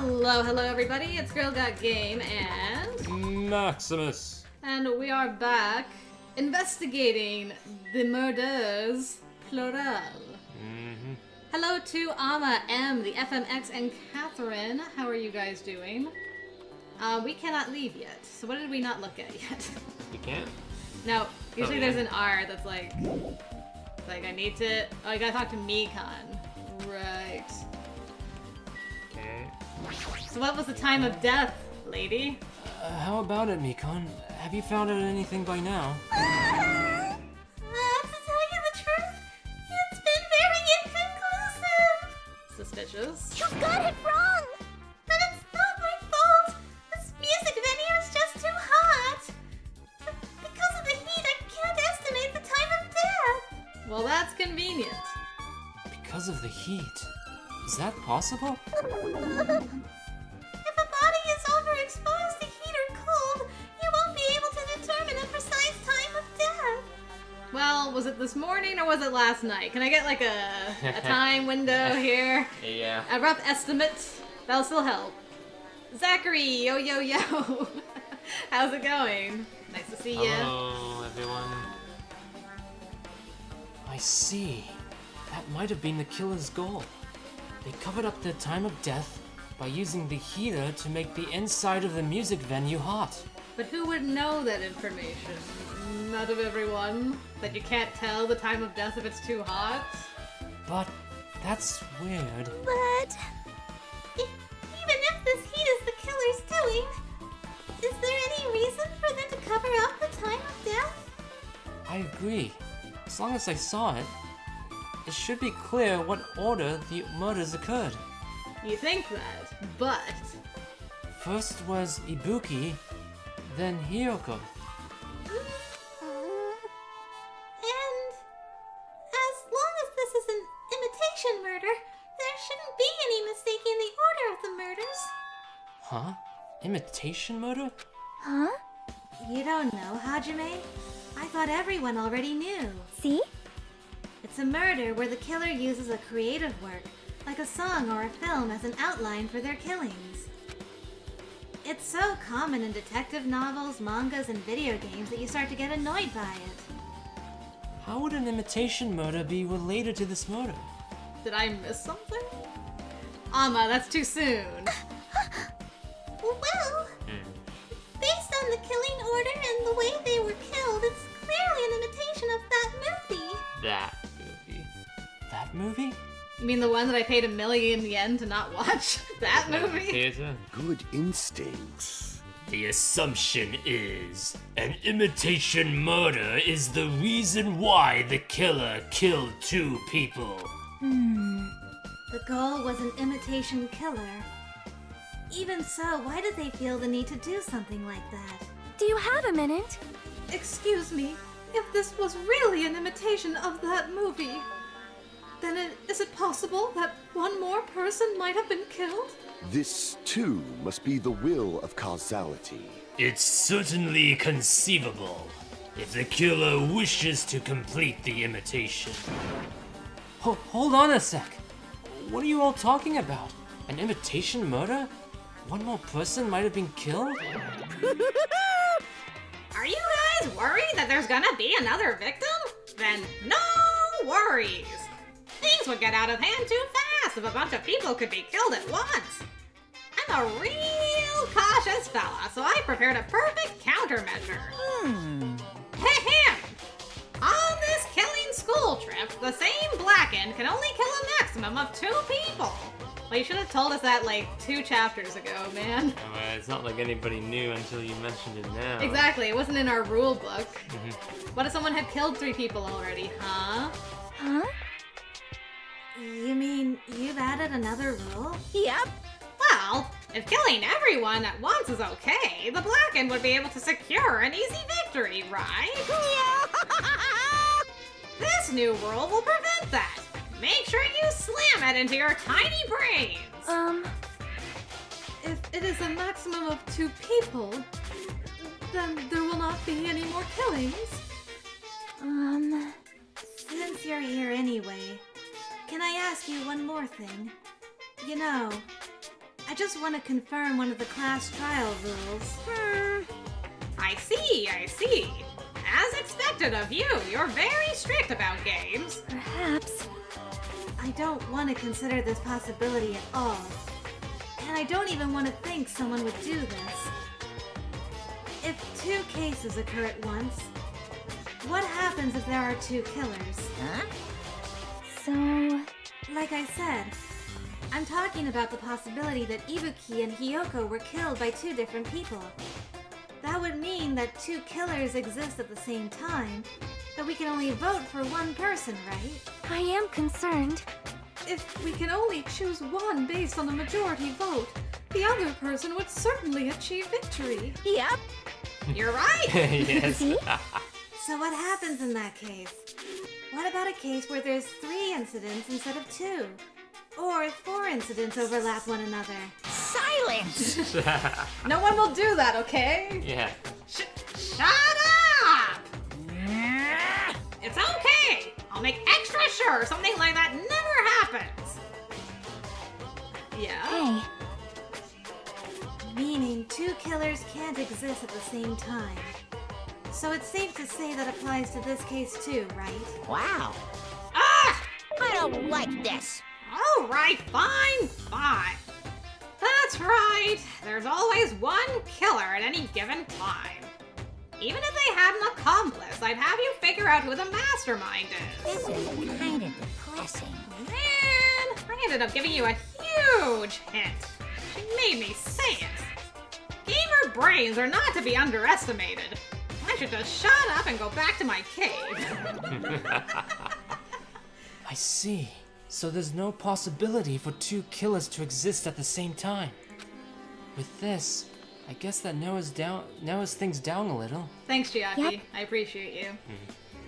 Hello everybody, it's Girl Got Game and... Maximus. And we are back investigating the murders, plural. Hello to Ama, M, the FMX, and Catherine. How are you guys doing? We cannot leave yet, so what did we not look at yet? You can't? No, usually there's an R that's like I need to... Oh, you gotta talk to Mikon. Right. Okay. So what was the time of death, lady? How about it, Mikon? Have you found out anything by now? To tell you the truth, it's been very inconclusive. Suspicious. You got it wrong! But it's not my fault! This music venue is just too hot! Because of the heat, I can't estimate the time of death! Well, that's convenient. Because of the heat. Is that possible? If a body is overexposed to heat or cold, you won't be able to determine a precise time of death. Well, was it this morning or was it last night? Can I get like a time window here? Yeah. A rough estimate? That'll still help. Zachary, yo yo yo. How's it going? Nice to see you. Hello, everyone. I see. That might have been the killer's goal. They covered up the time of death by using the heater to make the inside of the music venue hot. But who would know that information? Not of everyone. That you can't tell the time of death if it's too hot? But that's weird. But even if this heat is the killer's doing, is there any reason for them to cover up the time of death? I agree. As long as I saw it, it should be clear what order the murders occurred. You think that, but... First was Ibuki, then Hiyoko. And as long as this is an imitation murder, there shouldn't be any mistaking the order of the murders. Huh? Imitation murder? Huh? You don't know, Hajime? I thought everyone already knew. See? It's a murder where the killer uses a creative work, like a song or a film, as an outline for their killings. It's so common in detective novels, mangas, and video games that you start to get annoyed by it. How would an imitation murder be related to this murder? Did I miss something? Ama, that's too soon. Well, based on the killing order and the way they were killed, it's clearly an imitation of that movie. That movie. That movie? You mean the one that I paid $1 million yen to not watch? That movie? Theater? Good instincts. The assumption is an imitation murder is the reason why the killer killed 2 people. The goal was an imitation killer. Even so, why did they feel the need to do something like that? Do you have a minute? Excuse me, if this was really an imitation of that movie, then is it possible that one more person might have been killed? This, too, must be the will of causality. It's certainly conceivable if the killer wishes to complete the imitation. Hold on a sec. What are you all talking about? An imitation murder? One more person might have been killed? Are you guys worried that there's gonna be another victim? Then no worries. Things would get out of hand too fast if a bunch of people could be killed at once. I'm a real cautious fella, so I prepared a perfect countermeasure. Ahem! On this killing school trip, the same Blackened can only kill a maximum of 2 people. Well, you should have told us that like 2 chapters ago, man. It's not like anybody knew until you mentioned it now. Exactly, it wasn't in our rule book. What if someone had killed 3 people already, huh? Huh? You mean you've added another rule? Yep. Well, if killing everyone at once is okay, the Blackened would be able to secure an easy victory, right? This new rule will prevent that. Make sure you slam it into your tiny brains. If it is a maximum of 2 people, then there will not be any more killings. Since you're here anyway, can I ask you one more thing? You know, I just want to confirm one of the class trial rules. I see. As expected of you, you're very strict about games. Perhaps. I don't want to consider this possibility at all. And I don't even want to think someone would do this. If 2 cases occur at once, what happens if there are 2 killers? Huh? So... Like I said, I'm talking about the possibility that Ibuki and Hiyoko were killed by 2 different people. That would mean that 2 killers exist at the same time, but we can only vote for 1 person, right? I am concerned. If we can only choose 1 based on the majority vote, the other person would certainly achieve victory. Yep. You're right. Yes. So what happens in that case? What about a case where there's 3 incidents instead of 2? Or if 4 incidents overlap one another? Silence! No one will do that, okay? Yeah. Shut up! It's okay. I'll make extra sure something like that never happens. Yeah? Hey, Meaning 2 killers can't exist at the same time. So it's safe to say that applies to this case too, right? wow. Ah! I don't like this. All right, fine. That's right. There's always 1 killer at any given time. Even if they had an accomplice, I'd have you figure out who the mastermind is. This is kind of depressing. Man, I ended up giving you a huge hint. She made me say it. Gamer brains are not to be underestimated. I should just shut up and go back to my cave. I see. So there's no possibility for 2 killers to exist at the same time. With this, I guess that narrows things down a little. Thanks, Chiaki. Yep. I appreciate you.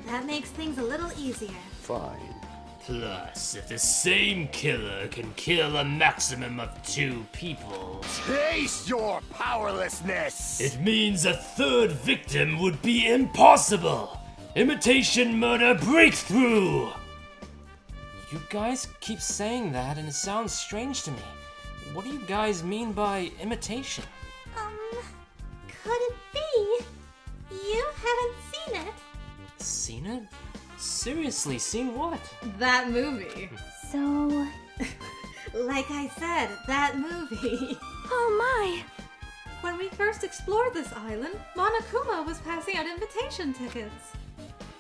That makes things a little easier. Fine. Plus, if the same killer can kill a maximum of 2 people, Taste your powerlessness! it means a 3rd victim would be impossible. Imitation murder breakthrough! You guys keep saying that and it sounds strange to me. What do you guys mean by imitation? Could it be? You haven't seen it. Seen it? Seriously, seen what? That movie. So... Like I said, that movie. Oh my! When we first explored this island, Monokuma was passing out invitation tickets.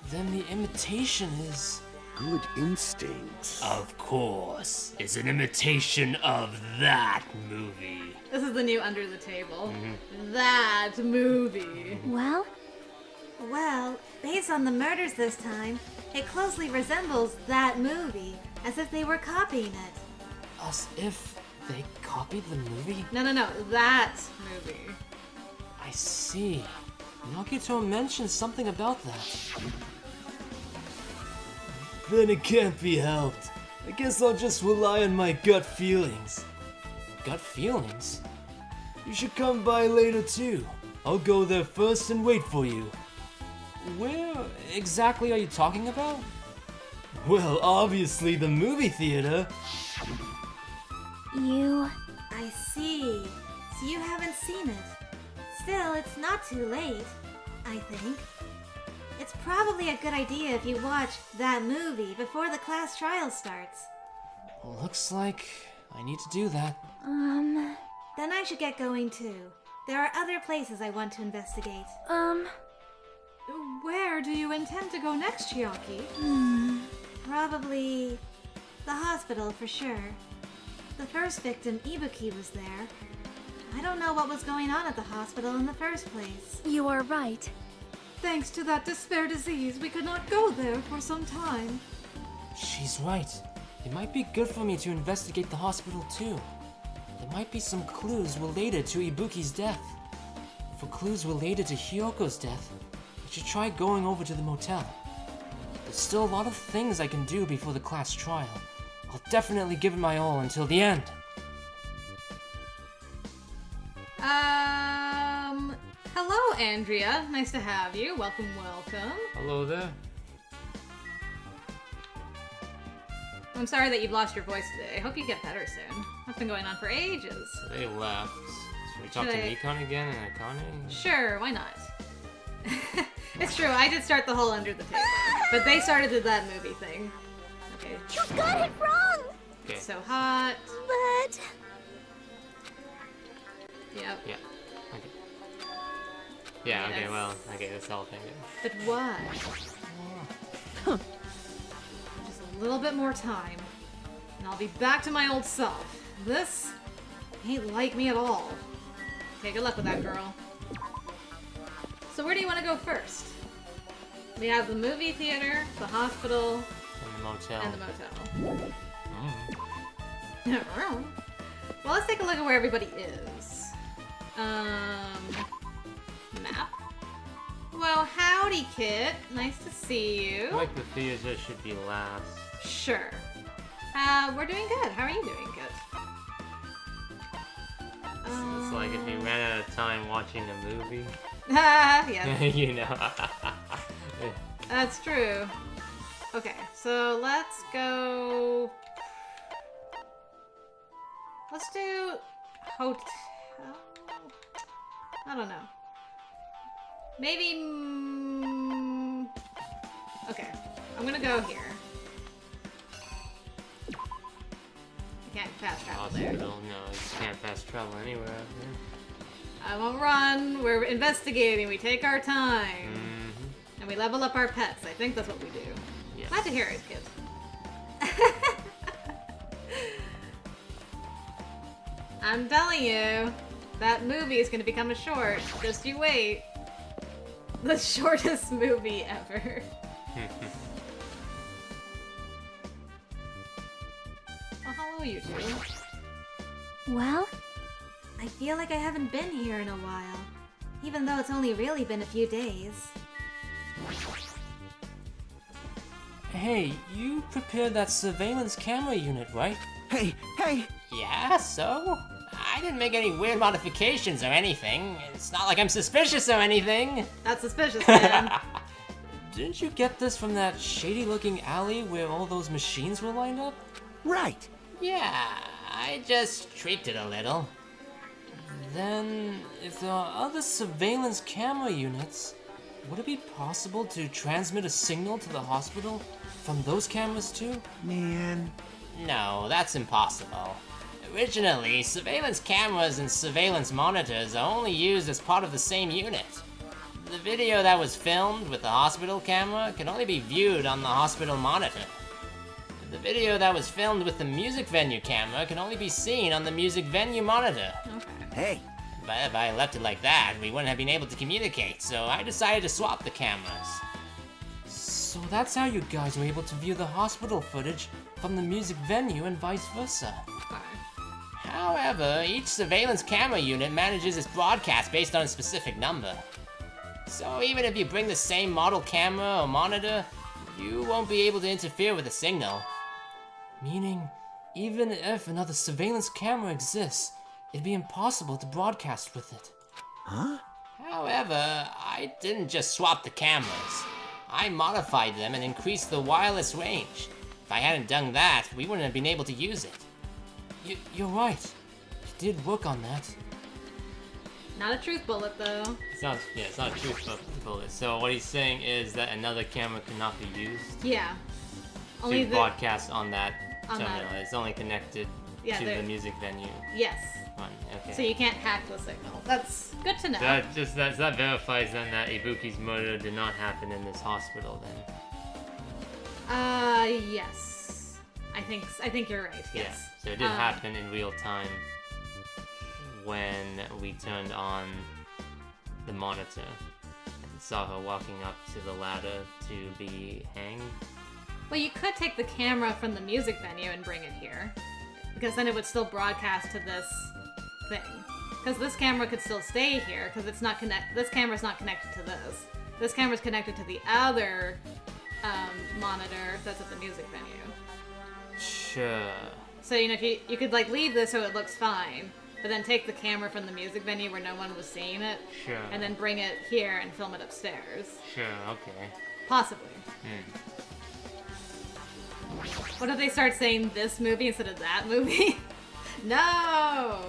Then the imitation is... Good instincts. Of course, it's an imitation of that movie. This is the new Under the Table. That movie. Well, Well, based on the murders this time, it closely resembles that movie, as if they were copying it. As if they copied the movie? No, that movie. I see. Nagito mentioned something about that. Then it can't be helped. I guess I'll just rely on my gut feelings. Gut feelings? You should come by later too. I'll go there first and wait for you. Where exactly are you talking about? Well, obviously the movie theater. you... I see. So you haven't seen it. Still, it's not too late, I think. It's probably a good idea if you watch that movie before the class trial starts. Looks like I need to do that. Then I should get going too. There are other places I want to investigate. Where do you intend to go next, Chiaki? Probably the hospital for sure. The first victim, Ibuki, was there. I don't know what was going on at the hospital in the first place. You are right. Thanks to that despair disease, we could not go there for some time. She's right. It might be good for me to investigate the hospital too. There might be some clues related to Ibuki's death. For clues related to Hyoko's death, I should try going over to the motel. There's still a lot of things I can do before the class trial. I'll definitely give it my all until the end. Hello, Andrea. Nice to have you. Welcome. Hello there. I'm sorry that you've lost your voice today. I hope you get better soon. That's been going on for ages. They left. Should we talk to Nikon again and Akane? Sure, why not? It's true, I did start the whole under the table. But they started that movie thing. Okay. You got it wrong! Okay. It's so hot. But... Yeah. Yep. Okay. Yeah, okay, Yes. well, okay, that's all thing. But why? Just a little bit more time, and I'll be back to my old self. This ain't like me at all. Okay, good luck with that, girl. So where do you want to go first? We have the movie theater, the hospital, And the motel. and the motel. Mm. Well, let's take a look at where everybody is. Map. Well, howdy, Kit. Nice to see I you. feel like the theater should be last. Sure. We're doing good. How are you doing, Kit? It's like if you ran out of time watching a movie, Yes, you know. that's true. Okay, so let's go. Let's do hotel. I don't know. Maybe. Okay, I'm gonna go here. I can't fast travel there. Hospital, no, you can't fast travel anywhere out there. I won't run. We're investigating. We take our time. Mm-hmm. And we level up our pets. I think that's what we do. Yes. Glad to hear it, kid. I'm telling you, that movie is going to become a short. Just you wait. The shortest movie ever. Well, hello, you two. Well, I feel like I haven't been here in a while, even though it's only really been a few days. Hey, you prepared that surveillance camera unit, right? Hey, hey! Yeah, so? I didn't make any weird modifications or anything. It's not like I'm suspicious or anything. That's suspicious, man. Didn't you get this from that shady-looking alley where all those machines were lined up? Right! Yeah, I just tweaked it a little. Then, if there are other surveillance camera units, would it be possible to transmit a signal to the hospital from those cameras too? Man. No, that's impossible. Originally, surveillance cameras and surveillance monitors are only used as part of the same unit. The video that was filmed with the hospital camera can only be viewed on the hospital monitor. The video that was filmed with the music venue camera can only be seen on the music venue monitor. Okay. Hey! But if I left it like that, we wouldn't have been able to communicate, so I decided to swap the cameras. So that's how you guys were able to view the hospital footage from the music venue and vice versa. Okay. However, each surveillance camera unit manages its broadcast based on a specific number. So even if you bring the same model camera or monitor, you won't be able to interfere with the signal. Meaning, even if another surveillance camera exists, it'd be impossible to broadcast with it. Huh? However, I didn't just swap the cameras. I modified them and increased the wireless range. If I hadn't done that, we wouldn't have been able to use it. You're right. You did work on that. Not a truth bullet, though. It's not a truth bullet. So what he's saying is that another camera cannot be used Yeah. to Only the. broadcast on that on terminal. that- It's only connected Yeah, to there- the music venue Yes. one. Okay. So you can't hack the signal. That's good to know. That verifies then that Ibuki's murder did not happen in this hospital then. Yes. I think you're right. Yes. Yeah. So it did happen in real time when we turned on the monitor and saw her walking up to the ladder to be hanged. Well, you could take the camera from the music venue and bring it here, because then it would still broadcast to this thing. Because this camera could still stay here, because it's not This camera's not connected to this. This camera's connected to the other monitor that's at the music venue. Sure. So if you could like leave this so it looks fine, but then take the camera from the music venue where no one was seeing it, Sure. and then bring it here and film it upstairs. Sure, okay. Possibly. Hmm. What if they start saying this movie instead of that movie? No!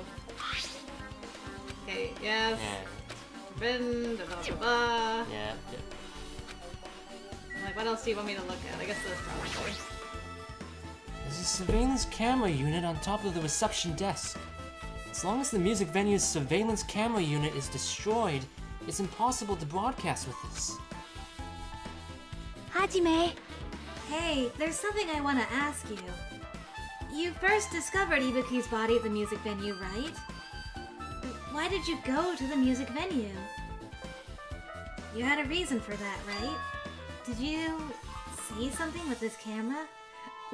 Okay, yes. Yeah. Forbidden, blah, blah, blah. Yeah. Like, what else do you want me to look at? I guess this probably. There's a surveillance camera unit on top of the reception desk. As long as the music venue's surveillance camera unit is destroyed, it's impossible to broadcast with this. Hajime. Hey, there's something I want to ask you. You first discovered Ibuki's body at the music venue, right? Why did you go to the music venue? You had a reason for that, right? Did you see something with this camera?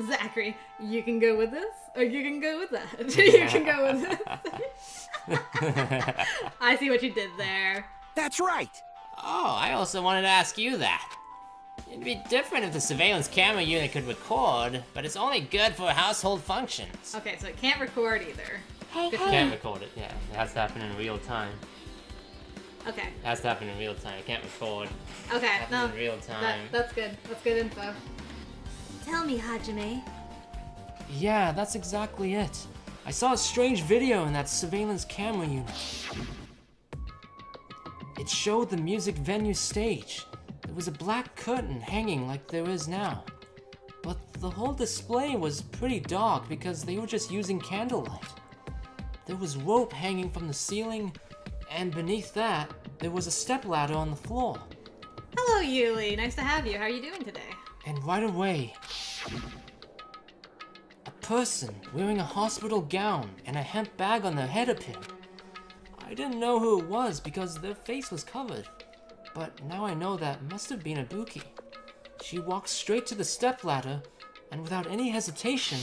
Zachary, you can go with this, or you can go with that. You can go with this. I see what you did there. That's right. Oh, I also wanted to ask you that. It'd be different if the surveillance camera unit could record, but it's only good for household functions. Okay, so it can't record either. Hey, Good hey. Can't record it, yeah. It has to happen in real time. Okay, It has to happen in real time. It can't record. okay, Happen no, in real time. that's good. That's good info. Tell me, Hajime. Yeah, that's exactly it. I saw a strange video in that surveillance camera unit. It showed the music venue stage. There was a black curtain hanging like there is now. But the whole display was pretty dark because they were just using candlelight. There was rope hanging from the ceiling, and beneath that, there was a stepladder on the floor. Hello, Yuli. Nice to have you. How are you doing today? And right away, a person wearing a hospital gown and a hemp bag on their head appeared. I didn't know who it was because their face was covered, but now I know that must have been Ibuki. She walked straight to the stepladder, and without any hesitation,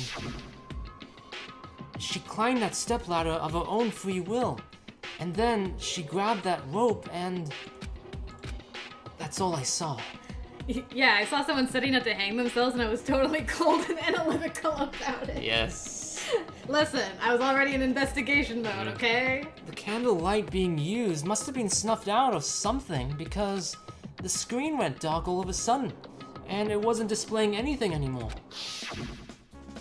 she climbed that stepladder of her own free will, and then she grabbed that rope and that's all I saw. Yeah, I saw someone setting up to hang themselves and I was totally cold and analytical about it. Yes. Listen, I was already in investigation mode, okay? The candlelight being used must have been snuffed out or something because the screen went dark all of a sudden, and it wasn't displaying anything anymore.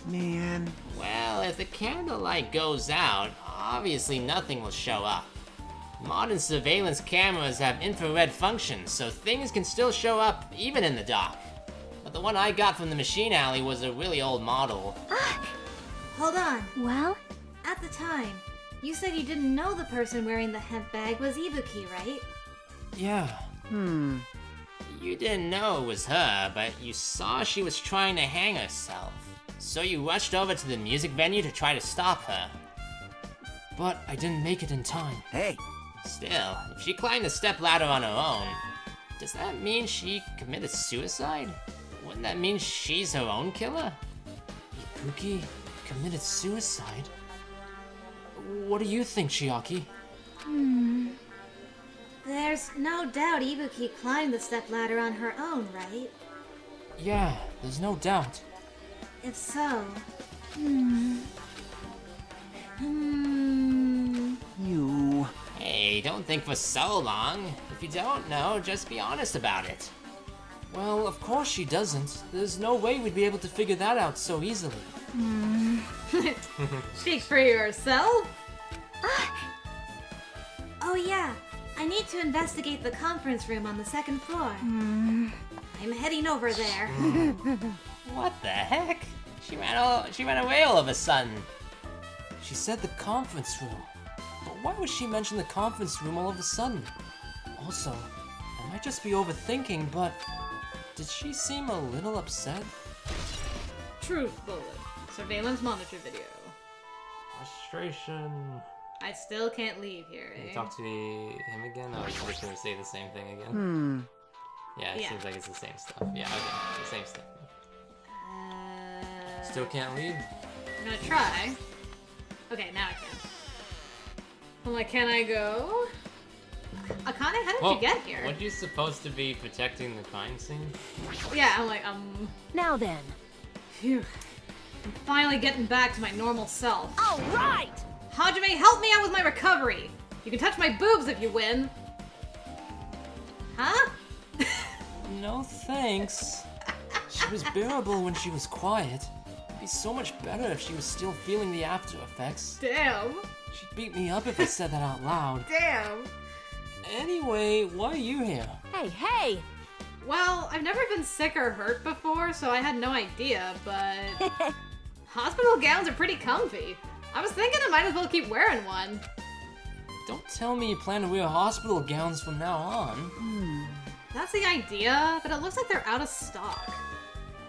Man. Well, if the candlelight goes out, obviously nothing will show up. Modern surveillance cameras have infrared functions, so things can still show up even in the dark. But the one I got from the machine alley was a really old model. Hold on. Well, At the time, you said you didn't know the person wearing the hemp bag was Ibuki, right? Yeah. You didn't know it was her, but you saw she was trying to hang herself. So you rushed over to the music venue to try to stop her. But I didn't make it in time. Hey. Still, if she climbed the stepladder on her own, does that mean she committed suicide? Wouldn't that mean she's her own killer? Ibuki committed suicide? What do you think, Chiaki? There's no doubt Ibuki climbed the stepladder on her own, right? Yeah, there's no doubt. If so... You. Hey, don't think for so long. If you don't know, just be honest about it. Well, of course she doesn't. There's no way we'd be able to figure that out so easily. Speak for yourself. Oh yeah, I need to investigate the conference room on the second floor. I'm heading over there. What the heck? She ran away all of a sudden. She said the conference room. But why would she mention the conference room all of a sudden? Also, I might just be overthinking, but did she seem a little upset? Truth bullet. Surveillance monitor video. Frustration. I still can't leave here, eh? Talk to him again? I was just gonna say the same thing again. Yeah, it Yeah. seems like it's the same stuff. Yeah, okay, the same stuff. Still can't leave? I'm gonna try. Okay, now I can. I'm like, can I go? Akane, how did you get here? Weren't you supposed to be protecting the crime scene? Yeah, I'm like, now then. phew. I'm finally getting back to my normal self. All right. Hajime, help me out with my recovery! You can touch my boobs if you win! Huh? No thanks. She was bearable when she was quiet. be so much better if she was still feeling the after effects. Damn. She'd beat me up if I said that out loud. Damn. Anyway, why are you here? Hey, hey! Well, I've never been sick or hurt before, so I had no idea, but... hospital gowns are pretty comfy. I was thinking I might as well keep wearing one. Don't tell me you plan to wear hospital gowns from now on. That's the idea, but it looks like they're out of stock.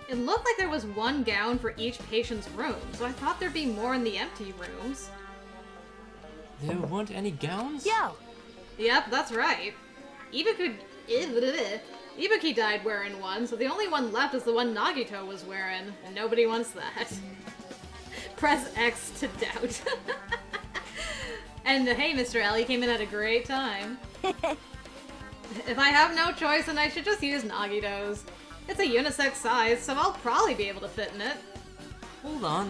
It looked like there was one gown for each patient's room, so I thought there'd be more in the empty rooms. There weren't any gowns? Yo! Yep, that's right. Ibuki died wearing one, so the only one left is the one Nagito was wearing, and nobody wants that. Press X to doubt. And hey, Mr. L, you came in at a great time. If I have no choice, then I should just use Nagito's. It's a unisex size, so I'll probably be able to fit in it. Hold on.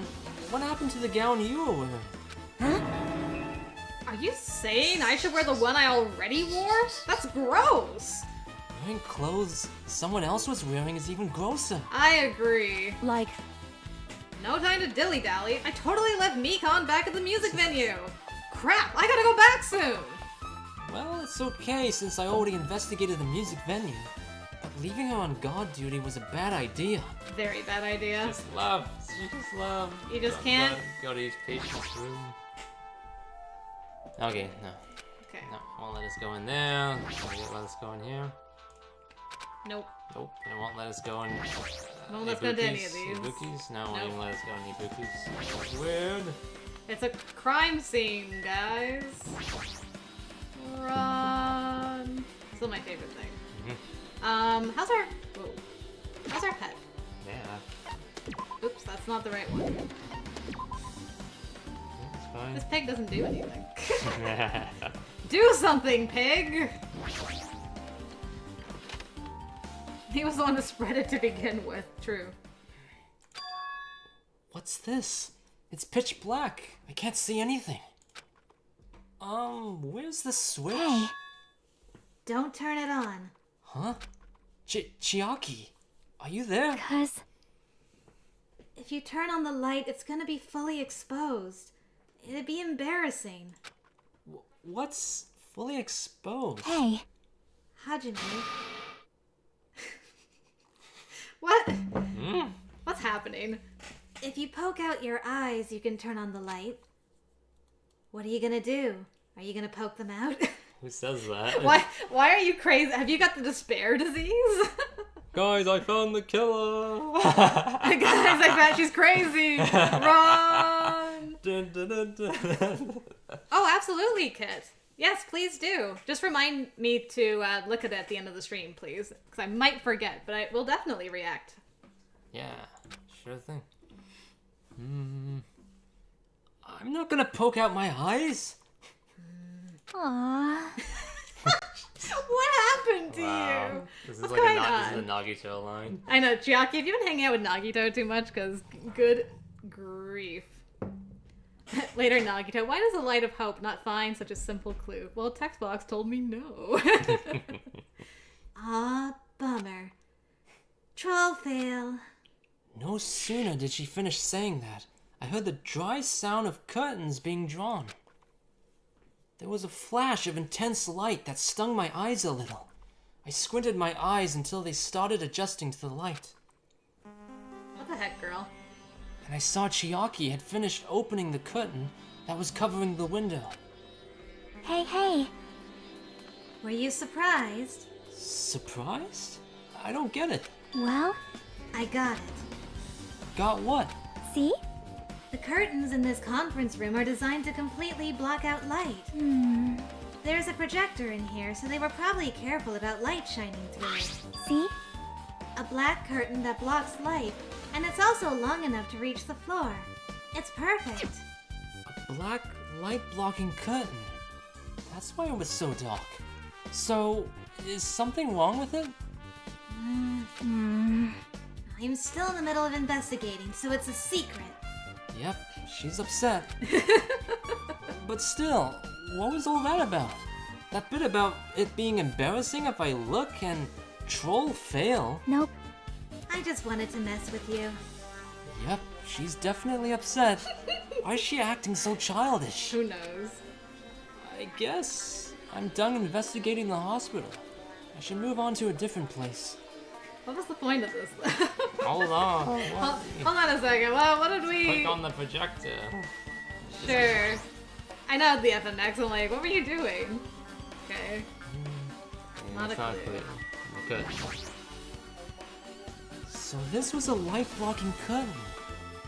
What happened to the gown you were wearing? Are you saying I should wear the one I already wore? That's gross! Wearing clothes someone else was wearing is even grosser. I agree. Like, No time to dilly-dally. I totally left Mikon back at the music venue. Crap, I gotta go back soon! Well, it's okay since I already investigated the music venue. But leaving her on guard duty was a bad idea. Very bad idea. Just love. Just love. You just can't? Go to each patient's room. Okay, no. Okay. No, won't let us go in there. Won't let us go in here. Nope. Nope, and it won't let us go in. Won't let us go into any of these. Ibukis? No, it won't Nope. even let us go in Ibukis. That's weird. It's a crime scene, guys. Run. Still my favorite thing. How's our pet? Yeah, Oops, that's not the right one. it's fine. This pig doesn't do anything. Do something, pig! He was the one who spread it to begin with. True. What's this? It's pitch black. I can't see anything. Where's the switch? Hey. Don't turn it on. Huh? Chiaki, are you there? 'Cause if you turn on the light, it's gonna be fully exposed. It'd be embarrassing. What's fully exposed? hey, Hajime, What? What's happening? if you poke out your eyes, you can turn on the light. What are you gonna do? Are you gonna poke them out? Who says that? Why are you crazy? Have you got the despair disease? Guys, I found the killer! Guys, I bet she's crazy! Run! Dun, dun, dun, dun. Oh, absolutely, Kit. Yes, please do. Just remind me to look at it at the end of the stream, please. Because I might forget, but I will definitely react. Yeah, sure thing. I'm not gonna poke out my eyes. aww. What happened to you? This is What's like going this is a on? Nagito line. I know, Chiaki, have you been hanging out with Nagito too much? Because good grief. Later, Nagito, why does the light of hope not find such a simple clue? Well, text box told me no. Aw, bummer. Troll fail. No sooner did she finish saying that, I heard the dry sound of curtains being drawn. There was a flash of intense light that stung my eyes a little. I squinted my eyes until they started adjusting to the light. What the heck, girl? And I saw Chiaki had finished opening the curtain that was covering the window. Hey, hey. Were you surprised? Surprised? I don't get it. Well, I got it. Got what? see? The curtains in this conference room are designed to completely block out light. There's a projector in here, so they were probably careful about light shining through it. See? A black curtain that blocks light, and it's also long enough to reach the floor. It's perfect. A black light-blocking curtain. That's why it was so dark. So, is something wrong with it? I'm still in the middle of investigating, so it's a secret. Yep, she's upset. But still, what was all that about? That bit about it being embarrassing if I look and troll fail. Nope. I just wanted to mess with you. Yep, she's definitely upset. Why is she acting so childish? Who knows? I guess I'm done investigating the hospital. I should move on to a different place. What was the point of this? Hold on. Hold on a second. What did we... Click on the projector. Sure. I know the FMX. I'm like, what were you doing? Okay. Not a clue. Good. So this was a light-blocking curtain.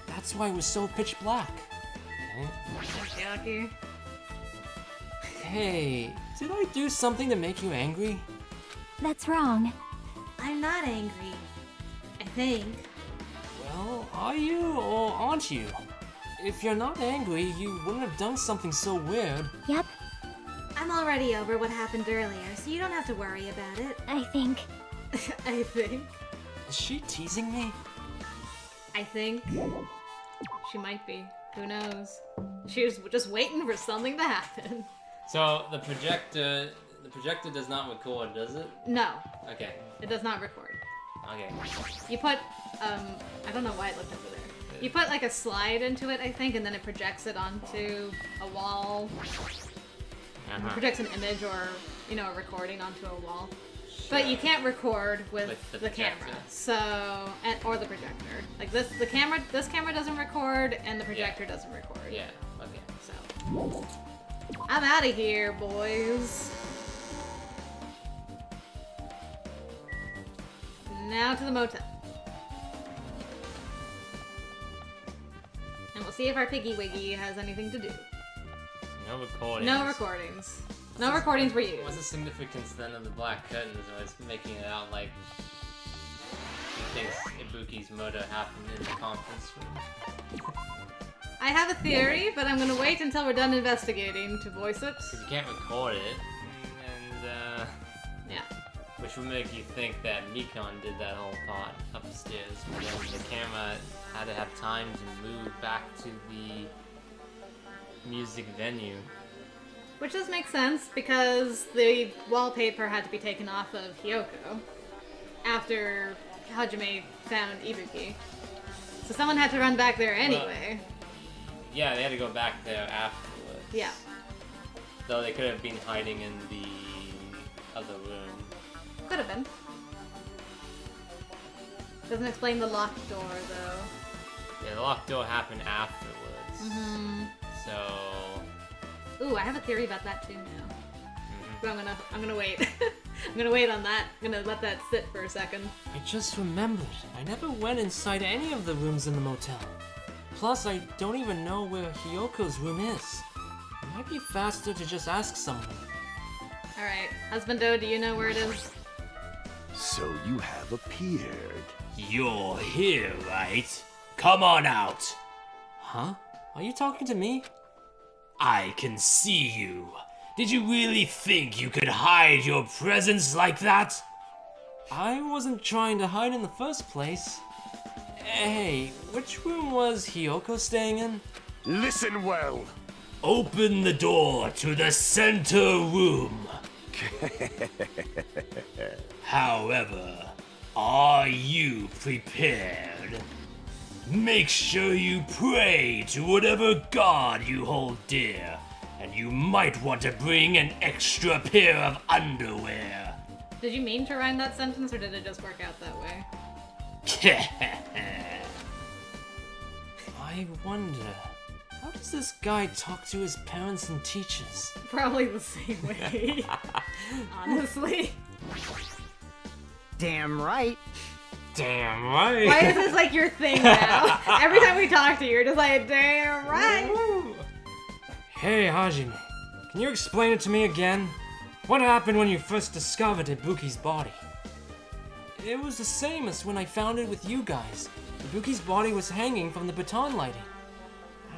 That's why it was so pitch black. Yucky. Hey, did I do something to make you angry? That's wrong. I'm not angry. I think. Well, are you or aren't you? If you're not angry, you wouldn't have done something so weird. Yep, I'm already over what happened earlier, so you don't have to worry about it. I think. I think. Is she teasing me? I think. She might be. Who knows? She was just waiting for something to happen. So the projector does not record, does it? No, Okay. it does not record. Okay. You put, I don't know why it looked over there. You put like a slide into it, I think, and then it projects it onto a wall. It projects an image or, you know, a recording onto a wall. But you can't record with the camera. So, or the projector. Like this camera doesn't record and the projector doesn't record. Yeah. Okay. So, I'm out of here, boys. Now to the motel. And we'll see if our Piggy Wiggy has anything to do. No recordings. No recordings. No recordings were used. What's the significance then of the black curtains? Or it's making it out like he thinks Ibuki's murder happened in the conference room. I have a theory, but I'm gonna wait until we're done investigating to voice it. Because you can't record it, and Yeah. which would make you think that Mikon did that whole part upstairs, but then the camera had to have time to move back to the music venue. Which does make sense because the wallpaper had to be taken off of Hyoko after Hajime found Ibuki. So someone had to run back there anyway. Yeah, they had to go back there afterwards. Yeah. Though they could have been hiding in the other room. Could have been. Doesn't explain the locked door though. Yeah, the locked door happened afterwards. Mm-hmm. So... Ooh, I have a theory about that too now. But I'm gonna wait. I'm gonna wait on that. I'm gonna let that sit for a second. I just remembered. I never went inside any of the rooms in the motel. Plus, I don't even know where Hyoko's room is. It might be faster to just ask someone. Alright, Husbando, do you know where it is? So you have appeared. You're here, right? Come on out. Huh? Are you talking to me? I can see you. Did you really think you could hide your presence like that? I wasn't trying to hide in the first place. Hey, which room was Hyoko staying in? Listen well. Open the door to the center room. However, are you prepared? Make sure you pray to whatever god you hold dear, and you might want to bring an extra pair of underwear. Did you mean to rhyme that sentence, or did it just work out that way? I wonder, how does this guy talk to his parents and teachers? Probably the same way. Honestly. Damn right. Damn right. Why is this like your thing now? Every time we talk to you, you're just like, damn right. Hey, Hajime. Can you explain it to me again? What happened when you first discovered Ibuki's body? It was the same as when I found it with you guys. Ibuki's body was hanging from the baton lighting.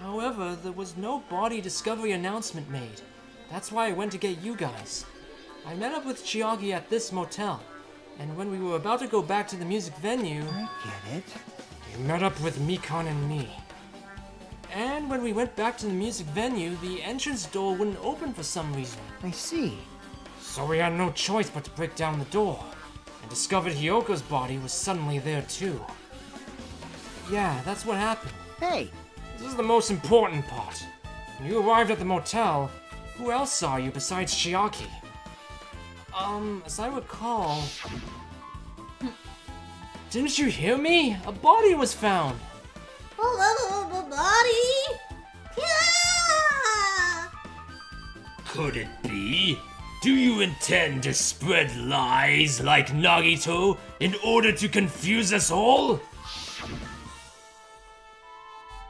However, there was no body discovery announcement made. That's why I went to get you guys. I met up with Chiaki at this motel. And when we were about to go back to the music venue... I get it. We met up with Mikon and me. And when we went back to the music venue, the entrance door wouldn't open for some reason. I see. So we had no choice but to break down the door, and discovered Hyoko's body was suddenly there too. Yeah, that's what happened. Hey, This is the most important part. When you arrived at the motel, who else saw you besides Chiaki? As I recall... Didn't you hear me? A body was found! Oh, body! Yeah! Could it be? Do you intend to spread lies like Nagito in order to confuse us all?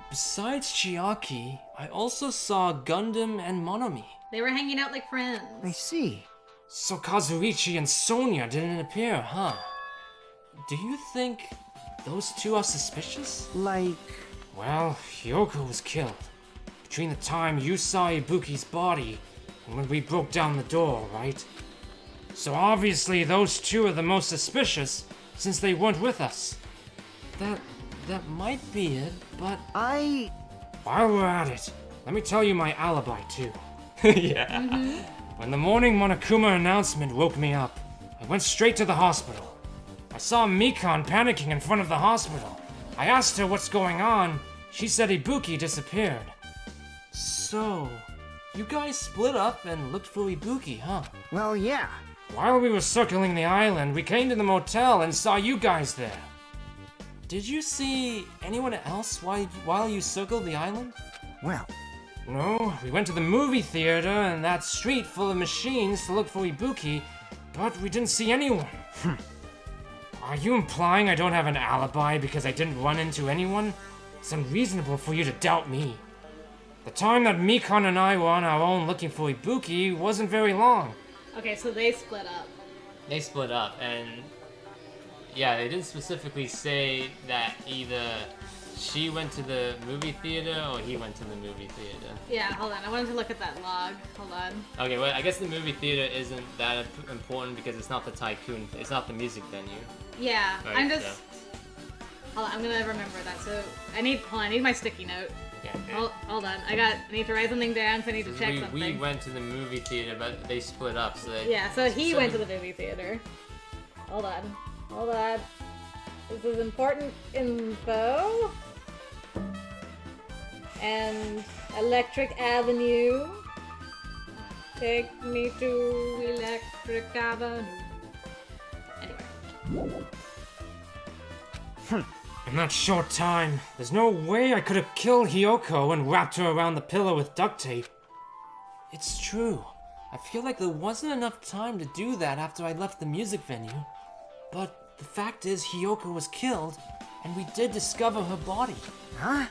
Besides Chiaki, I also saw Gundam and Monomi. They were hanging out like friends. I see. So Kazuichi and Sonia didn't appear, huh? Do you think those two are suspicious? Like, Well, Hyoko was killed. Between the time you saw Ibuki's body and when we broke down the door, right? So obviously those two are the most suspicious since they weren't with us. That might be it, but while we're at it, let me tell you my alibi too. Yeah. When the morning Monokuma announcement woke me up, I went straight to the hospital. I saw Mikan panicking in front of the hospital. I asked her what's going on. She said Ibuki disappeared. So, you guys split up and looked for Ibuki, huh? well, yeah. While we were circling the island, we came to the motel and saw you guys there. Did you see anyone else while you circled the island? Well, No, we went to the movie theater and that street full of machines to look for Ibuki, but we didn't see anyone. Are you implying I don't have an alibi because I didn't run into anyone? It's unreasonable for you to doubt me. The time that Mikan and I were on our own looking for Ibuki wasn't very long. Okay, so they split up. They split up, and yeah, they didn't specifically say that either she went to the movie theater or he went to the movie theater. Yeah, hold on. I wanted to look at that log. Hold on. Okay, well, I guess the movie theater isn't that important because it's not the tycoon, it's not the music venue. Yeah, Right, I'm just. Hold on, I'm gonna remember that. So I need my sticky note. Yeah. Okay. Hold on. I need to write something down. So I need to check we something. went to the movie theater, but they split up. So they, Yeah, so he went to the movie theater. Hold on. This is important info. And Electric Avenue. Take me to Electric Avenue. Anyway. In that short time, there's no way I could have killed Hyoko and wrapped her around the pillow with duct tape. It's true. I feel like there wasn't enough time to do that after I left the music venue. But the fact is, Hyoko was killed, and we did discover her body. Huh?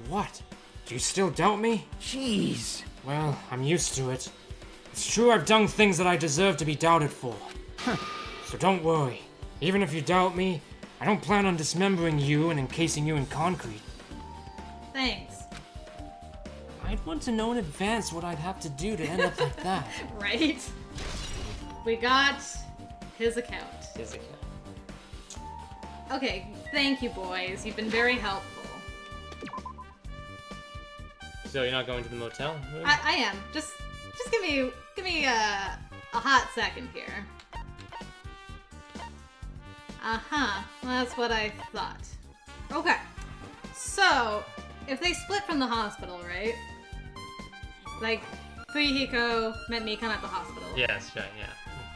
What? Do you still doubt me? Jeez. Well, I'm used to it. It's true I've done things that I deserve to be doubted for. So don't worry. Even if you doubt me, I don't plan on dismembering you and encasing you in concrete. Thanks. I'd want to know in advance what I'd have to do to end up like that. Right? We got his account. His account. Okay, thank you, boys. You've been very helpful. So you're not going to the motel room? I am. Just give me a hot second here. Uh-huh. Well, that's what I thought. Okay. So, if they split from the hospital, right? Like, Fuyuhiko met Mikan at the hospital. Yes, right, yeah.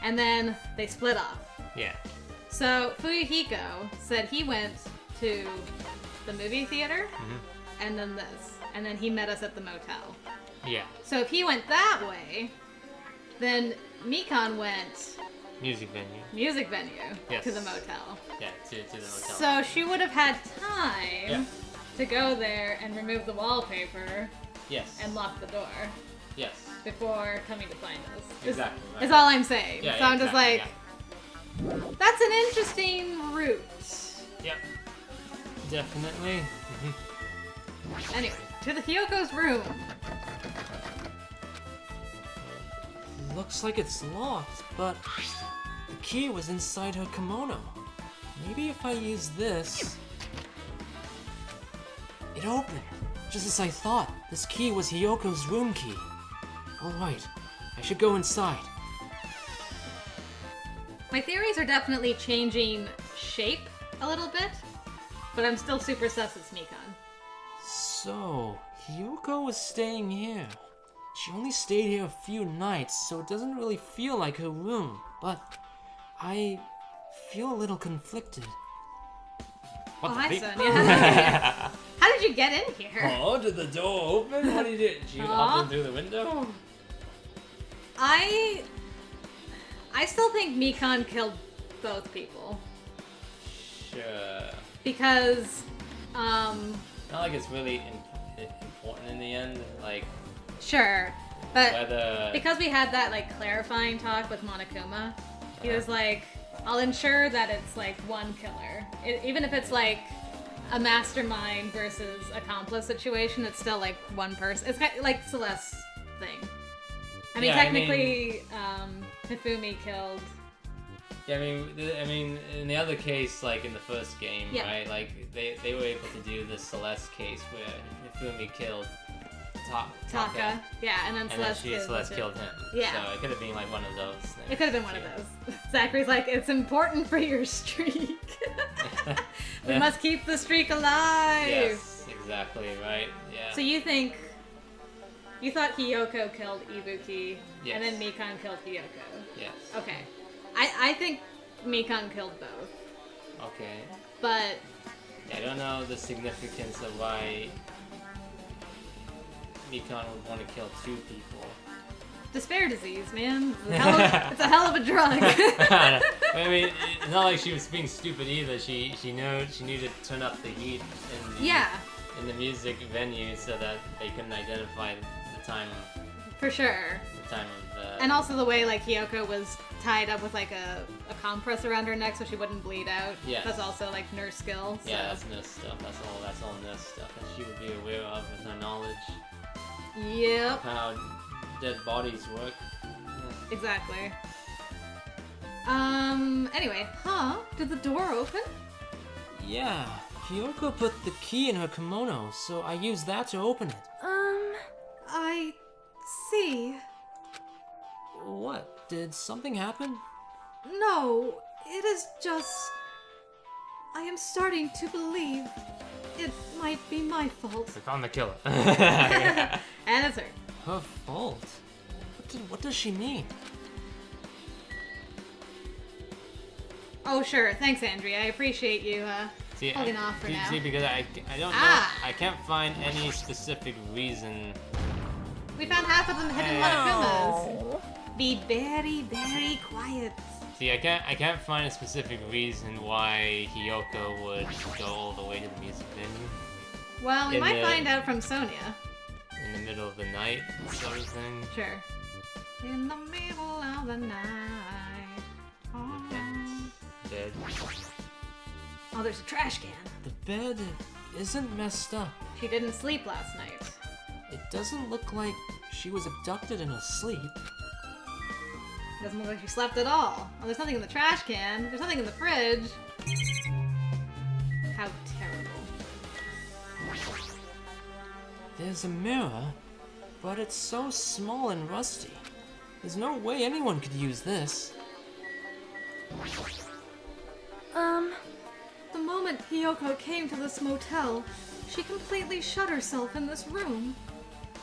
And then they split off. Yeah. So, Fuyuhiko said he went to the movie theater, and then this. And then he met us at the motel. Yeah. So if he went that way, then Mikan went Music venue. to the motel. Yeah, to the motel. So she would have had time Yeah. to go there and remove the wallpaper Yes. and lock the door Yes. before coming to find us. Exactly. Right. Is all I'm saying. Yeah, So yeah, I'm just exactly, like, that's an interesting route. Yep. Definitely. Anyway, to the Hyoko's room. Looks like it's locked, but the key was inside her kimono. Maybe if I use this... It opened, just as I thought. This key was Hyoko's room key. Alright, I should go inside. My theories are definitely changing shape a little bit. but I'm still super sus it's Mikan. So, Hiyoko was staying here. She only stayed here a few nights, so it doesn't really feel like her room. But I feel a little conflicted. What Oh, the hi, beep? Sonia. How did you get in here? Oh, did the door open? What did you do? Did you hop in through the window? I still think Mikan killed both people. Sure. Because, Not like it's really important in the end. Like, sure. But whether. because we had that, like, clarifying talk with Monokuma, he was like, I'll ensure that it's, like, one killer. Even if it's, like, a mastermind versus accomplice situation, it's still, like, one person. It's kind of like Celeste's thing. I mean, Yeah, technically, Hifumi killed... Yeah, I mean, in the other case, like in the first game, Yeah. right? Like they were able to do the Celeste case where Hifumi killed Taka. Yeah, and then and Celeste then Celeste killed him. Yeah. So it could have been like one of those things. It could have been one of those. Zachary's like, it's important for your streak. We must keep the streak alive. Yes, exactly, right? Yeah. So you thought Hiyoko killed Ibuki, Yes. and then Mikan killed Hiyoko. Yes. Okay. I think Mikan killed both, Okay. but I don't know the significance of why Mikan would want to kill two people. despair disease, man. It's a hell of a drug. I mean, it's not like she was being stupid either. She knew to turn up the heat in the music venue so that they couldn't identify the time. For sure. The time of. And also the way like Hiyoko was tied up with like a compress around her neck so she wouldn't bleed out. Yes. That's also like nurse skill. So. Yeah, that's nurse stuff. That's all nurse stuff that she would be aware of with her knowledge Yep. of how dead bodies work. Exactly. Anyway, did the door open? Yeah, Hiyoko put the key in her kimono, so I used that to open it. I see. What? Did something happen? No, it is just... I am starting to believe it might be my fault. We found the killer. And it's her. Her fault? What does she mean? Oh, sure. Thanks, Andrea. I appreciate you, holding off for now. See, because I don't know, I can't find any specific reason. We found half of them hidden Monokumas. Be very, very quiet. See, I can't find a specific reason why Hiyoko would go all the way to the music venue Well, we might find out from Sonia. in the middle of the night, sort of thing. Sure. In the middle of the night. Oh, Dead. oh there's a trash can. The bed isn't messed up. She didn't sleep last night. It doesn't look like she was abducted in her sleep. Doesn't look like she slept at all. Well, there's nothing in the trash can. There's nothing in the fridge. How terrible. There's a mirror, but it's so small and rusty. There's no way anyone could use this. The moment Hiyoko came to this motel, she completely shut herself in this room.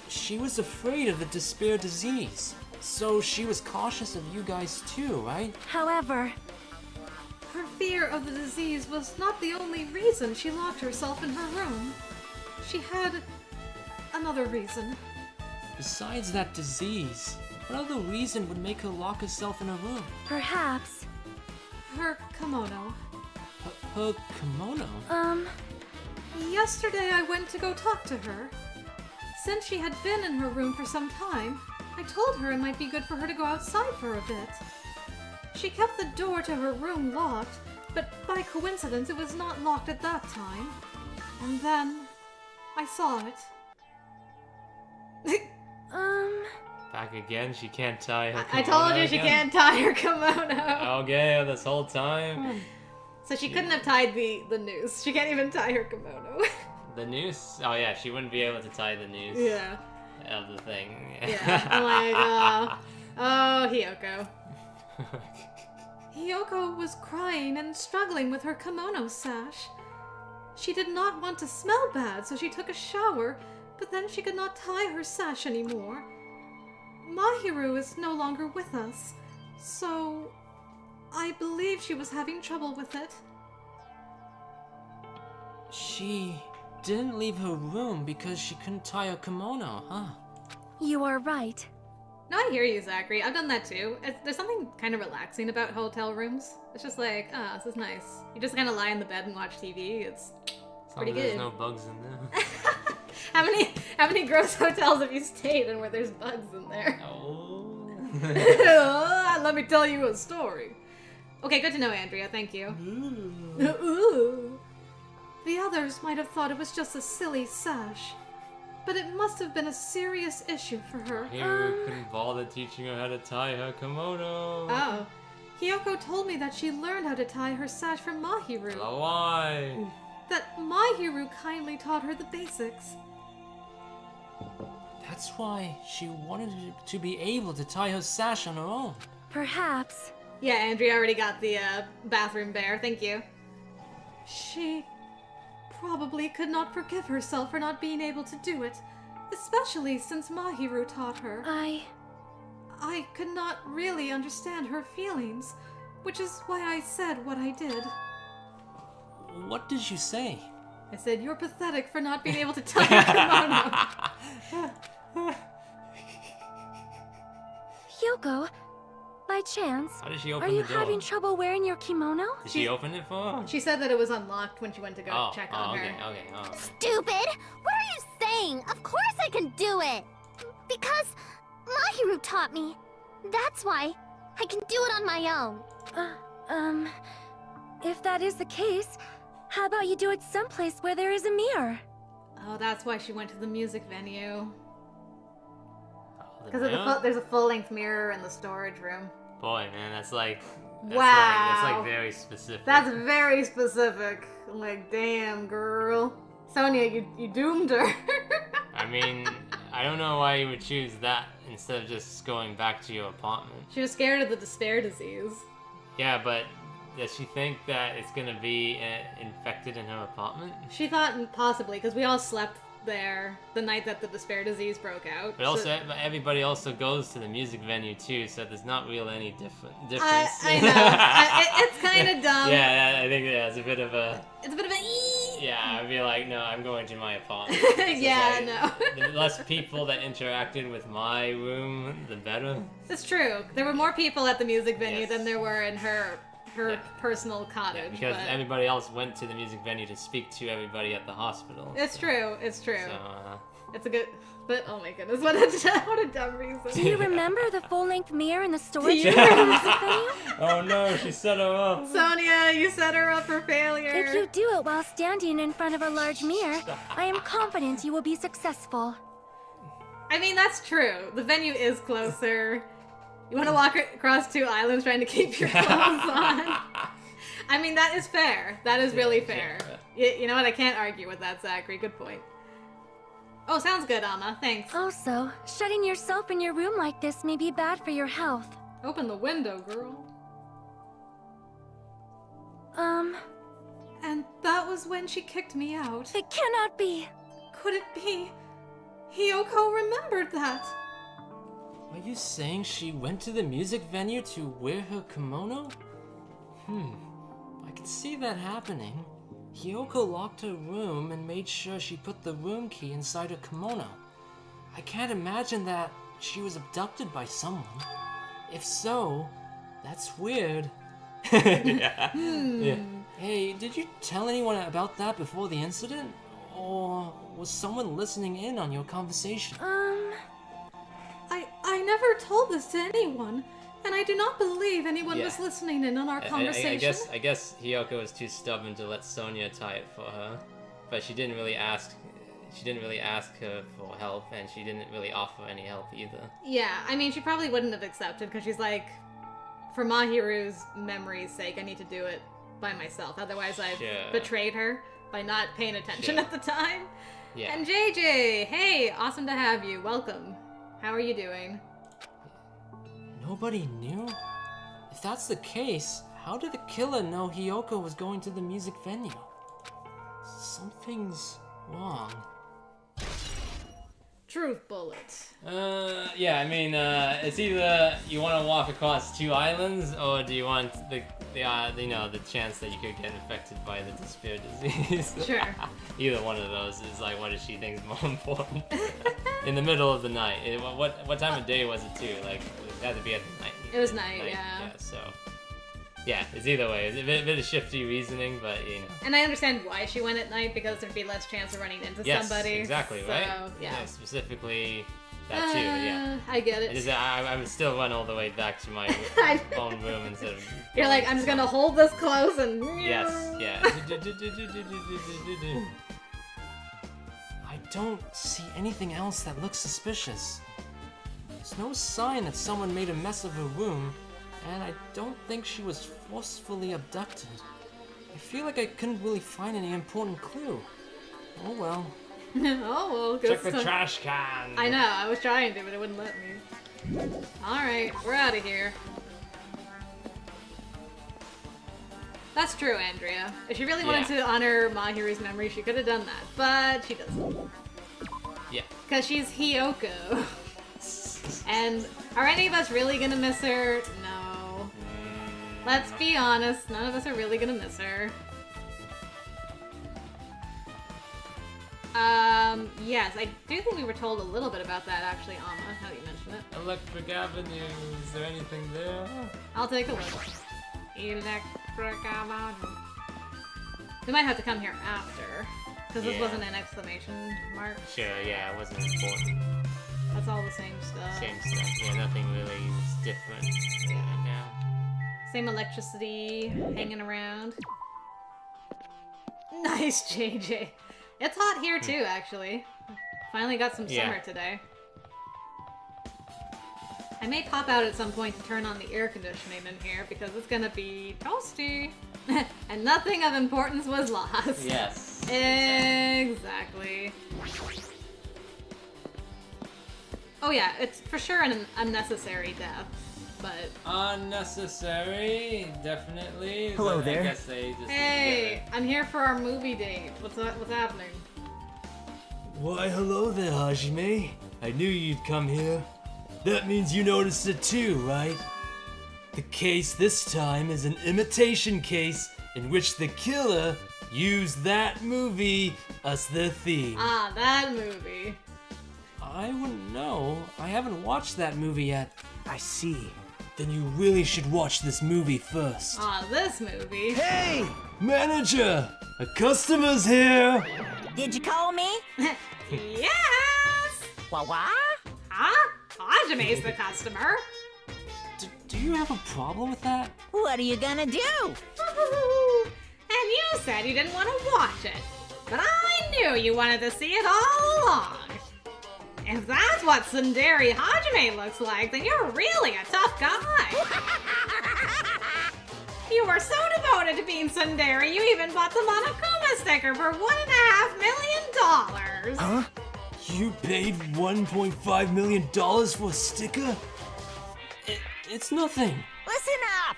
She was afraid of the despair disease, so she was cautious of you guys too, right? However, Her fear of the disease was not the only reason she locked herself in her room. She had another reason. Besides that disease, what other reason would make her lock herself in her room? perhaps, Her kimono. Her kimono? Yesterday I went to go talk to her. Since she had been in her room for some time, I told her it might be good for her to go outside for a bit. She kept the door to her room locked, but by coincidence it was not locked at that time. And then I saw it. Back again, she can't tie her I kimono told you she again? can't tie her kimono. Okay, this whole time. So she couldn't have tied the noose. She can't even tie her kimono. The noose? Oh yeah, she wouldn't be able to tie the noose Yeah. of the thing. Yeah. I'm like, oh, Hiyoko. Hiyoko was crying and struggling with her kimono sash. She did not want to smell bad, so she took a shower, but then she could not tie her sash anymore. Mahiru is no longer with us, so I believe she was having trouble with it. She didn't leave her room because she couldn't tie her kimono, huh? You are right. No, I hear you, Zachary. I've done that too. There's something kind of relaxing about hotel rooms. It's just like, this is nice. You just kind of lie in the bed and watch TV. It's pretty good. There's no bugs in there. How many gross hotels have you stayed in where there's bugs in there? Oh. Let me tell you a story. Okay, good to know, Andrea. Thank you. Ooh. The others might have thought it was just a silly sash, but it must have been a serious issue for her. Hiru couldn't bother teaching her how to tie her kimono. Oh. Hiyoko told me that she learned how to tie her sash from Mahiru. Oh, why? That Mahiru kindly taught her the basics. That's why she wanted to be able to tie her sash on her own. Perhaps. Yeah, Andrea already got the bathroom bear. Thank you. She probably could not forgive herself for not being able to do it, especially since Mahiru taught her. I could not really understand her feelings, which is why I said what I did. What did you say? I said, "You're pathetic for not being able to tie a kimono." Hyoko, by chance, How did she open are you the door? having trouble wearing your kimono? Did she open it for her? She said that it was unlocked when she went to go check on her. Okay. Stupid! What are you saying? Of course I can do it! Because Mahiru taught me. That's why I can do it on my own. If that is the case, how about you do it someplace where there is a mirror? Oh, that's why she went to the music venue. The Because mirror? there's a full-length mirror in the storage room. Boy, man, that's like very specific. That's very specific. I'm like, damn, girl. Sonia, you doomed her. I mean, I don't know why you would choose that instead of just going back to your apartment. She was scared of the despair disease. Yeah, but does she think that it's gonna be infected in her apartment? She thought possibly, because we all slept there the night that the despair disease broke out. But also, everybody also goes to the music venue too, so there's not really any difference. I know. It's kind of dumb. Yeah, I think it's a bit of a... It's a bit of a Yeah, I'd be like, no, I'm going to my apartment. Yeah, no. The less people that interacted with my room, the better. It's true. There were more people at the music venue Yes. than there were in her personal cottage. Yeah, because but everybody else went to the music venue to speak to everybody at the hospital. it's true. It's true. So, It's a good. But oh my goodness, what a dumb reason. Do you remember the full-length mirror in the storage Do room you? at the music venue? oh no, she set her up. Sonia, you set her up for failure. If you do it while standing in front of a large mirror, I am confident you will be successful. I mean, that's true. The venue is closer. You want to walk across 2 islands trying to keep your clothes on? I mean, that is fair. That is really fair. You know what? I can't argue with that, Zachary. Good point. Oh, sounds good, Alma. Thanks. Also, shutting yourself in your room like this may be bad for your health. Open the window, girl. And that was when she kicked me out. It cannot be. Could it be? Hiyoko remembered that. Are you saying she went to the music venue to wear her kimono? I can see that happening. Hiyoko locked her room and made sure she put the room key inside her kimono. I can't imagine that she was abducted by someone. If so, that's weird. Yeah. Hey, did you tell anyone about that before the incident? Or was someone listening in on your conversation? I never told this to anyone, and I do not believe anyone Yeah. was listening in on our conversation. I guess Hiyoko was too stubborn to let Sonia tie it for her, but she didn't really ask. She didn't really ask her for help, and she didn't really offer any help either. Yeah, I mean, she probably wouldn't have accepted because she's like, for Mahiru's memory's sake, I need to do it by myself. Otherwise, I've Sure. betrayed her by not paying attention Sure. at the time. Yeah. And JJ, hey, awesome to have you. Welcome. How are you doing? Nobody knew? If that's the case, how did the killer know Hiyoko was going to the music venue? Something's wrong. Truth bullets. Yeah, I mean, it's either you want to walk across 2 islands, or do you want the chance that you could get infected by the despair disease? Sure. Either one of those is like, what does she think is more important? In the middle of the night. What time of day was it too? Like, it had to be at night. It was night, yeah. Yeah, so. Yeah, it's either way. It's a bit of shifty reasoning, but you know. And I understand why she went at night, because there'd be less chance of running into somebody. Yes, exactly, so, right? Yeah. Specifically that too, yeah. I get it. I would still run all the way back to my own room instead of... You're like, I'm just gonna hold this close and... Yes, yeah. I don't see anything else that looks suspicious. There's no sign that someone made a mess of her room, and I don't think she was forcefully abducted. I feel like I couldn't really find any important clue. Oh well. Oh well, Check the trash can! I know, I was trying to, but it wouldn't let me. Alright, we're out of here. That's true, Andrea. If she really wanted to honor Mahiru's memory, she could have done that, but she doesn't. Yeah. Because she's Hiyoko. And are any of us really gonna miss her? No. Let's be honest, none of us are really gonna miss her. Yes, I do think we were told a little bit about that actually, Amma, now that you mention it. Electric Avenue, is there anything there? I'll take a look. Electric Avenue. We might have to come here after, because this wasn't an exclamation mark. Sure, yeah, it wasn't important. That's all the same stuff. Same stuff, yeah, nothing really is different right now. Same electricity hanging around. Nice, JJ. It's hot here too, actually. Finally got some summer today. I may pop out at some point to turn on the air conditioning in here because it's gonna be toasty. And nothing of importance was lost. Yes. Exactly. Oh yeah, it's for sure an unnecessary death, but... Unnecessary, definitely. Hello there. I guess they just Hey, I'm here for our movie date. What's happening? Why, hello there, Hajime. I knew you'd come here. That means you noticed it too, right? The case this time is an imitation case in which the killer used that movie as the theme. Ah, that movie. I wouldn't know. I haven't watched that movie yet. I see. Then you really should watch this movie first. Ah, this movie. Hey! Manager! A customer's here! Did you call me? Yes! What? Huh? Hajime's the customer. Do you have a problem with that? What are you gonna do? And you said you didn't want to watch it. But I knew you wanted to see it all along. If that's what Tsundere Hajime looks like, then you're really a tough guy. You were so devoted to being Tsundere, you even bought the Monokuma sticker for $1.5 million. Huh? You paid $1.5 million for a sticker? It's nothing. Listen up!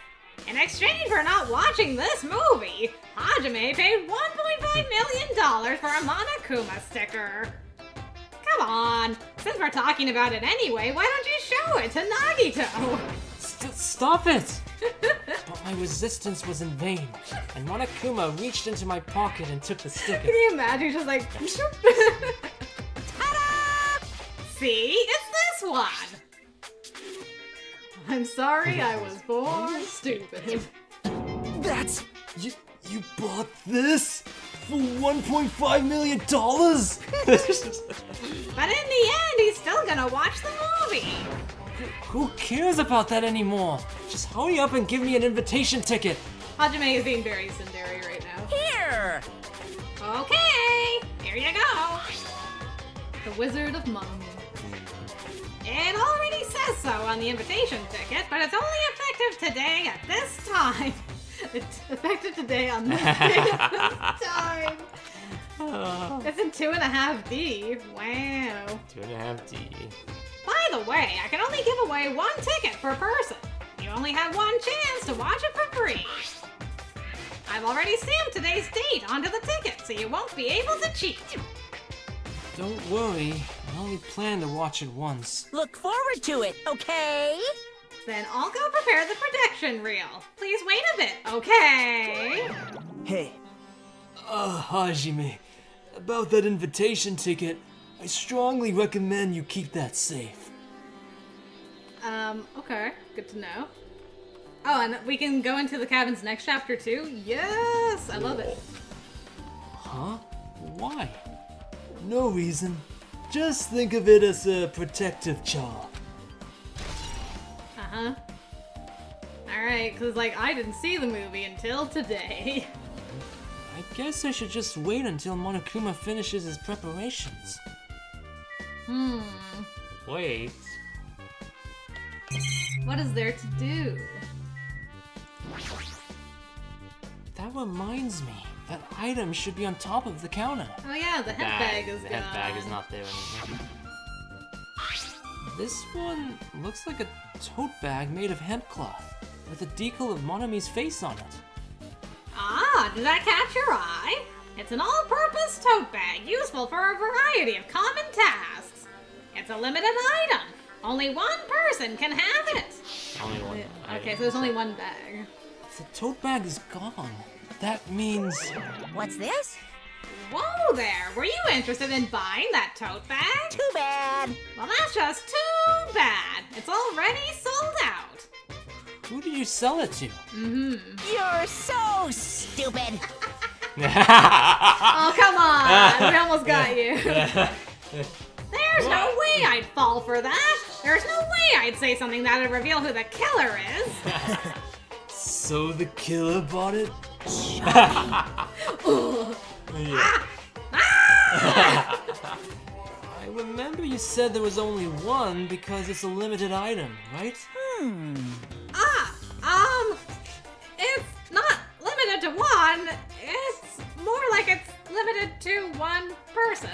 In exchange for not watching this movie, Hajime paid $1.5 million for a Monokuma sticker. Come on, since we're talking about it anyway, why don't you show it to Nagito? Stop it! But my resistance was in vain, and Monokuma reached into my pocket and took the sticker. Can you imagine just like... Ta-da! See? It's this one! I'm sorry I was born stupid. That's... You bought this? For $1.5 million? But in the end, he's still gonna watch the movie. Who cares about that anymore? Just hurry up and give me an invitation ticket. Hajime is being very Tsundere right now. Here! Okay, here you go. The Wizard of Mum. It already says so on the invitation ticket, but it's only effective today at this time. It's effective today on this day at this time. It's in 2.5D. Wow. 2.5D. By the way, I can only give away one ticket per person. You only have one chance to watch it for free. I've already stamped today's date onto the ticket, so you won't be able to cheat. Don't worry, I only plan to watch it once. Look forward to it, okay? Then I'll go prepare the protection reel. Please wait a bit, okay? Hey, Hajime, about that invitation ticket, I strongly recommend you keep that safe. Okay, good to know. Oh, and we can go into the cabin's next chapter too? Yes, I love it. Huh? Why? No reason. Just think of it as a protective charm. Uh-huh. Alright, cause like, I didn't see the movie until today. I guess I should just wait until Monokuma finishes his preparations. Wait. What is there to do? That reminds me, that item should be on top of the counter. Oh yeah, the head bag is The gone. head bag is not there anymore. This one looks like a tote bag made of hemp cloth, with a decal of Monami's face on it. Ah, did that catch your eye? It's an all-purpose tote bag, useful for a variety of common tasks. It's a limited item. Only one person can have it. Only one. Okay, so there's only one bag. The tote bag is gone. That means... What's this? Whoa there! Were you interested in buying that tote bag? Too bad. Well, that's just too bad. It's already sold out. Who did you sell it to? You're so stupid. Oh, come on! We almost got you. There's no way I'd fall for that. There's no way I'd say something that'd reveal who the killer is. So the killer bought it? I remember you said there was only one because it's a limited item, right? It's not limited to one. It's more like it's limited to one person.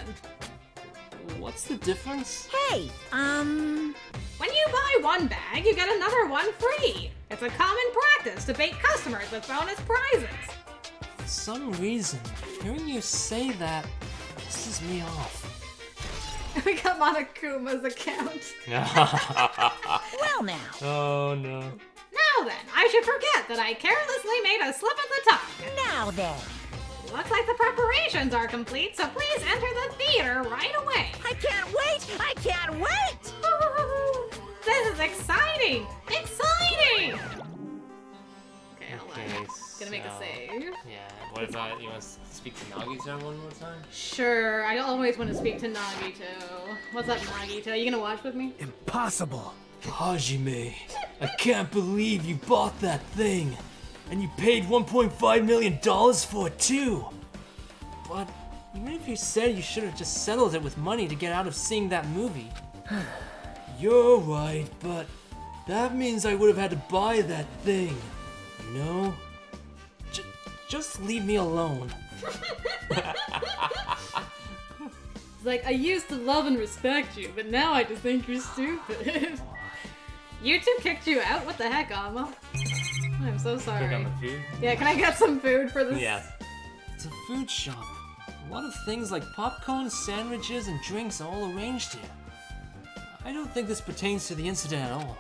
What's the difference? Hey, When you buy one bag, you get another one free. It's a common practice to bait customers with bonus prizes. For some reason, hearing you say that pisses me off. We got Monokuma's account. well now. Oh no. Now then, I should forget that I carelessly made a slip of the tongue. Now then. Looks like the preparations are complete, so please enter the theater right away. I can't wait! I can't wait! This is exciting! Exciting! Okay, hold on. Okay, Gonna make a so- save. Yeah. What about you want to speak to Nagito one more time? Sure, I always want to speak to Nagito. What's up, Nagito? You gonna watch with me? impossible. Hajime, I can't believe you bought that thing. And you paid $1.5 million for it too. But even if you said you should have just settled it with money to get out of seeing that movie. You're right, but that means I would have had to buy that thing. You know? Just leave me alone. It's like, I used to love and respect you, but now I just think you're stupid. YouTube kicked you out? What the heck, Amma? I'm so Pick sorry. up the food? Yeah, can I get some food for this? Yes. It's a food shop. A lot of things like popcorn, sandwiches, and drinks are all arranged here. I don't think this pertains to the incident at all.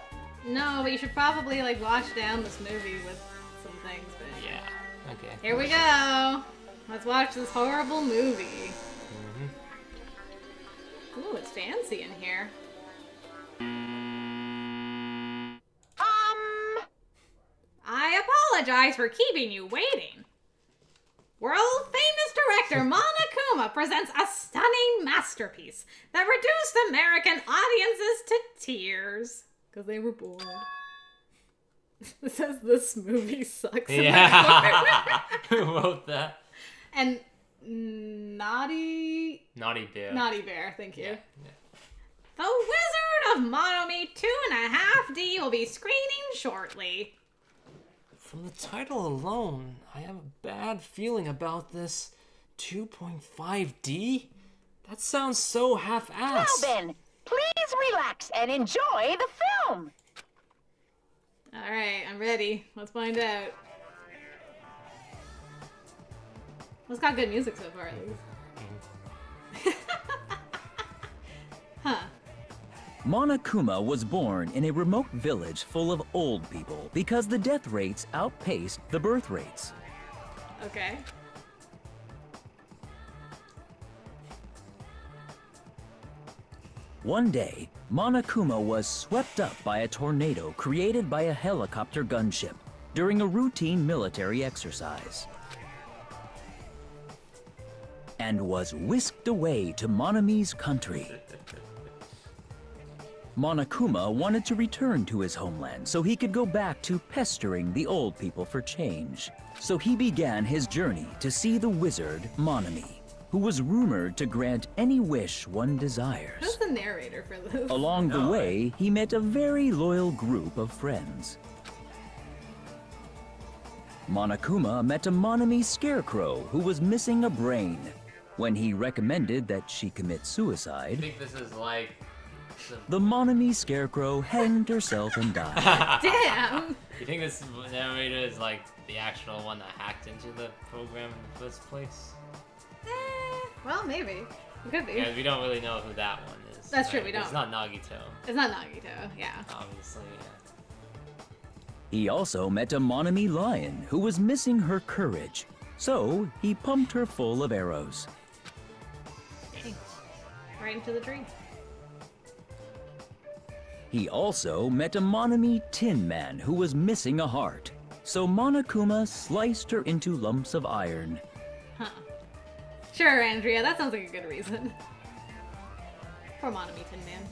No, but you should probably like wash down this movie with some things. But Yeah. Okay. here we go. Let's watch this horrible movie. Ooh, it's fancy in here. I apologize for keeping you waiting. World-famous director Monokuma presents a stunning masterpiece that reduced American audiences to tears because they were bored. It says this movie sucks. in Yeah. Who wrote that? And Naughty Naughty Bear. Bear, thank you. Yeah. The Wizard of Monomi 2.5D will be screening shortly. From the title alone, I have a bad feeling about this 2.5D. That sounds so half-assed. Now then, please relax and enjoy the film. Alright, I'm ready. Let's find out. It's got good music so far, at least. Huh. Monokuma was born in a remote village full of old people because the death rates outpaced the birth rates. Okay. One day, Monokuma was swept up by a tornado created by a helicopter gunship during a routine military exercise, and was whisked away to Monami's country. Monokuma wanted to return to his homeland so he could go back to pestering the old people for change. So he began his journey to see the wizard Monami, who was rumored to grant any wish one desires. Who's the narrator for this? Along the way, he met a very loyal group of friends. Monokuma met a Monami scarecrow who was missing a brain. When he recommended that she commit I suicide, think this is like the Monami scarecrow hanged herself and died. Damn! You think this narrator is like the actual one that hacked into the program in the first place? Well, maybe. It could be. Yeah, we don't really know who that one is. That's true, we don't. It's not Nagito, It's not Nagito, yeah. obviously. Yeah. He also met a Monami lion who was missing her courage, so he pumped her full of arrows. Dang. Right into the tree. He also met a Monami tin man who was missing a heart, so Monokuma sliced her into lumps of iron. Huh. Sure, Andrea, that sounds like a good reason. Poor Monami Tin Man.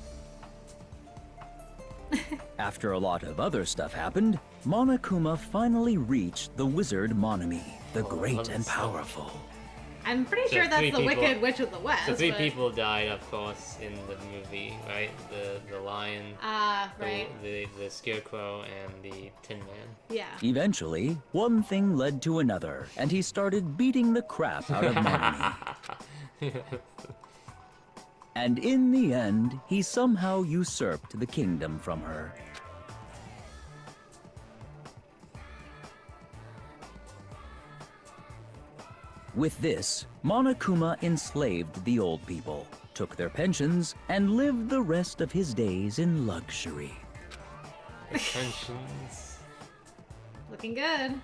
After a lot of other stuff happened, Monokuma finally reached the wizard Monami, the great and powerful. I'm pretty So sure that's three the people- Wicked Witch of the West. So three but- people died, of course, in the movie, right? The lion, right. the scarecrow, and the Tin Man. Yeah. Eventually, one thing led to another, and he started beating the crap out of Monami. And in the end, he somehow usurped the kingdom from her. With this, Monokuma enslaved the old people, took their pensions, and lived the rest of his days in luxury. Pensions. Looking good.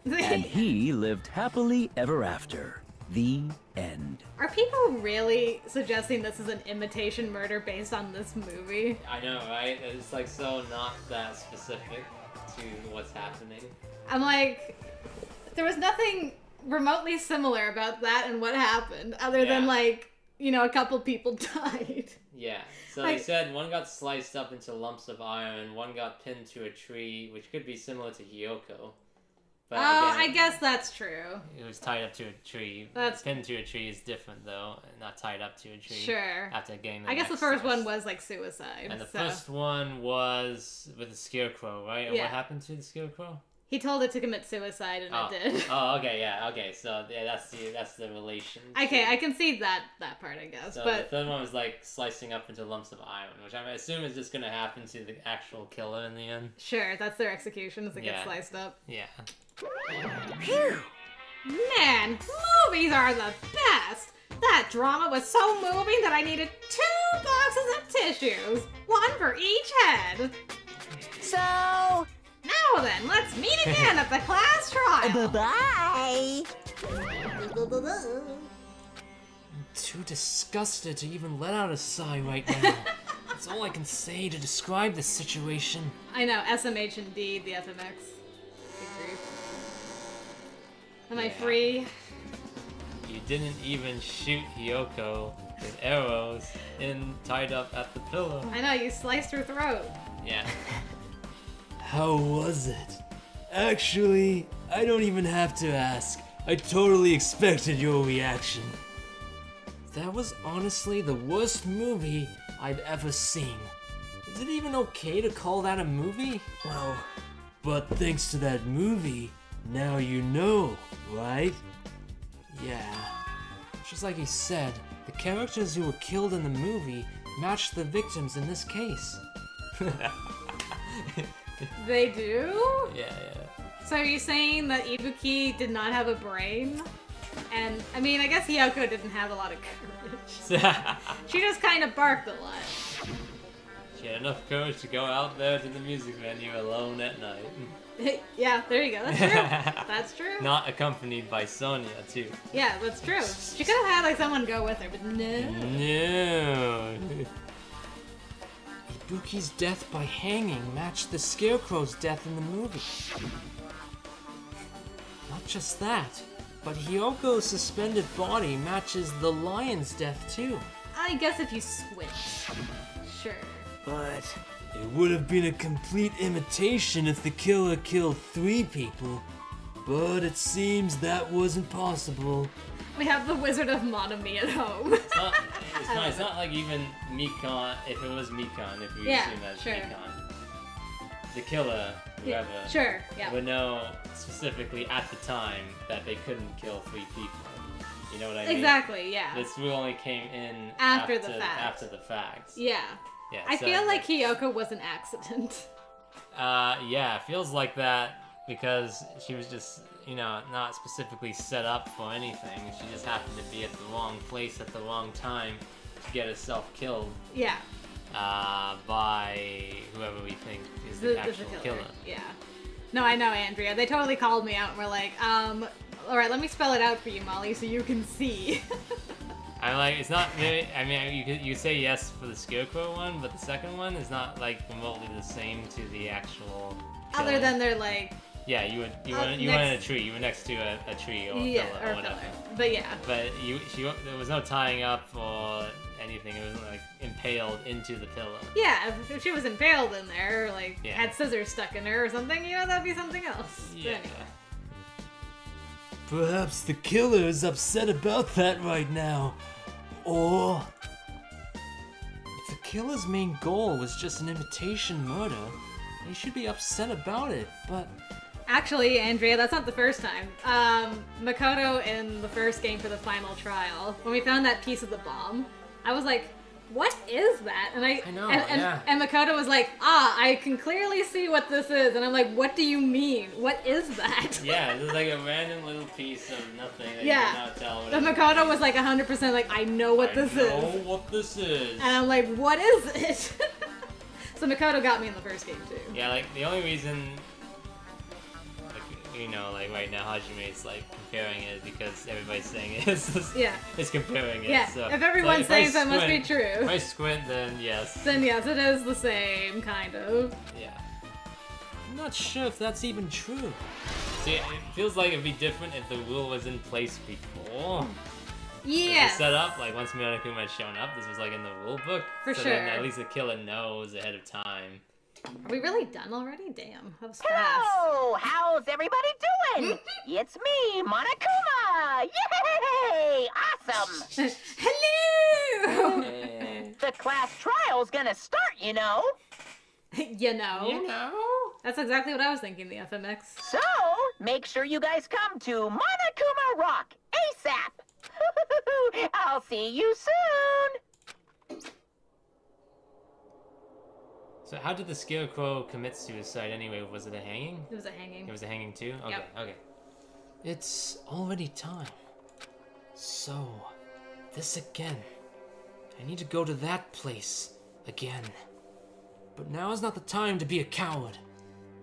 And he lived happily ever after. The end. Are people really suggesting this is an imitation murder based on this movie? I know, right? It's like so not that specific to what's happening. I'm like, there was nothing remotely similar about that and what happened, other than Yeah. like, you know, a couple people died. Yeah. So Like- they said one got sliced up into lumps of iron, one got pinned to a tree, which could be similar to Hiyoko. But Oh, again, I guess that's true. it was tied up to a tree. That's- Pinned to a tree is different though, and not tied up to a tree. Sure. After getting I guess the neck first sliced. one was like suicide. And the so. first one was with the scarecrow, right? And Yeah. what happened to the scarecrow? He told it to commit suicide and Oh. it did. Oh, okay, yeah, okay. So yeah, that's the relation. Okay, I can see that part, I guess. So the but third one was like slicing up into lumps of iron, which I assume is just gonna happen to the actual killer in the end. sure, that's their execution as it Yeah. gets sliced up. Yeah. Man, movies are the best! That drama was so moving that I needed 2 boxes of tissues, one for each head. So, Now then, let's meet again at the class trial. bye-bye. I'm too disgusted to even let out a sigh right now. That's all I can say to describe the situation. I know, SMH indeed, the FMX. Good grief. Am I Yeah. free? You didn't even shoot Hiyoko with arrows tied up at the pillow. I know, you sliced her throat. Yeah. How was it? Actually, I don't even have to ask. I totally expected your reaction. That was honestly the worst movie I've ever seen. Is it even okay to call that a movie? Well, but thanks to that movie, now you know, right? Yeah. Just like he said, the characters who were killed in the movie matched the victims in this case. They do? Yeah. So are you saying that Ibuki did not have a brain? And, I mean, I guess Hiyoko didn't have a lot of courage. She just kind of barked a lot. She had enough courage to go out there to the music venue alone at night. Yeah, there you go. That's true. That's true. Not accompanied by Sonia, too. Yeah, that's true. She could have had, like, someone go with her, but no. No. Ibuki's death by hanging matched the Scarecrow's death in the movie. Not just that, but Hyoko's suspended body matches the lion's death too. I guess if you switch. Sure. But It would have been a complete imitation if the killer killed 3 people, but it seems that wasn't possible. We have the Wizard of Monami at home. It's not like even Mikan, if it was Mikan, if we assume that's sure. Mikan. The killer, whoever, Sure, yeah. would know specifically at the time that they couldn't kill 3 people. You know what I mean? Exactly, yeah. This rule only came in After the fact. After the fact. Yeah. Yeah, I so, feel like Hiyoko was an accident. Yeah, it feels like that because she was just, you know, not specifically set up for anything. She just happened to be at the wrong place at the wrong time to get herself killed. Yeah. By whoever we think is the actual killer. Yeah. No, I know, Andrea. They totally called me out and were like, alright, let me spell it out for you, Molly, so you can see. I'm like, it's not really, I mean, you say yes for the Scarecrow one, but the second one is not, like, remotely the same to the actual killer. Other than they're like... Yeah, you were in a tree. You were next to a tree or a pillar or whatever. But yeah. But there was no tying up or anything. It wasn't like impaled into the pillar. Yeah, if she was impaled in there, or like had scissors stuck in her or something, you know, that'd be something else. Yeah. Anyway. Perhaps the killer is upset about that right now. Or if the killer's main goal was just an imitation murder, they should be upset about it, but... Actually, Andrea, that's not the first time. Makoto in the first game for the final trial, when we found that piece of the bomb, I was like, what is that? And I know, and Makoto was like, I can clearly see what this is. And I'm like, what do you mean? What is that? Yeah, it's like a random little piece of nothing that you cannot tell what the Makoto was like 100% like, I know what this is. I know what this is. And I'm like, what is it? So Makoto got me in the first game too. Yeah, like the only reason, like, you know, like right now Hajime is like comparing it because everybody's saying it's comparing it. Yeah, so, if everyone's saying so, it must be true. If I squint, then yes. Then yes, it is the same, kind of. Yeah. I'm not sure if that's even true. See, it feels like it'd be different if the rule was in place before. Yeah. Set up, like once Monokuma had shown up, this was like in the rule book. For so sure. Then at least the killer knows ahead of time. Are we really done already? Damn, that was fast. Hello! How's everybody doing? It's me, Monokuma! Yay! Awesome! Hello! The class trial's gonna start, you know. You know? That's exactly what I was thinking, the FMX. So, make sure you guys come to Monokuma Rock ASAP! I'll see you soon! So how did the Scarecrow commit suicide anyway? Was it a hanging? It was a hanging. It was a hanging too? Okay, Yep. okay. It's already time. So, this again. I need to go to that place again. But now is not the time to be a coward.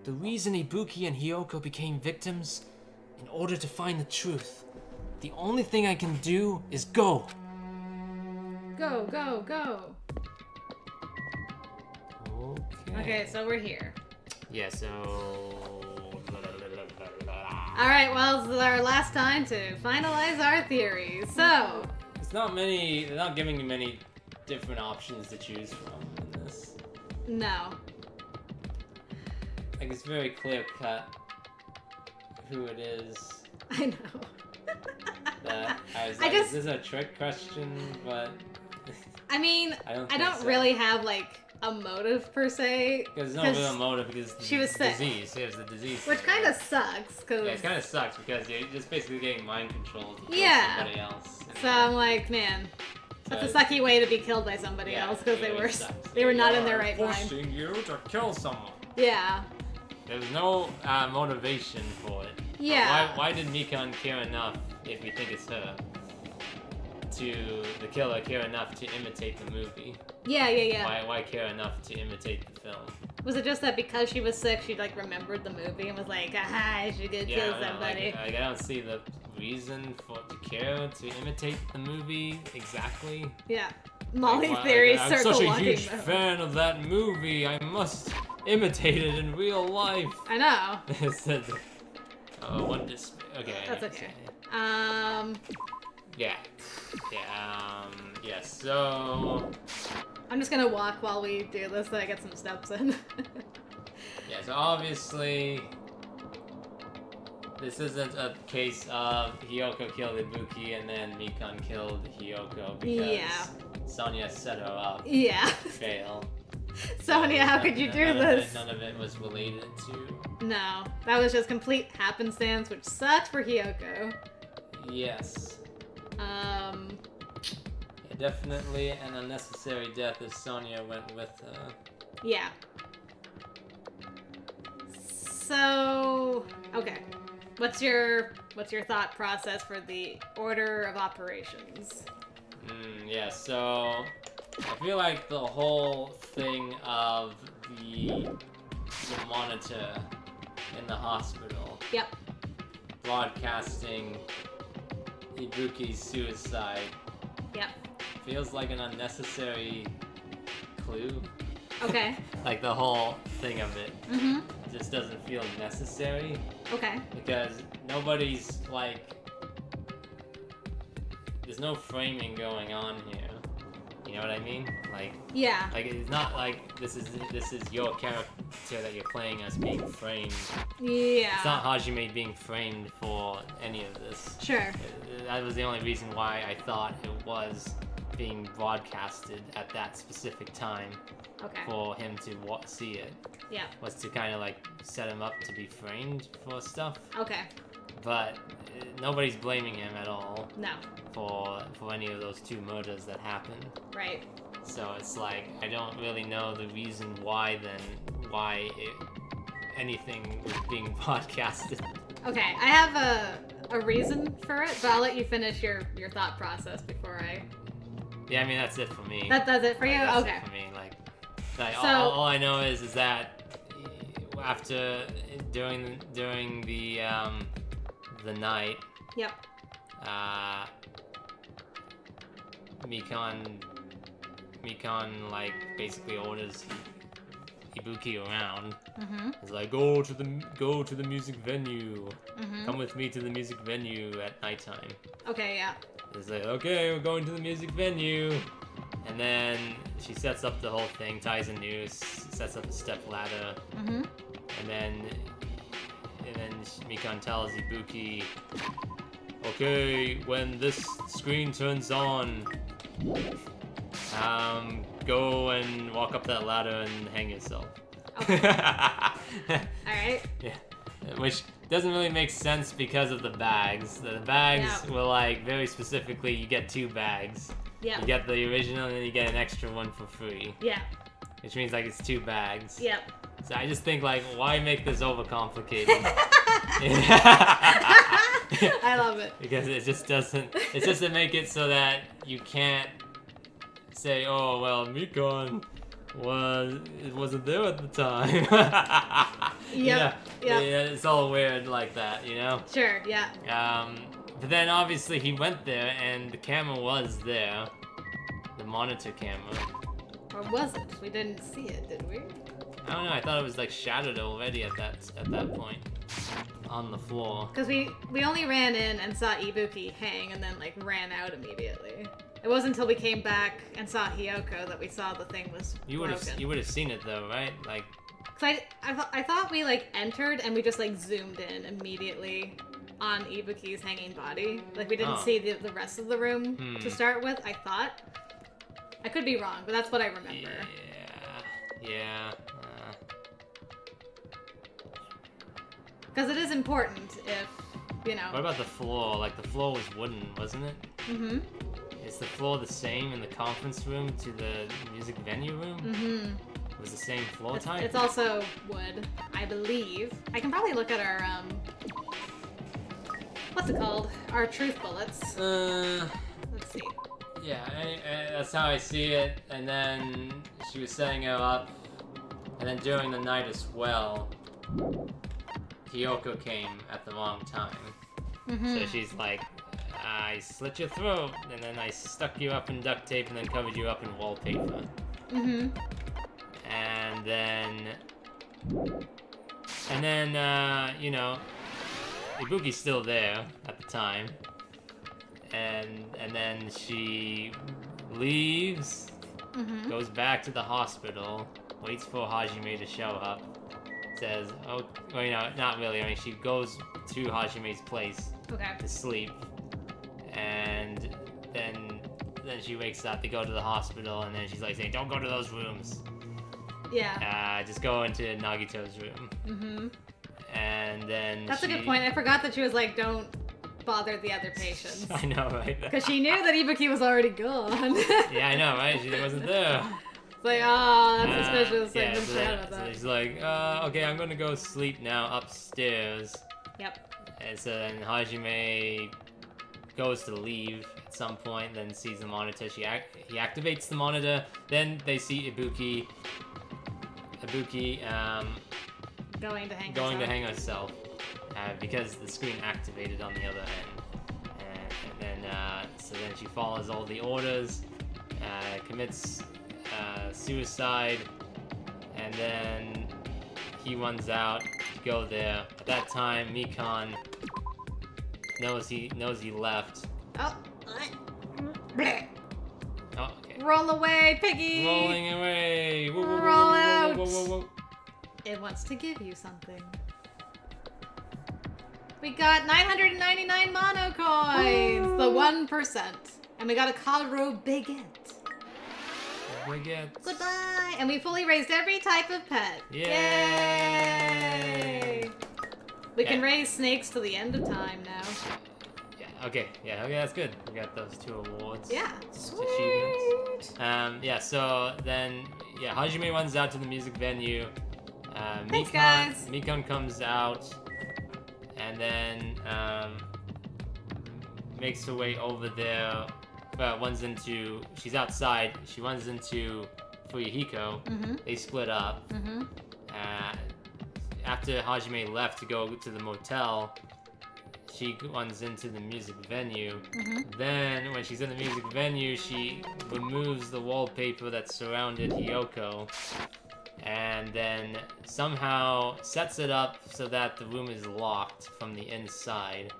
The reason Ibuki and Hiyoko became victims, in order to find the truth. The only thing I can do is go. Go, go, go. Okay, so we're here. Yeah, so... Alright, well, this is our last time to finalize our theories. So... It's not many... They're not giving you many different options to choose from in this. No. Like, it's very clear-cut who it is. I know. That I was like, is this a trick question? But... I mean, I don't really have, like, a motive per se. Because there's no real motive because she was sick. Disease. It was the disease. Which kind of sucks. Cause yeah, it kind of sucks because you're just basically getting mind controlled to somebody else. So I'm like, man, that's a sucky way to be killed by somebody else because they were not in their right mind. Forcing you to kill someone. Yeah. There's no motivation for it. Yeah. Why did Mikan care enough if we think it's her, to the killer care enough to imitate the movie? Yeah. Why care enough to imitate the film? Was it just that because she was sick, she like remembered the movie and was like, aha, I should go kill somebody? Like, I don't see the reason to care to imitate the movie exactly. Yeah. Molly Theory I'm circle such a walking huge mode. fan of that movie. I must imitate it in real life. I know. One despair. Okay. That's okay. Yeah, so... I'm just gonna walk while we do this so I get some steps in. Yeah, so obviously... This isn't a case of Hiyoko killed Ibuki and then Mikan killed Hiyoko because Sonia set her up Yeah. to fail. Sonia, how could you do this? None of it was related to... No, that was just complete happenstance, which sucks for Hiyoko. Yes. Yeah, definitely an unnecessary death if Sonia went with her. Yeah. So, okay. What's your thought process for the order of operations? Yeah, so I feel like the whole thing of the monitor in the hospital broadcasting Ibuki's suicide feels like an unnecessary clue. Okay. Like the whole thing of it just doesn't feel necessary. Okay. Because nobody's like, there's no framing going on here. You know what I mean? Like, like it's not like this is your character that you're playing as being framed. Yeah. It's not Hajime being framed for any of this. Sure. That was the only reason why I thought it was being broadcasted at that specific time. Okay. For him to see it. Yeah. Was to kind of like set him up to be framed for stuff. Okay. But nobody's blaming him at all. No. For any of those two murders that happened. Right. So it's like I don't really know the reason why anything was being broadcasted. Okay, I have a reason for it, but I'll let you finish your thought process before I. Yeah, I mean that's it for me. That does it for you? That's okay. It for me, like so, all I know is that after during the night. Yep. Mikan like basically orders Ibuki around. He's like, go to the music venue. Come with me to the music venue at nighttime. Okay, yeah. He's like, okay, we're going to the music venue. And then she sets up the whole thing, ties a noose, sets up a step ladder. And then Mikan tells Ibuki, okay, when this screen turns on, go and walk up that ladder and hang yourself. Okay. Alright. Yeah. Which doesn't really make sense because of the bags. The bags were like, very specifically, you get 2 bags. Yeah. You get the original and then you get an extra one for free. Yeah. Which means like it's 2 bags. Yep. So I just think like, why make this overcomplicated? I love it. Because it just doesn't, it's just to make it so that you can't say, oh, well, Mikan wasn't there at the time. Yeah. Yeah, it's all weird like that, you know? Sure, yeah. But then obviously he went there and the camera was there. The monitor camera. Or was it? We didn't see it, did we? I don't know, I thought it was like shattered already at that point. On the floor. Because we only ran in and saw Ibuki hang and then like ran out immediately. It wasn't until we came back and saw Hiyoko that we saw the thing was broken. You would have seen it though, right? Like, cause I thought we like entered and we just like zoomed in immediately on Ibuki's hanging body. Like we didn't see the rest of the room to start with. I thought. I could be wrong, but that's what I remember. Yeah. Because it is important if, you know. What about the floor? Like the floor was wooden, wasn't it? Mm-hmm. Is the floor the same in the conference room to the music venue room? Mm-hmm. It was the same floor type? It's also wood, I believe. I can probably look at our, what's it called? Our truth bullets. Let's see. Yeah, that's how I see it. And then she was setting her up, and then during the night as well, Hiyoko came at the wrong time. So she's like, I slit your throat, and then I stuck you up in duct tape, and then covered you up in wallpaper. And then, you know, Ibuki's still there at the time. And then she leaves, goes back to the hospital, waits for Hajime to show up, says, oh, well, you know, not really. I mean, she goes to Hajime's place to sleep, and then she wakes up to go to the hospital, and then she's like saying, don't go to those rooms. Yeah. Just go into Nagito's room. And then That's a good point. I forgot that she was like, don't bother the other patients. I know, right? Because she knew that Ibuki was already gone. Yeah, I know, right? She wasn't there. It's like, oh, that's suspicious. Yeah, so she's like, okay, I'm gonna go sleep now upstairs. Yep. And so then Hajime goes to leave at some point, then sees the monitor. He activates the monitor. Then they see Ibuki going to hang herself because the screen activated on the other end. And then so then she follows all the orders, commits suicide, and then he runs out to go there. At that time, Mikan knows he left. Oh. Oh, okay. Roll away, piggy! Rolling away! Whoa, whoa, whoa, Roll whoa, out! whoa, whoa, whoa. It wants to give you something. We got 999 mono coins! The 1%. And we got a Karo Bigot. Goodbye! And we fully raised every type of pet. Yay! We can raise snakes till the end of time now. Okay, that's good. We got those 2 awards. Yeah. Achievements. Yeah, so then, Hajime runs out to the music venue. Thanks, guys. Mikan comes out, and then makes her way over there. She's outside. She runs into Fuyuhiko. They split up. After Hajime left to go to the motel, she runs into the music venue. Then, when she's in the music venue, she removes the wallpaper that surrounded Hiyoko, and then somehow sets it up so that the room is locked from the inside.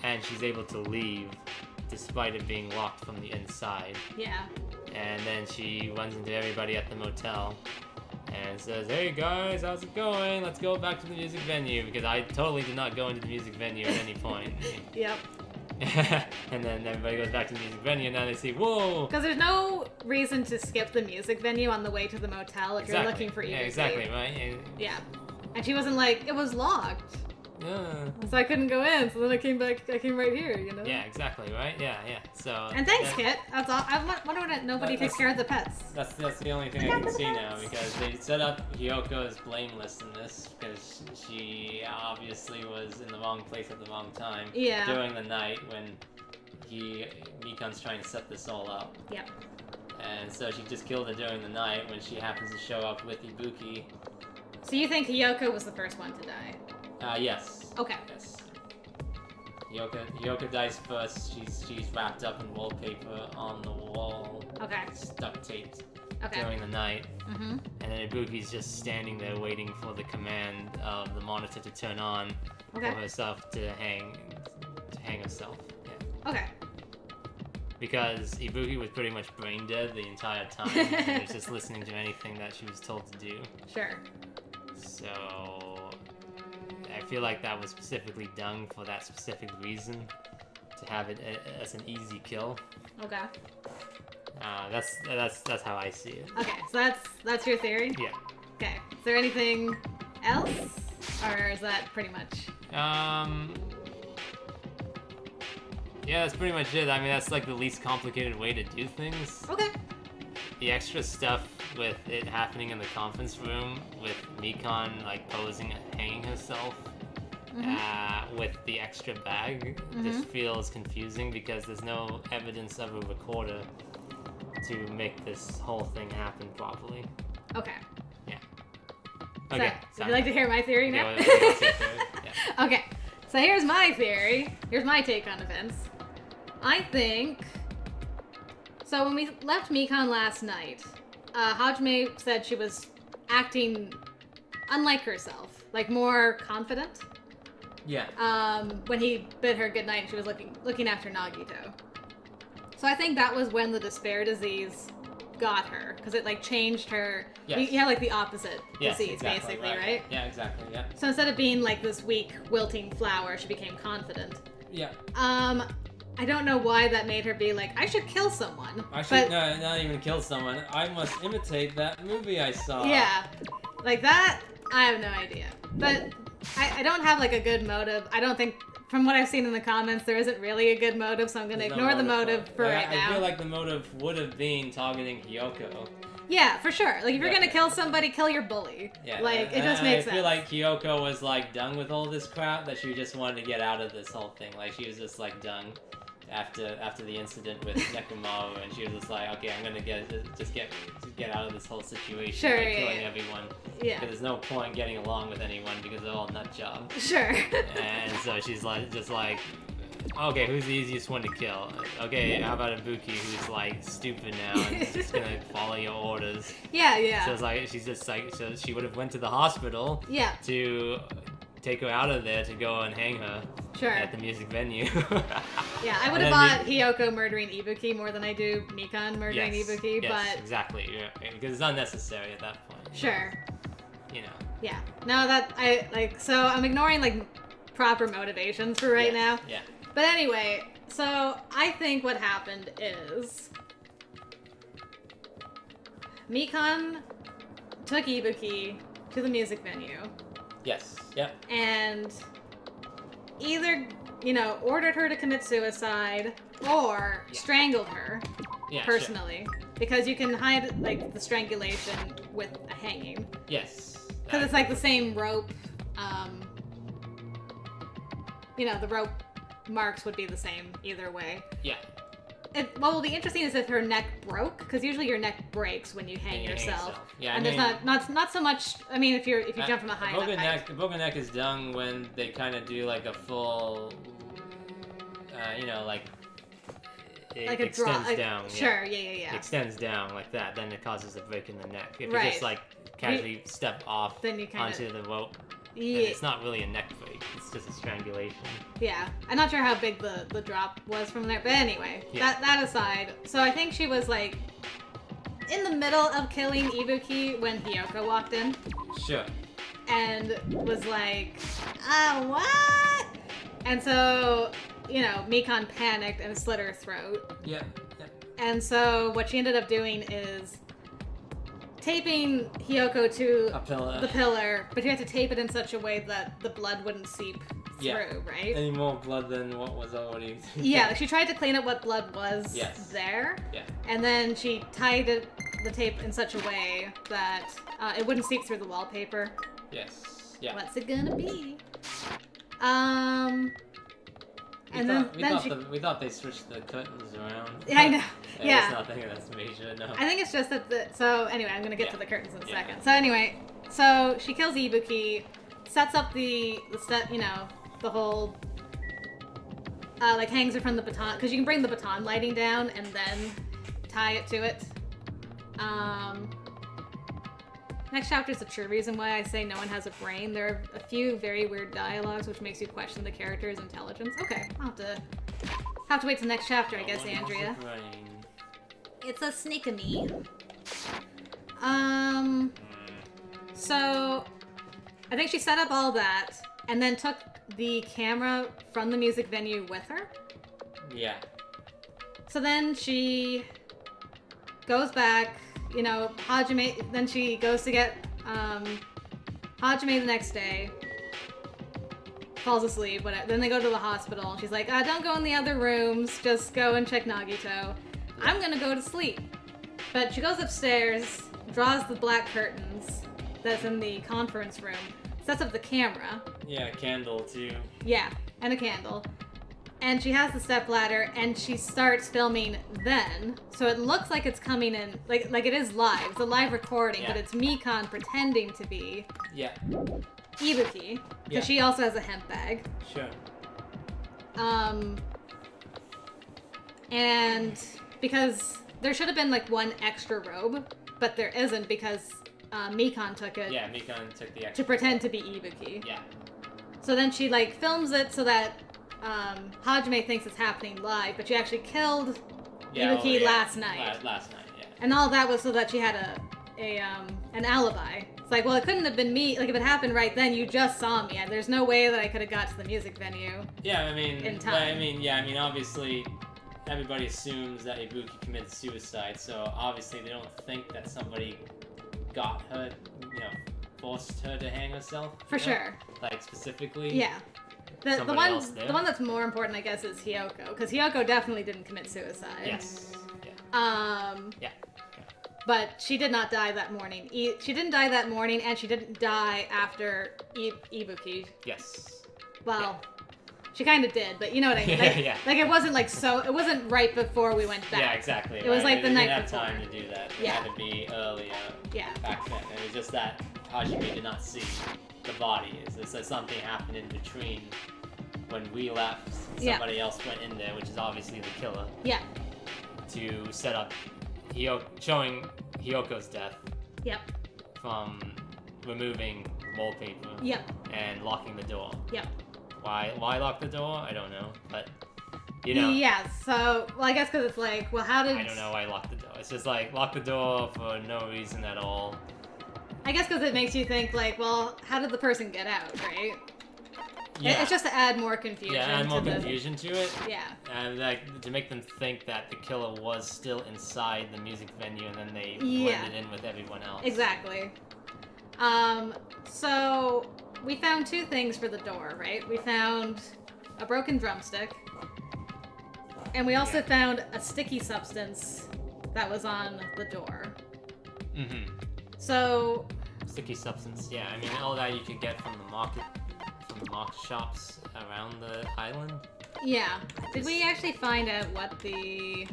And she's able to leave, despite it being locked from the inside. Yeah. And then she runs into everybody at the motel and says, hey guys, how's it going? Let's go back to the music venue, because I totally did not go into the music venue at any point. Yep. And then everybody goes back to the music venue, and now they see, whoa! Because there's no reason to skip the music venue on the way to the motel if you're looking for Ibuki. Yeah, exactly, right? Yeah. And she wasn't like, it was locked. Yeah. So I couldn't go in, so then I came right here, you know? Yeah, exactly, right? Yeah. So. And thanks, Kit. That's all. I wonder that nobody takes care of the pets. That's the only thing I can see now, because they set up Hiyoko as blameless in this, because she obviously was in the wrong place at the wrong time. Yeah. During the night when Mikan's trying to set this all up. Yep. And so she just killed her during the night when she happens to show up with Ibuki. So you think Hiyoko was the first one to die? Yes. Okay. Yes. Hiyoko dies first. She's wrapped up in wallpaper on the wall. Okay. Duct taped. Okay. During the night. And then Ibuki's just standing there waiting for the command of the monitor to turn on for herself to hang herself. Yeah. Okay. Because Ibuki was pretty much brain dead the entire time. He was just listening to anything that she was told to do. Sure. So I feel like that was specifically done for that specific reason, to have it as an easy kill. Okay. That's how I see it. Okay, so that's your theory? Yeah. Okay. Is there anything else? Or is that pretty much? Yeah, that's pretty much it. I mean, that's like the least complicated way to do things. Okay. The extra stuff with it happening in the conference room, with Mikan like posing and hanging herself, with the extra bag just feels confusing because there's no evidence of a recorder to make this whole thing happen properly. Okay. Yeah. So, Okay. would you like to hear my theory now? Yeah, what's your theory? Yeah. Okay, so here's my theory. Here's my take on events. I think... So when we left Mikan last night, Hajime said she was acting unlike herself, like more confident. Yeah. When he bid her goodnight and she was looking after Nagito. So I think that was when the despair disease got her, because it like changed her. Yes. You had like the opposite Yes, disease, exactly, basically, right? Yeah, exactly, yeah. So instead of being like this weak, wilting flower, she became confident. Yeah. I don't know why that made her be like, I should kill someone. I should not even kill someone. I must imitate that movie I saw. Yeah, like that, I have no idea. But I don't have like a good motive. I don't think, from what I've seen in the comments, there isn't really a good motive, so I'm going to ignore the motive for right now. I feel like the motive would have been targeting Kyoko. Yeah, for sure. Like, if you're going to kill somebody, kill your bully. Yeah, like, it just makes sense. I feel like Kyoko was, like, done with all this crap, that she just wanted to get out of this whole thing. Like, she was just, like, done after the incident with Nekomaru, and she was just like, okay, I'm going to get out of this whole situation by killing everyone. Yeah. Because there's no point getting along with anyone because they're all nut jobs. Sure. And so she's like, just like, okay, who's the easiest one to kill? Okay, how about Ibuki, who's like stupid now and is just gonna follow your orders? Yeah, yeah. So it's like she's just like, so she would have went to the hospital. Yeah. To take her out of there to go and hang her. Sure. At the music venue. Yeah, I would have bought Hiyoko murdering Ibuki more than I do Mikan murdering Ibuki, yes, but exactly, yeah, because it's unnecessary at that point. Sure. You know. Yeah. No, that I like. So I'm ignoring like proper motivations for right now. Yeah. But anyway, so I think what happened is Mikan took Ibuki to the music venue. Yes. Yep. And either, ordered her to commit suicide or strangled her personally. Sure. Because you can hide, like, the strangulation with a hanging. Yes. Because it's, like, the same rope. The rope marks would be the same either way. Yeah. What will be interesting is if her neck broke, because usually your neck breaks when you hang yourself. Yeah, and there's not so much. I mean, if you jump from a high enough height. The broken neck is done when they kind of do like a full, it extends down. Sure, yeah. It extends down like that, then it causes a break in the neck. If you just like casually step off then you onto the rope. Yeah. And it's not really a neck break, it's just a strangulation. Yeah, I'm not sure how big the drop was from there, but anyway, that aside, so I think she was like in the middle of killing Ibuki when Hiyoko walked in. Sure. And was like, what? And so, Mikan panicked and slit her throat. Yeah. And so what she ended up doing is taping Hiyoko to the pillar, but you have to tape it in such a way that the blood wouldn't seep through, right? Any more blood than what was already... Yeah, she tried to clean up what blood was there. Yeah. And then she tied the tape in such a way that it wouldn't seep through the wallpaper. Yes. Yeah. What's it gonna be? We thought they switched the curtains around. Yeah, I know. Yeah. It's nothing that's major, no. I think it's just that so anyway, I'm gonna get to the curtains in a second. So anyway, so she kills Ibuki, sets up the set, the whole hangs her from the baton, because you can bring the baton lighting down and then tie it to it. Next chapter is the true reason why I say no one has a brain. There are a few very weird dialogues which makes you question the character's intelligence. Okay, I'll have to wait till next chapter, I guess, Andrea. It's a sneak-a-me. So I think she set up all that and then took the camera from the music venue with her. Yeah. So then she goes back, Hajime, then she goes to get Hajime the next day, falls asleep, but then they go to the hospital, and she's like, don't go in the other rooms, just go and check Nagito. I'm gonna go to sleep. But she goes upstairs, draws the black curtains that's in the conference room, sets up the camera. Yeah, a candle too. Yeah, and a candle. And she has the stepladder, and she starts filming then. So it looks like it's coming in, like it is live. It's a live recording, but it's Mikan pretending to be Ibuki, because she also has a hemp bag. Sure. And because there should have been like one extra robe, but there isn't because Mikan took it. Yeah, Mikan took the extra to pretend to be Ibuki. Yeah. So then she like films it so that Hajime thinks it's happening live, but she actually killed Ibuki last night. Last night, yeah. And all that was so that she had an alibi. It's like, well, it couldn't have been me. Like, if it happened right then, you just saw me, and there's no way that I could have got to the music venue. Yeah, I mean, in time. I mean, obviously, everybody assumes that Ibuki committed suicide, so obviously they don't think that somebody got her, forced her to hang herself. For sure. Like, specifically. Yeah. The one that's more important, I guess, is Hiyoko, because Hiyoko definitely didn't commit suicide. Yes. Yeah. But she did not die that morning. She didn't die that morning, and she didn't die after Ibuki. Yes. Well, she kind of did, but you know what I mean. Like, like it wasn't like it wasn't right before we went back. Yeah, exactly. It was like the night before. before. They didn't have time to do that. It had to be earlier. Yeah. Back then, it was just that Hajime did not see the body. It's that something happened in between when we left. Somebody else went in there, which is obviously the killer. Yeah. To set up showing Hiyoko's death. Yep. From removing wallpaper. Yep. And locking the door. Yep. Why lock the door? I don't know, but you know. Yeah. So, well, I guess because it's like, well, how did? I don't know why lock the door. It's just like lock the door for no reason at all. I guess because it makes you think like, well, how did the person get out, right? Yeah. It's just to add more confusion. Yeah, add more confusion to it. Yeah. And like to make them think that the killer was still inside the music venue, and then they blended in with everyone else. Exactly. So we found two things for the door, right? We found a broken drumstick, and we also found a sticky substance that was on the door. Mm-hmm. So sticky substance, yeah. I mean, all that you could get from the market shops around the island. Yeah. Did we actually find out what the...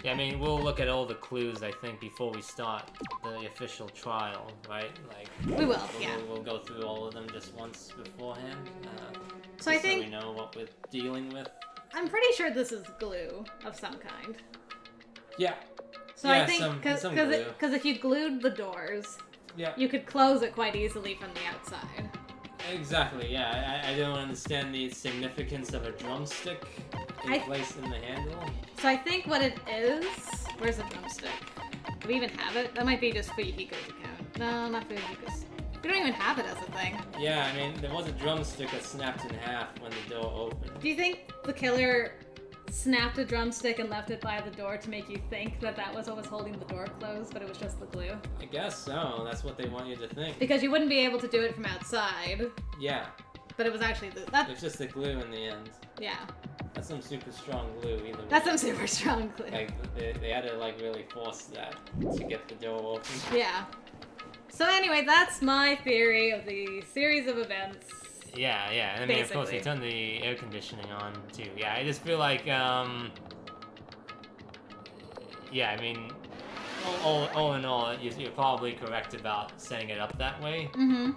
Yeah, I mean, we'll look at all the clues, I think, before we start the official trial, right? Like, we will, We'll go through all of them just once beforehand. So I think... so we know what we're dealing with. I'm pretty sure this is glue of some kind. Yeah. So I think, because if you glued the doors, you could close it quite easily from the outside. Exactly, yeah. I don't understand the significance of a drumstick placed in the handle. So I think what it is... Where's the drumstick? Do we even have it? That might be just Fuyuhiko's account. No, not Fuyuhiko's. We don't even have it as a thing. Yeah, I mean, there was a drumstick that snapped in half when the door opened. Do you think the killer snapped a drumstick and left it by the door to make you think that that was what was holding the door closed, but it was just the glue? I guess so. That's what they want you to think. Because you wouldn't be able to do it from outside. Yeah. But it was actually it's just the glue in the end. Yeah. That's some super strong glue either way. That's some super strong glue. Like, they had to, like, really force that to get the door open. Yeah. So anyway, that's my theory of the series of events. Yeah, and I mean, of course, they turned the air conditioning on, too. Yeah, I just feel like, yeah, I mean, all in all, you're probably correct about setting it up that way. Mm-hmm.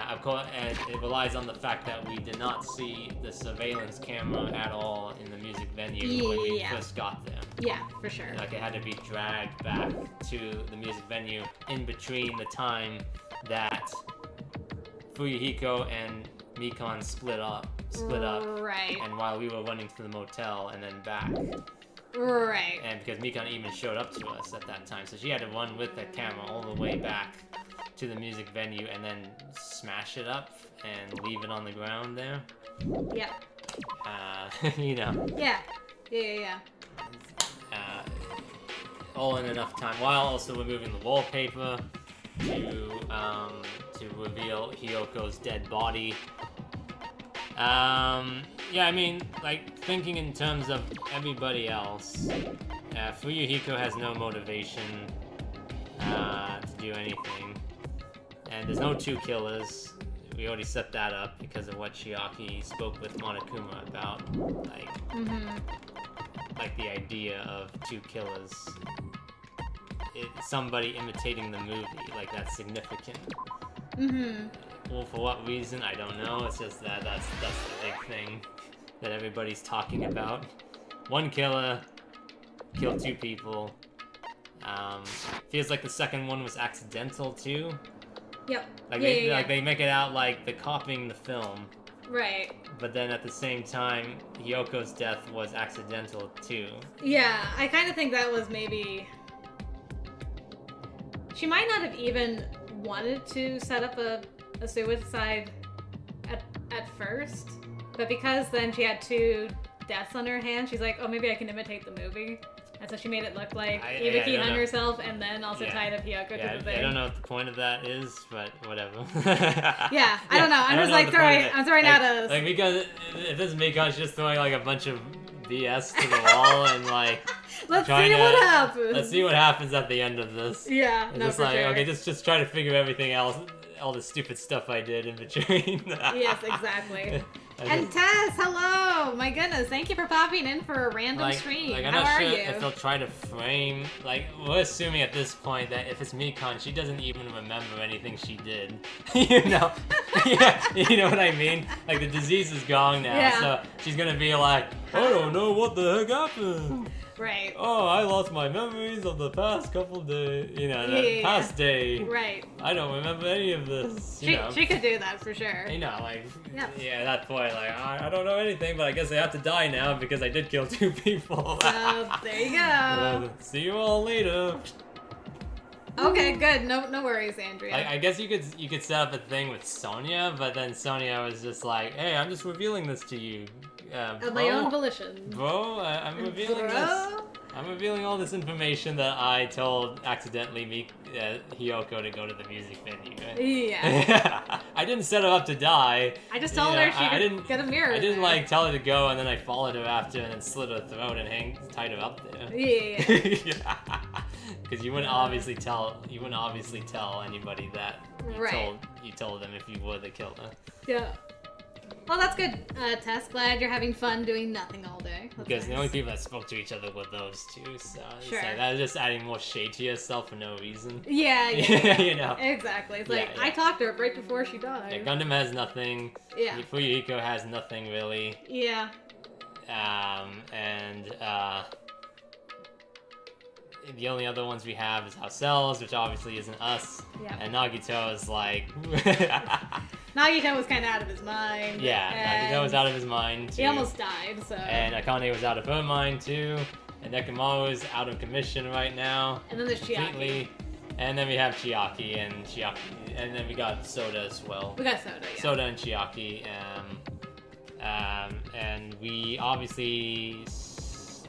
Of course, and it relies on the fact that we did not see the surveillance camera at all in the music venue when we first got there. Yeah, for sure. Like, it had to be dragged back to the music venue in between the time that Fuyuhiko and Mikan split up, right? And while we were running to the motel and then back, right? And because Mikan even showed up to us at that time, so she had to run with the camera all the way back to the music venue and then smash it up and leave it on the ground there. Yeah. You know. Yeah. All in enough time, while also removing the wallpaper to reveal Hiyoko's dead body. Yeah, I mean, like, thinking in terms of everybody else, Fuyuhiko has no motivation to do anything. And there's no two killers. we already set that up because of what Chiaki spoke with Monokuma about, like, like the idea of two killers. Somebody imitating the movie, like that's significant. Well, for what reason, I don't know. It's just that that's the big thing that everybody's talking about. One killer killed two people. Feels like the second one was accidental too. Yep. Like Yeah. they make it out like they're copying the film. Right. But then at the same time, Hyoko's death was accidental too. Yeah, I kind of think that was maybe... She might not have even wanted to set up a suicide at first, but because then she had two deaths on her hands, she's like, oh, maybe I can imitate the movie. And so she made it look like Ibiki hung herself and then also tied up Hyoko to the thing. I don't know what the point of that is, but whatever. Yeah, I don't know. I'm just like I'm throwing out a... Like, because if this is Mikon, she's just throwing like a bunch of BS to the wall and like... Let's see what happens. Let's see what happens at the end of this. Yeah, it's no, just for like, sure. okay, just try to figure everything else, all the stupid stuff I did in between. Yes, exactly. And Tess, hello! My goodness, thank you for popping in for a random stream. Like, I'm How not are sure you? if they'll try to frame, like, we're assuming at this point that if it's Mikon, she doesn't even remember anything she did. You know? Yeah, you know what I mean? Like, the disease is gone now, so she's gonna be like, I don't know what the heck happened. Right. Oh, I lost my memories of the past couple days, you know, the past day. Right. I don't remember any of this, you know. She could do that for sure. You know, like, yeah, at that point, like, I don't know anything, but I guess I have to die now because I did kill two people. There you go. See you all later. Okay, good. No worries, Andrea. I guess you could set up a thing with Sonia, but then Sonia was just like, hey, I'm just revealing this to you. Of my own volition. Bro, I'm revealing this. I'm revealing all this information that I told accidentally Hyoko to go to the music venue. Yeah. I didn't set her up to die. I just told her she could get a mirror. I didn't like tell her to go, and then I followed her after, and then slit her throat and tied her up there. Yeah. Because you wouldn't obviously tell anybody that you told them if you were the killer. Yeah. Well, that's good, Tess. Glad you're having fun doing nothing all day. That's because nice. the only people that spoke to each other were those two, so Sure. It's like, that was just adding more shade to yourself for no reason. Yeah. You know. Exactly. It's like, I talked to her right before she died. Yeah, Gundam has nothing. Yeah. Fuyuhiko has nothing really. Yeah. The only other ones we have is ourselves, which obviously isn't us. Yeah. And Nagito is like... Nagito was kind of out of his mind. Yeah, Nagito was out of his mind too. He almost died, so... And Akane was out of her mind too. And Nekomaru is out of commission right now. And then there's Chiaki. And then we have Chiaki and and then we got Soda as well. We got Soda, yeah. Soda and Chiaki. And we obviously...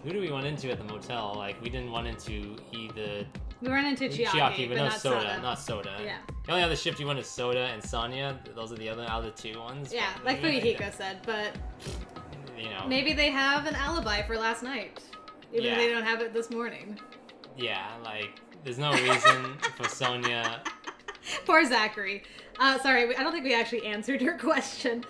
Who do we run into at the motel? Like, we didn't run into either... We ran into Chiaki, but not Soda. Not Soda. Yeah. The only other shift you went is Soda and Sonia. Those are the other two ones. Yeah, like Fuyuhiko said, but... You know. Maybe they have an alibi for last night. Even if they don't have it this morning. Yeah, like, there's no reason for Sonia... Poor Zachary. Sorry, I don't think we actually answered your question.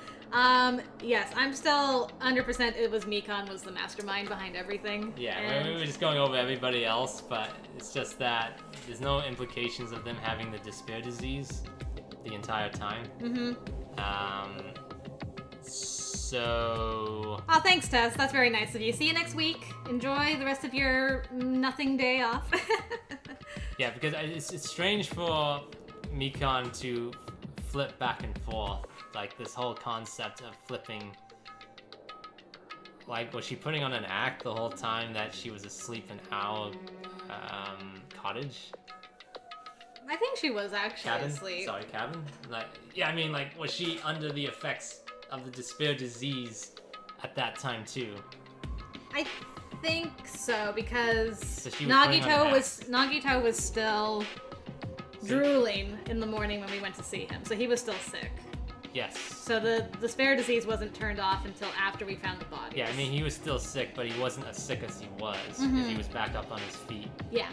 Yes, I'm still 100% it was Mikon was the mastermind behind everything. Yeah, and... we were just going over everybody else, but it's just that there's no implications of them having the despair disease the entire time. So... Oh, thanks, Tess. That's very nice of you. See you next week. Enjoy the rest of your nothing day off. Yeah, because it's strange for Mikon to flip back and forth. Like, this whole concept of flipping... Like, was she putting on an act the whole time that she was asleep in our cottage? I think she was actually asleep. Sorry, cabin? Like, yeah, I mean, like, was she under the effects of the despair disease at that time, too? I think so, because So she was putting on an act. Nagito was still drooling in the morning when we went to see him, so he was still sick. Yes. So the despair disease wasn't turned off until after we found the bodies. Yeah, I mean, he was still sick, but he wasn't as sick as he was, because he was back up on his feet. Yeah,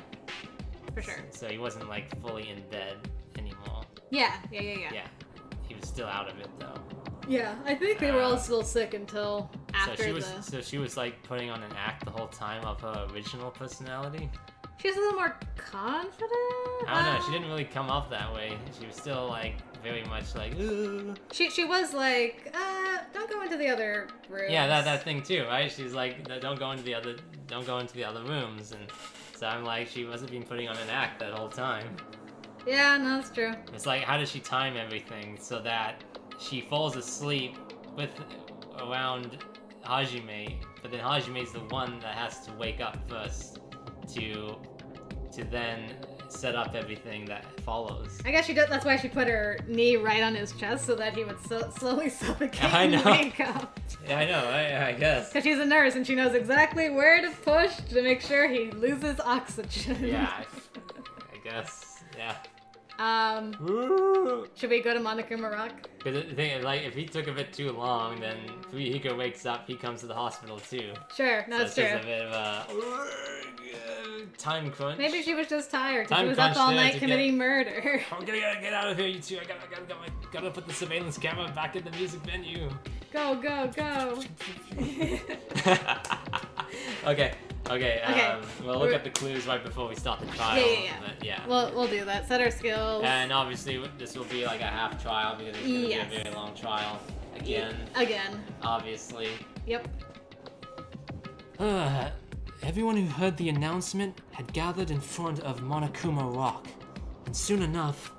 for sure. So he wasn't, like, fully in bed anymore. Yeah. Yeah. he was still out of it though. Yeah, I think they were all still sick until after So she was like putting on an act the whole time of her original personality. She's a little more confident. I don't know. She didn't really come off that way. She was still like very much like. Ugh. She was like, don't go into the other rooms. Yeah, that thing too, right? She's like, don't go into the other rooms, and so I'm like, she wasn't been putting on an act that whole time. Yeah, no, that's true. It's like, how does she time everything so that she falls asleep around Hajime, but then Hajime's the one that has to wake up first to then set up everything that follows. I guess she does. That's why she put her knee right on his chest so that he would slowly suffocate I know. and wake up. Yeah, I know. I guess. Because she's a nurse and she knows exactly where to push to make sure he loses oxygen. Yeah, I guess. Yeah. Should we go to Monokuma Rock? Because the thing is, like, if he took a bit too long, then Fuyuhiko wakes up, he comes to the hospital too. Sure, no, it's so it's true. just a bit of a time crunch. Maybe she was just tired because Time she was up crunch all there night to committing murder. I'm gonna get out of here, you two. I gotta put the surveillance camera back in the music venue. Go, go, go. Okay. We'll look at the clues right before we start the trial. Yeah. But yeah. We'll do that. Set our skills. And obviously, this will be like a half trial because it's gonna be a very long trial. Again. Obviously. Yep. Everyone who heard the announcement had gathered in front of Monokuma Rock, and soon enough,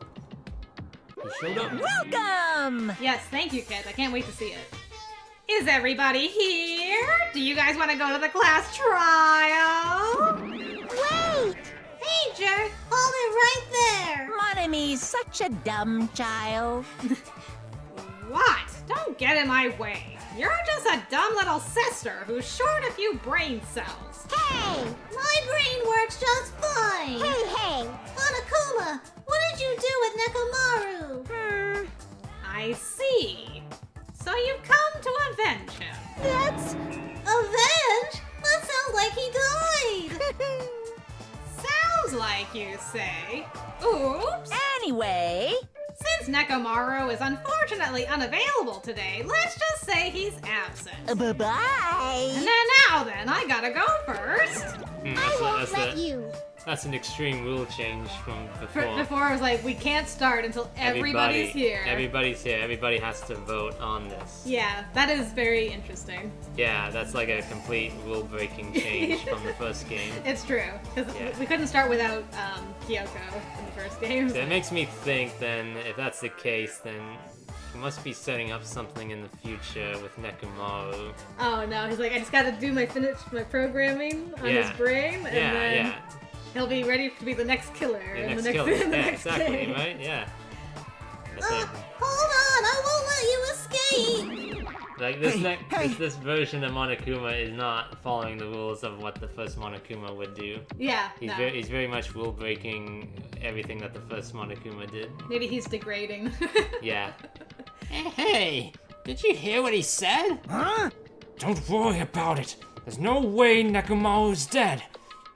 he showed up. Welcome! Yes, thank you, kids. I can't wait to see it. Is everybody here? Do you guys want to go to the class trial? Wait! Hey, jerk! Hold it right there! Monomi's such a dumb child. What? Don't get in my way. You're just a dumb little sister who's short a few brain cells. Hey! My brain works just fine! Hey! Monokuma, what did you do with Nekomaru? I see. So you've come to avenge him. That's... avenge? That sounds like he died! Sounds like you say. Oops. Anyway... Since Nekomaru is unfortunately unavailable today, let's just say he's absent. Bye-bye! Now then, I gotta go first. I won't let you. That's an extreme rule change from before. Before I was like, we can't start until everybody's here. Everybody's here. Everybody has to vote on this. Yeah, that is very interesting. Yeah, that's like a complete rule-breaking change from the first game. It's true, because we couldn't start without Kyoko in the first game. So it makes me think then, if that's the case, then we must be setting up something in the future with Nekomaru. Oh no, he's like, I just gotta finish my programming on his brain, and then he'll be ready to be the next killer. The next killer. yeah, exactly, game. right? Yeah. Hold on, I won't let you escape! Like this version of Monokuma is not following the rules of what the first Monokuma would do. Yeah, He's very much rule breaking everything that the first Monokuma did. Maybe he's degrading. Yeah. Hey, did you hear what he said? Huh? Don't worry about it. There's no way Nekomaru's dead.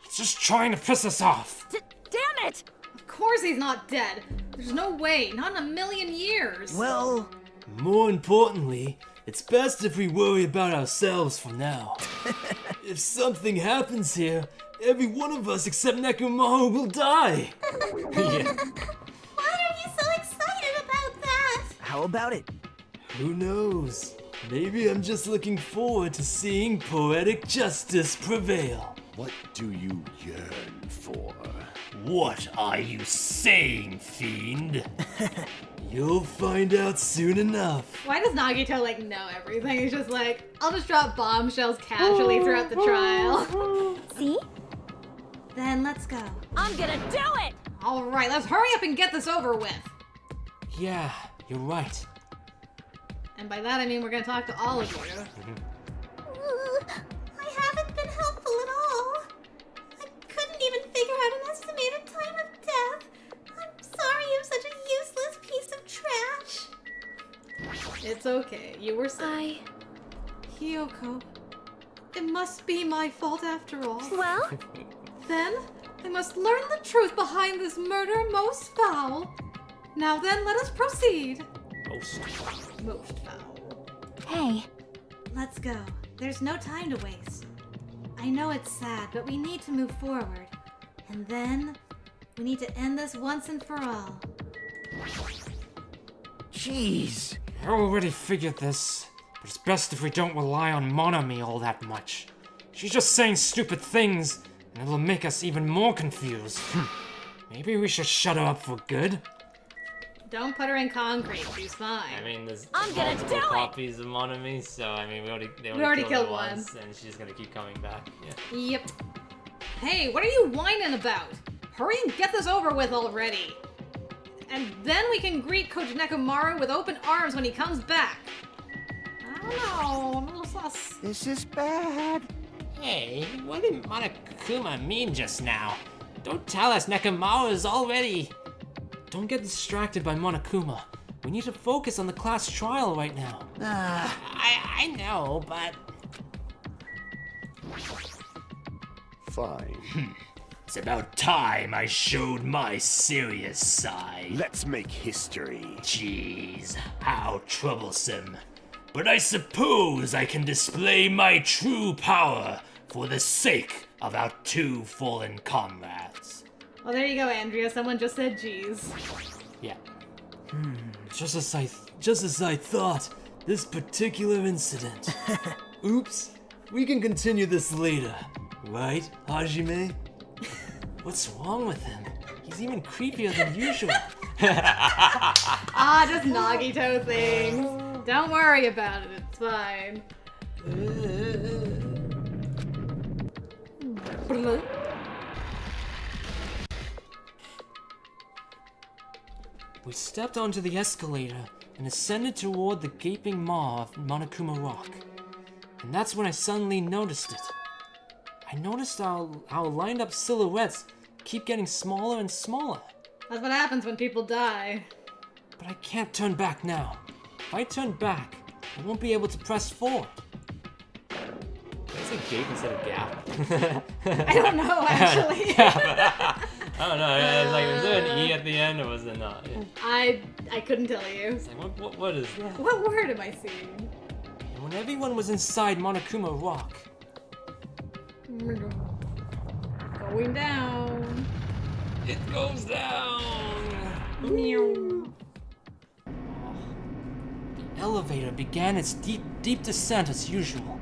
He's just trying to piss us off. Damn it! Of course he's not dead. There's no way, not in a million years. Well... More importantly, it's best if we worry about ourselves for now. If something happens here, every one of us except Nekomaru will die. Yeah. Why are you so excited about that? How about it? Who knows? Maybe I'm just looking forward to seeing poetic justice prevail. What do you yearn for? What are you saying, fiend? You'll find out soon enough. Why does Nagito know everything? He's just like, I'll just drop bombshells casually throughout the trial. See? Then let's go. I'm gonna do it! Alright, let's hurry up and get this over with. Yeah, you're right. And by that I mean we're gonna talk to all of you. I haven't been helpful at all. I couldn't even figure out an estimated time of death. I'm sorry I'm such a useless piece of trash. It's okay, you were sick. Kyoko, it must be my fault after all. Well? Then, I must learn the truth behind this murder most foul. Now then, let us proceed. Most foul. Most foul. Hey, Let's go. There's no time to waste. I know it's sad, but we need to move forward. And then, we need to end this once and for all. Jeez. I already figured this, but it's best if we don't rely on Monami all that much. She's just saying stupid things, and it'll make us even more confused. Maybe we should shut her up for good? Don't put her in concrete. She's fine. I mean, there's I'm gonna multiple do it! copies of Monami, so I mean, they already killed her one. once, and she's gonna keep coming back. Yeah. Yep. Hey, what are you whining about? Hurry and get this over with already. And then we can greet Coach Nekomaru with open arms when he comes back. I don't know. I'm a little sus. This is bad. Hey, what did Monokuma mean just now? Don't tell us Nekomaru is already... Don't get distracted by Monokuma. We need to focus on the class trial right now. I know, but... Fine. It's about time I showed my serious side. Let's make history. Jeez, how troublesome. But I suppose I can display my true power for the sake of our two fallen comrades. Well, there you go, Andrea. Someone just said geez. Yeah. Just as I thought, this particular incident. Oops, we can continue this later. Right, Hajime? What's wrong with him? He's even creepier than usual. Just Nagito things. Don't worry about it. It's fine. We stepped onto the escalator and ascended toward the gaping maw of Monokuma Rock. And that's when I suddenly noticed it. I noticed our lined up silhouettes keep getting smaller and smaller. That's what happens when people die. But I can't turn back now. If I turn back, I won't be able to press forward. Did I say gape instead of gap? I don't know, actually. I don't know. It's like, was there an E at the end or was there not? Yeah. I couldn't tell you. It's like, what is that? What word am I seeing? And when everyone was inside Monokuma Rock, Going down. it goes down. Meow. The elevator began its deep descent as usual.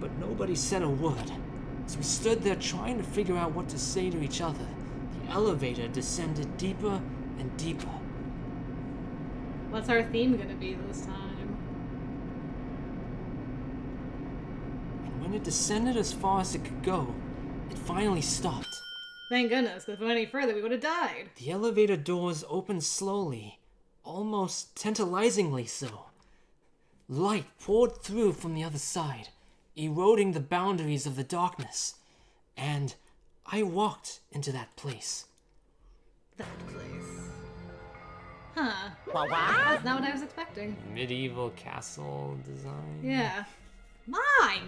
But nobody said a word. As we stood there trying to figure out what to say to each other, the elevator descended deeper and deeper. What's our theme gonna be this time? And when it descended as far as it could go, it finally stopped. Thank goodness, because if we went any further, we would have died. The elevator doors opened slowly, almost tantalizingly so. Light poured through from the other side, eroding the boundaries of the darkness, and I walked into that place. That place. Huh. That's not what I was expecting. Medieval castle design? Yeah. My.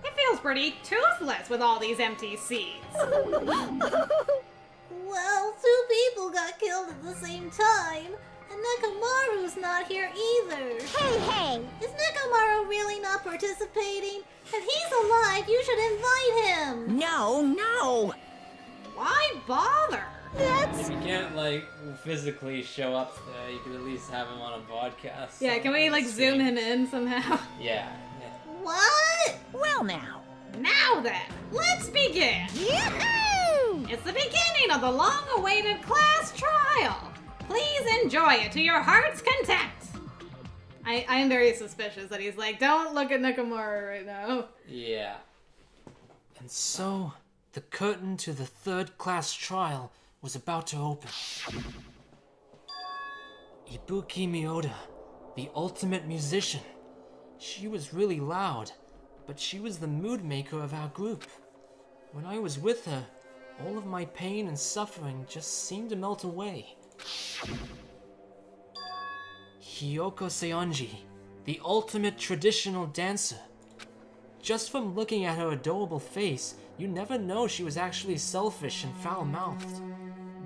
It feels pretty toothless with all these empty seats. Well, 2 people got killed at the same time, and Nekomaru's not here either. hey! Is Nekomaru really not participating? If he's alive, you should invite him! No! Why bother? If you can't, like, physically show up there, you could at least have him on a podcast. Yeah, can we, like, zoom him in somehow? Yeah. What? Well now. Now then, let's begin! Yahoo! It's the beginning of the long-awaited class trial! Please enjoy it to your heart's content! I am very suspicious that he's like, don't look at Nekomaru right now. Yeah. And so, the curtain to the 3rd class trial was about to open. Ibuki Miyoda, the ultimate musician. She was really loud, but she was the mood maker of our group. When I was with her, all of my pain and suffering just seemed to melt away. Hiyoko Seonji, the ultimate traditional dancer. Just from looking at her adorable face, you never know she was actually selfish and foul-mouthed.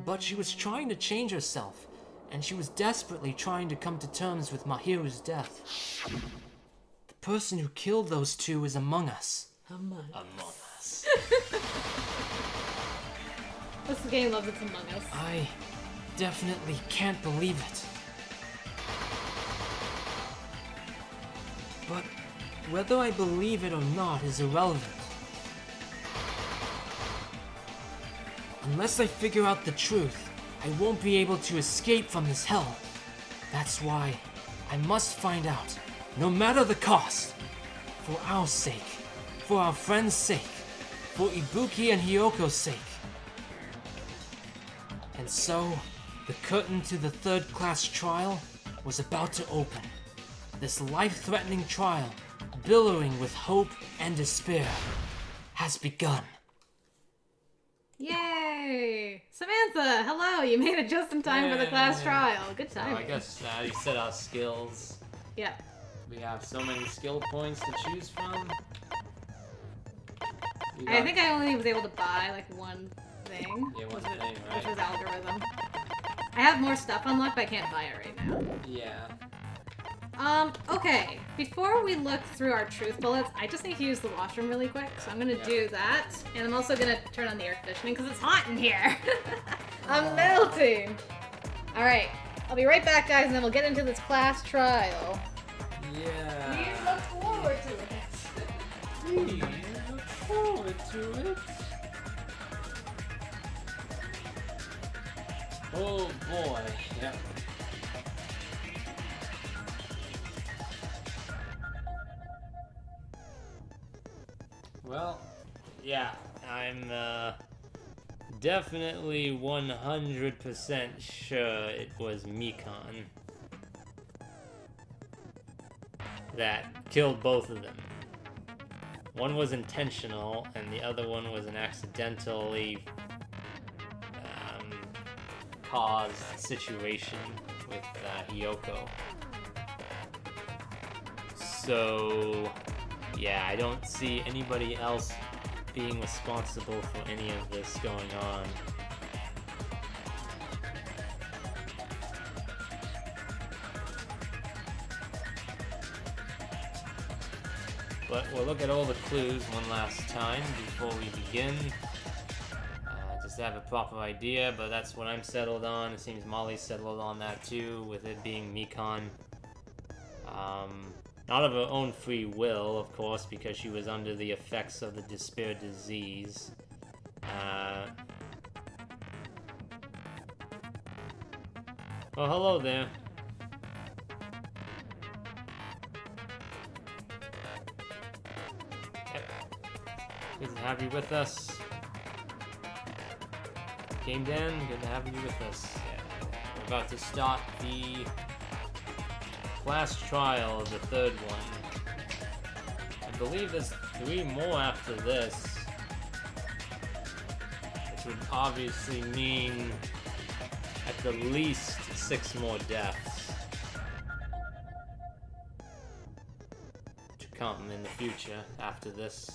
But she was trying to change herself, and she was desperately trying to come to terms with Mahiru's death. The person who killed those two is among us. Among us. This game loves its Among Us. I definitely can't believe it. But whether I believe it or not is irrelevant. Unless I figure out the truth, I won't be able to escape from this hell. That's why I must find out, no matter the cost. For our sake, for our friends' sake, for Ibuki and Hyoko's sake. And so, the curtain to the third-class trial was about to open. This life-threatening trial, billowing with hope and despair, has begun. Yay! Samantha, hello! You made it just in time for the class trial. Good So timing. I guess you said our skills. Yeah. We have so many skill points to choose from. I think I only was able to buy like one thing. Yeah, one which thing, was- right. Which was algorithm. I have more stuff unlocked, but I can't buy it right now. Yeah. Okay. Before we look through our truth bullets, I just need to use the washroom really quick. So I'm gonna do that. And I'm also gonna turn on the air conditioning because it's hot in here. I'm melting. Alright. I'll be right back, guys, and then we'll get into this class trial. Yeah. Please look forward to it. Please look forward to it. Oh boy. Yep. Well, yeah, I'm definitely 100% sure it was Mikon that killed both of them. One was intentional, and the other one was an accidentally caused situation with Hiyoko. So, yeah, I don't see anybody else being responsible for any of this going on. But we'll look at all the clues one last time before we begin. Just to have a proper idea, but that's what I'm settled on. It seems Molly's settled on that too, with it being Mikon. Not of her own free will, of course, because she was under the effects of the despair disease. Well, hello there. Good to have you with us. Game Dan, good to have you with us. Yeah. We're about to start the class trial of the third one. I believe there's 3 more after this, which would obviously mean at the least 6 more deaths to come in the future after this.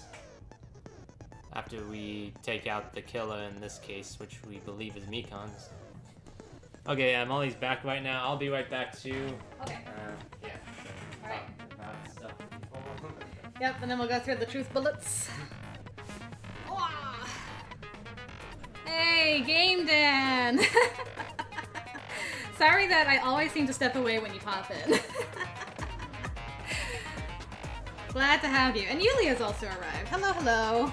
After we take out the killer in this case, which we believe is Mikon's. Okay, Molly's back right now. I'll be right back too. Okay. Yeah. Alright. About stuff before. Yep, and then we'll go through the truth bullets. Wah! Hey, Game Dan! Sorry that I always seem to step away when you pop in. Glad to have you. And Yulia's also arrived. Hello, hello.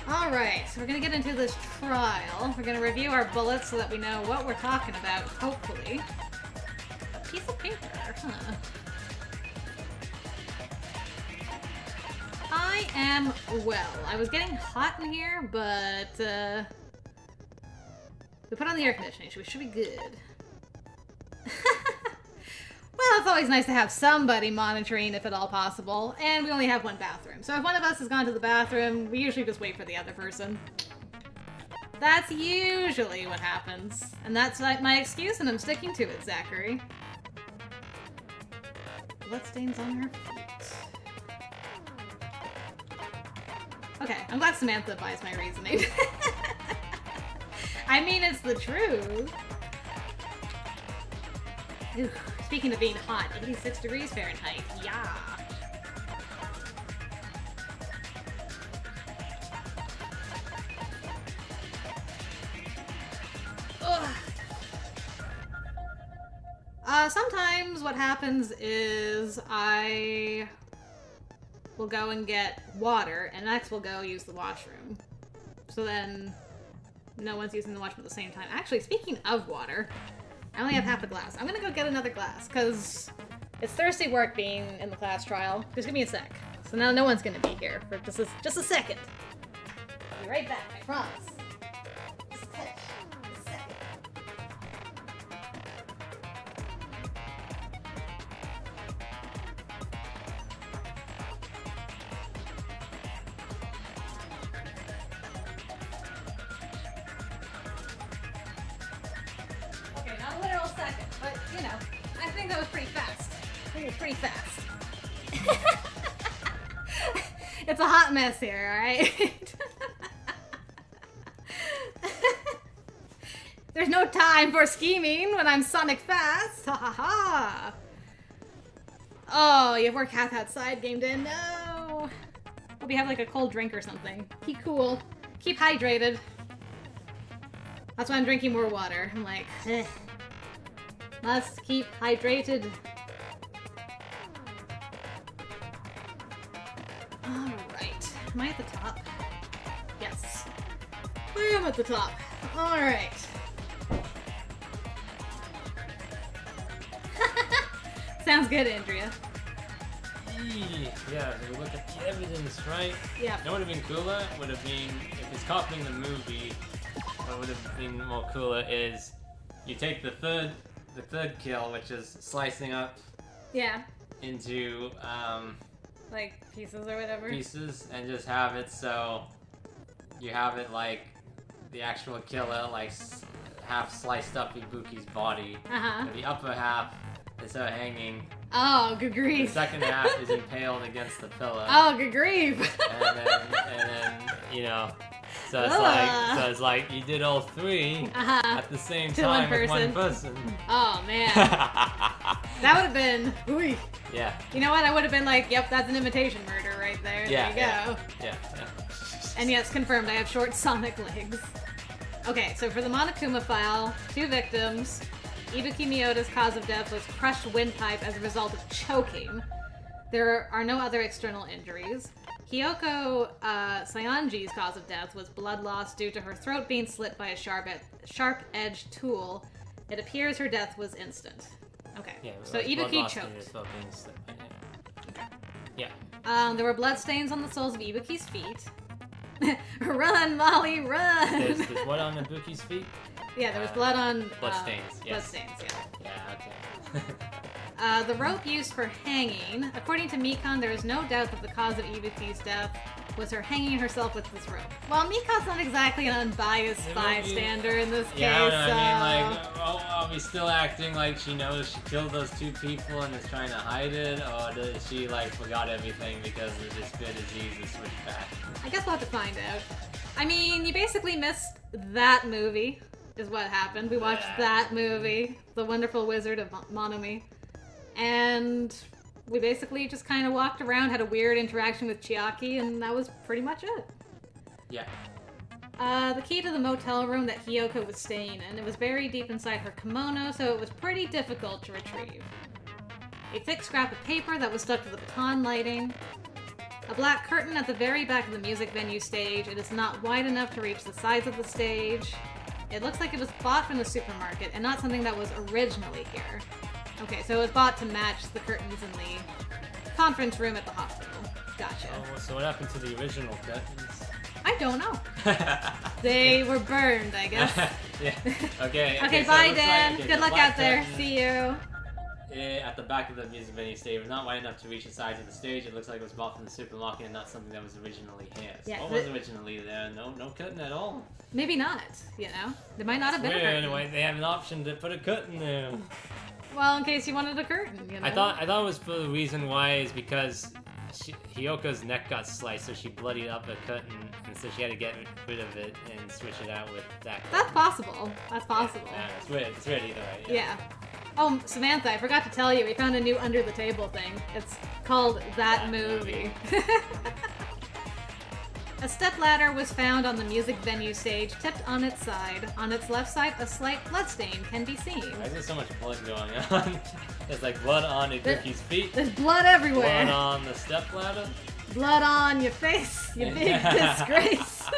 Alright, so we're gonna get into this trial. We're gonna review our bullets so that we know what we're talking about, hopefully. A piece of paper, huh? I am well. I was getting hot in here, but we put on the air conditioning, so we should be good. Well, it's always nice to have somebody monitoring if at all possible, and we only have one bathroom. So if one of us has gone to the bathroom, we usually just wait for the other person. That's usually what happens. And that's like my excuse, and I'm sticking to it, Zachary. Bloodstains on her feet. Okay, I'm glad Samantha buys my reasoning. I mean, it's the truth. Ooh, speaking of being hot, 86 degrees Fahrenheit. Yeah. Ugh. Sometimes what happens is I will go and get water, and X will go use the washroom. So then no one's using the washroom at the same time. Actually, speaking of water, I only have half a glass. I'm gonna go get another glass, because it's thirsty work being in the class trial. Just give me a sec. So now no one's gonna be here for just a second. I'll be right back, I promise. Just a second. Okay, not a literal second, but you know, I think that was pretty fast. I think it was pretty fast. It's a hot mess here, alright? There's no time for scheming when I'm Sonic fast. Ha ha ha. Oh, you have work half outside, gamed in. No. Hope you have like a cold drink or something. Keep cool. Keep hydrated. That's why I'm drinking more water. I'm like, must keep hydrated. Alright. Am I at the top? Yes. I am at the top. Alright. Sounds good, Andrea. Yeah, if we look at the evidence, right? Yeah. That would have been cooler. Would have been if it's copying the movie. What would have been more cooler is you take the third kill, which is slicing up Yeah. into Like pieces or whatever. pieces, and just have it so you have it like the actual killer, like half sliced up Ibuki's body. Uh-huh. The upper half is her hanging. Oh, good The grief. second half is impaled against the pillar. Oh, good grief. And then you know, so it's like you did all three Uh-huh. at the same To time one with one person. person. Oh, man. That would have been... Ooh. Yeah. You know what? I would have been like, yep, that's an imitation murder right there. Yeah. There you go. Yeah. And yes, confirmed, I have short Sonic legs. Okay, so for the Monokuma file, 2 victims. Ibuki Miyoda's cause of death was crushed windpipe as a result of choking. There are no other external injuries. Hiyoko Sayanji's cause of death was blood loss due to her throat being slit by a sharp-edged tool. It appears her death was instant. Okay, Yeah. so Ibuki choked. Yeah. There were blood stains on the soles of Ibuki's feet. Run, Molly, run! There's what on Ibuki's feet? Yeah, there was blood on... Blood stains, yes. Blood stains, yeah. Yeah, okay. The rope used for hanging. According to Mikon, there is no doubt that the cause of Ibuki's death was her hanging herself with this rope. Well, Mikon's not exactly an unbiased bystander in this case, I mean, like, are we still acting like she knows she killed those 2 people and is trying to hide it? Or does she, like, forgot everything because of this bit disease and switched back? I guess we'll have to find out. I mean, you basically missed that movie, is what happened. We watched that movie, The Wonderful Wizard of Monomi. And we basically just kind of walked around, had a weird interaction with Chiaki, and that was pretty much it. Yeah. The key to the motel room that Hiyoko was staying in, it was buried deep inside her kimono, so it was pretty difficult to retrieve. A thick scrap of paper that was stuck to the baton lighting. A black curtain at the very back of the music venue stage. It is not wide enough to reach the sides of the stage. It looks like it was bought from the supermarket and not something that was originally here. Okay, so it was bought to match the curtains in the conference room at the hospital. Gotcha. Oh, so what happened to the original curtains? I don't know. They were burned, I guess. Yeah. Okay. Okay, so bye, it looks Dan. like, okay, Good the luck black out there. curtain, See you. At the back of the music venue stage, it was not wide enough to reach the sides of the stage. It looks like it was bought from the supermarket and not something that was originally here. So Yeah, what was originally there? No curtain at all. Maybe not, you know? There might not have been a curtain. Anyway, they have an option to put a curtain there. Well, in case you wanted a curtain, you know? I thought it was for the reason why is because Hyoko's neck got sliced, so she bloodied up a curtain, and so she had to get rid of it and switch it out with that curtain. That's possible. That's possible. Yeah, it's weird either way. Yeah. Oh, Samantha, I forgot to tell you, we found a new under the table thing. It's called That Movie. A stepladder was found on the music venue stage, tipped on its side. On its left side, a slight bloodstain can be seen. Why is there so much blood going on? There's like blood on Ibuki's feet. There's blood everywhere. Blood on the stepladder. Blood on your face, you big disgrace.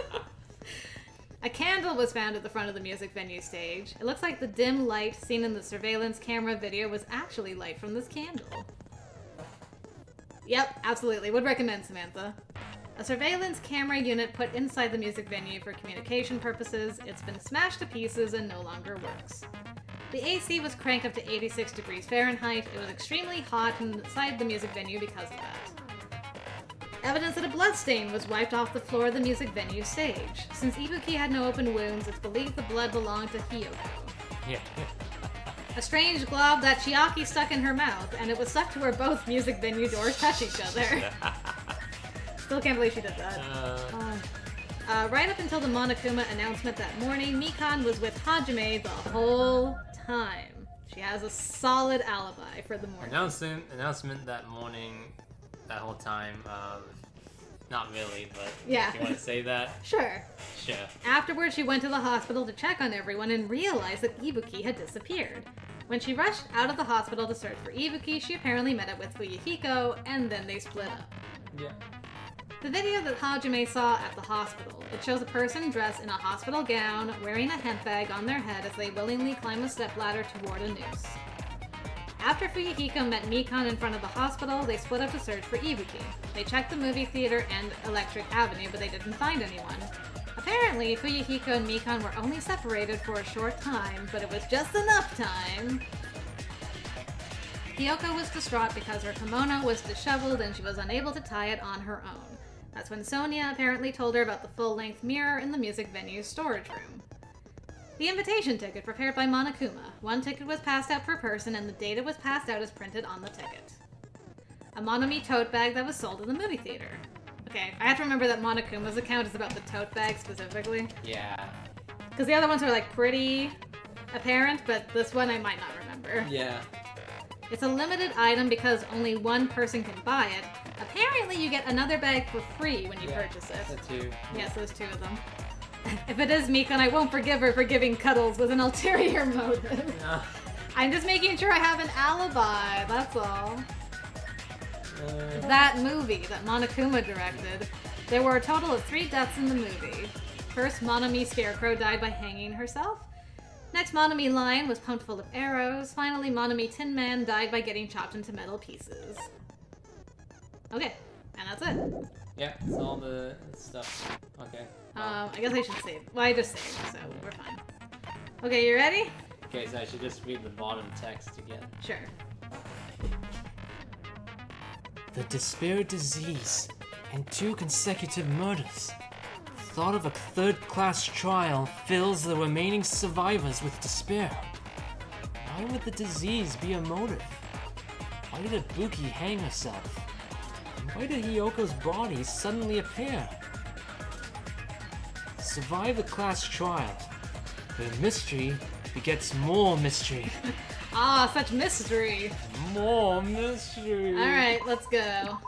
A candle was found at the front of the music venue stage. It looks like the dim light seen in the surveillance camera video was actually light from this candle. Yep, absolutely. Would recommend, Samantha. A surveillance camera unit put inside the music venue for communication purposes. It's been smashed to pieces and no longer works. The AC was cranked up to 86 degrees Fahrenheit. It was extremely hot inside the music venue because of that. Evidence that a bloodstain was wiped off the floor of the music venue stage. Since Ibuki had no open wounds, it's believed the blood belonged to Hiyoko. Yeah. A strange glob that Chiaki stuck in her mouth, and it was stuck to where both music venue doors touch each other. Still can't believe she did that. Right up until the Monokuma announcement that morning, Mikan was with Hajime the whole time. She has a solid alibi for the morning. Announcement that morning, that whole time. Not really, but yeah. If you want to say that? Sure. Sure. Afterwards, she went to the hospital to check on everyone and realized that Ibuki had disappeared. When she rushed out of the hospital to search for Ibuki, she apparently met up with Fuyuhiko, and then they split up. Yeah. The video that Hajime saw at the hospital, it shows a person dressed in a hospital gown, wearing a hemp bag on their head as they willingly climb a stepladder toward a noose. After Fuyuhiko met Mikan in front of the hospital, they split up to search for Ibuki. They checked the movie theater and Electric Avenue, but they didn't find anyone. Apparently, Fuyuhiko and Mikan were only separated for a short time, but it was just enough time. Hiyoko was distraught because her kimono was disheveled and she was unable to tie it on her own. That's when Sonia apparently told her about the full-length mirror in the music venue's storage room. The invitation ticket prepared by Monokuma. One ticket was passed out per person and the data was passed out as printed on the ticket. A Monomi tote bag that was sold in the movie theater. Okay, I have to remember that Monokuma's account is about the tote bag specifically. Yeah. Because the other ones are like pretty apparent, but this one I might not remember. Yeah. It's a limited item because only one person can buy it. Apparently you get another bag for free when you purchase it. The two. Yes, there's two of them. If it is Mikan, I won't forgive her for giving Cuddles with an ulterior motive. No. I'm just making sure I have an alibi, that's all. That movie that Monokuma directed, there were a total of 3 deaths in the movie. First, Monomi Scarecrow died by hanging herself. Next, Monomi Lion was pumped full of arrows. Finally, Monomi Tin Man died by getting chopped into metal pieces. Okay, and that's it. Yeah, it's all the stuff. Okay. I guess I should save. Well, I just saved, so we're fine. Okay, you ready? Okay, so I should just read the bottom text again. Sure. The despair disease and 2 consecutive murders. Thought of a third-class trial fills the remaining survivors with despair. Why would the disease be a motive? Why did Ibuki hang herself? And why did Hiyoko's body suddenly appear? Survive the class trial. The mystery begets more mystery. Ah, such mystery. More mystery. Alright, let's go.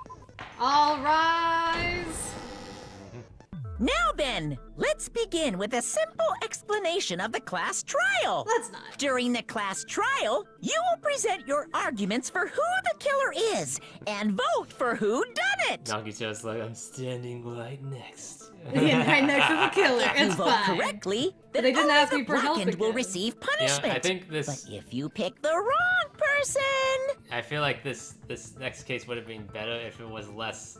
All rise. Now then, let's begin with a simple explanation of the class trial. Let's not. During the class trial, you will present your arguments for who the killer is and vote for who done it. Nagito's like, I'm standing right next. Yeah, right next to the killer. If you It's vote fine. correctly, But then they didn't only ask the me for help blackened will again. receive punishment. Yeah, I think this. But if you pick the wrong person, I feel like this next case would have been better if it was less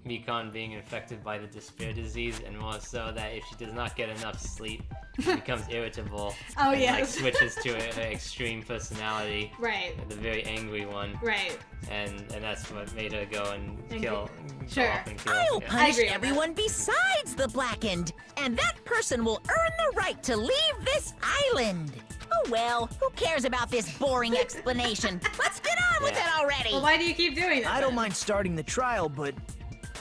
Mikan being infected by the despair disease, and more so that if she does not get enough sleep, she becomes irritable. Oh, and, like, yes. switches to her extreme personality. Right. The very angry one. Right. And that's what made her go and And kill. Sure. Go off and kill. I'll yeah. punish agree with everyone besides the blackened, and that person will earn the right to leave this island. Oh well, who cares about this boring explanation? Let's get on with it already. Well, why do you keep doing it? I don't then? mind starting the trial, but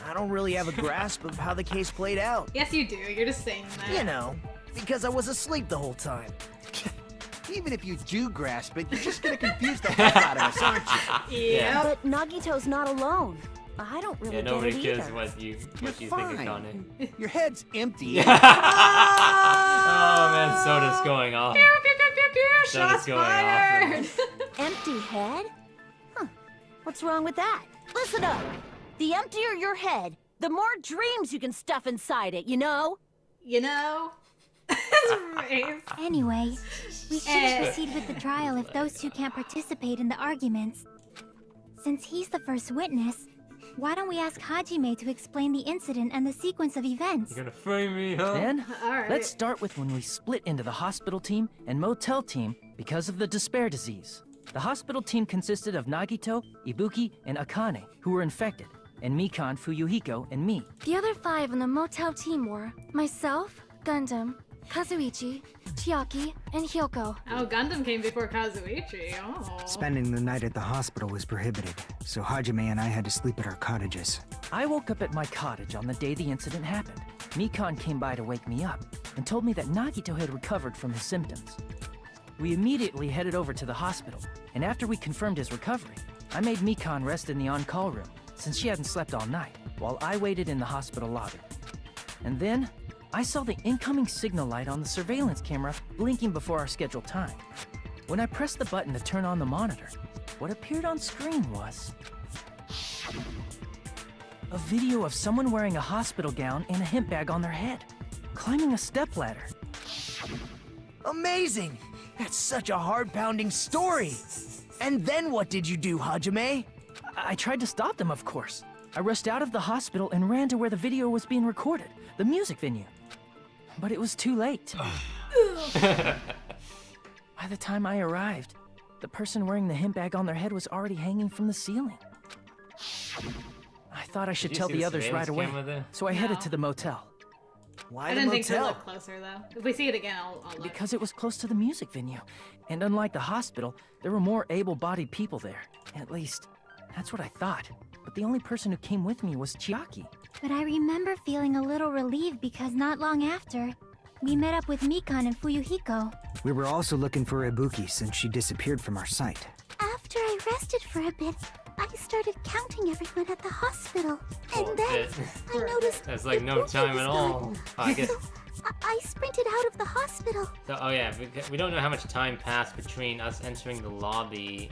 I don't really have a grasp of how the case played out. Yes, you do. You're just saying that. You know, because I was asleep the whole time. Even if you do grasp it, you're just gonna confuse the heck out of us, aren't you? Yeah. But Nagito's not alone. I don't really Yeah, get nobody it cares either. what you You're think fine. of Kane. Your head's empty. Oh man, Soda's going off. Pew, pew, pew, pew, pew. Soda's Shots going fired. off. Empty head? Huh. What's wrong with that? Listen up. The emptier your head, the more dreams you can stuff inside it, you know? You know? That's right. Anyway, we shouldn't proceed with the trial if those two can't participate in the arguments. Since he's the first witness, why don't we ask Hajime to explain the incident and the sequence of events? You're gonna frame me, huh? Then, Alright. let's start with when we split into the hospital team and motel team because of the despair disease. The hospital team consisted of Nagito, Ibuki, and Akane, who were infected, and Mikan, Fuyuhiko, and me. The other 5 on the motel team were myself, Gundam, Kazuichi, Chiaki, and Hyoko. Oh, Gundam came before Kazuichi. Oh. Spending the night at the hospital was prohibited, so Hajime and I had to sleep at our cottages. I woke up at my cottage on the day the incident happened. Mikan came by to wake me up and told me that Nagito had recovered from his symptoms. We immediately headed over to the hospital, and after we confirmed his recovery, I made Mikan rest in the on-call room, since she hadn't slept all night, while I waited in the hospital lobby. And then, I saw the incoming signal light on the surveillance camera blinking before our scheduled time. When I pressed the button to turn on the monitor, what appeared on screen was a video of someone wearing a hospital gown and a hemp bag on their head, climbing a stepladder. Amazing! That's such a heart-pounding story. And then what did you do, Hajime? I tried to stop them, of course. I rushed out of the hospital and ran to where the video was being recorded, the music venue. But it was too late. By the time I arrived, the person wearing the hemp bag on their head was already hanging from the ceiling. I thought I should Did you tell see the the others right surveillance away, camera there? so I headed to the motel. Why I the didn't think to motel? look closer, though. If we see it again, I'll look. Because it was close to the music venue. And unlike the hospital, there were more able-bodied people there. At least, that's what I thought. But the only person who came with me was Chiaki. But I remember feeling a little relieved because not long after, we met up with Mikan and Fuyuhiko. We were also looking for Ibuki since she disappeared from our sight. After I rested for a bit, I started counting everyone at the hospital. And Oh, then shit. I noticed That's like no Ibuki time was at all. gone. Oh, I guess. So I sprinted out of the hospital. So, oh yeah, we don't know how much time passed between us entering the lobby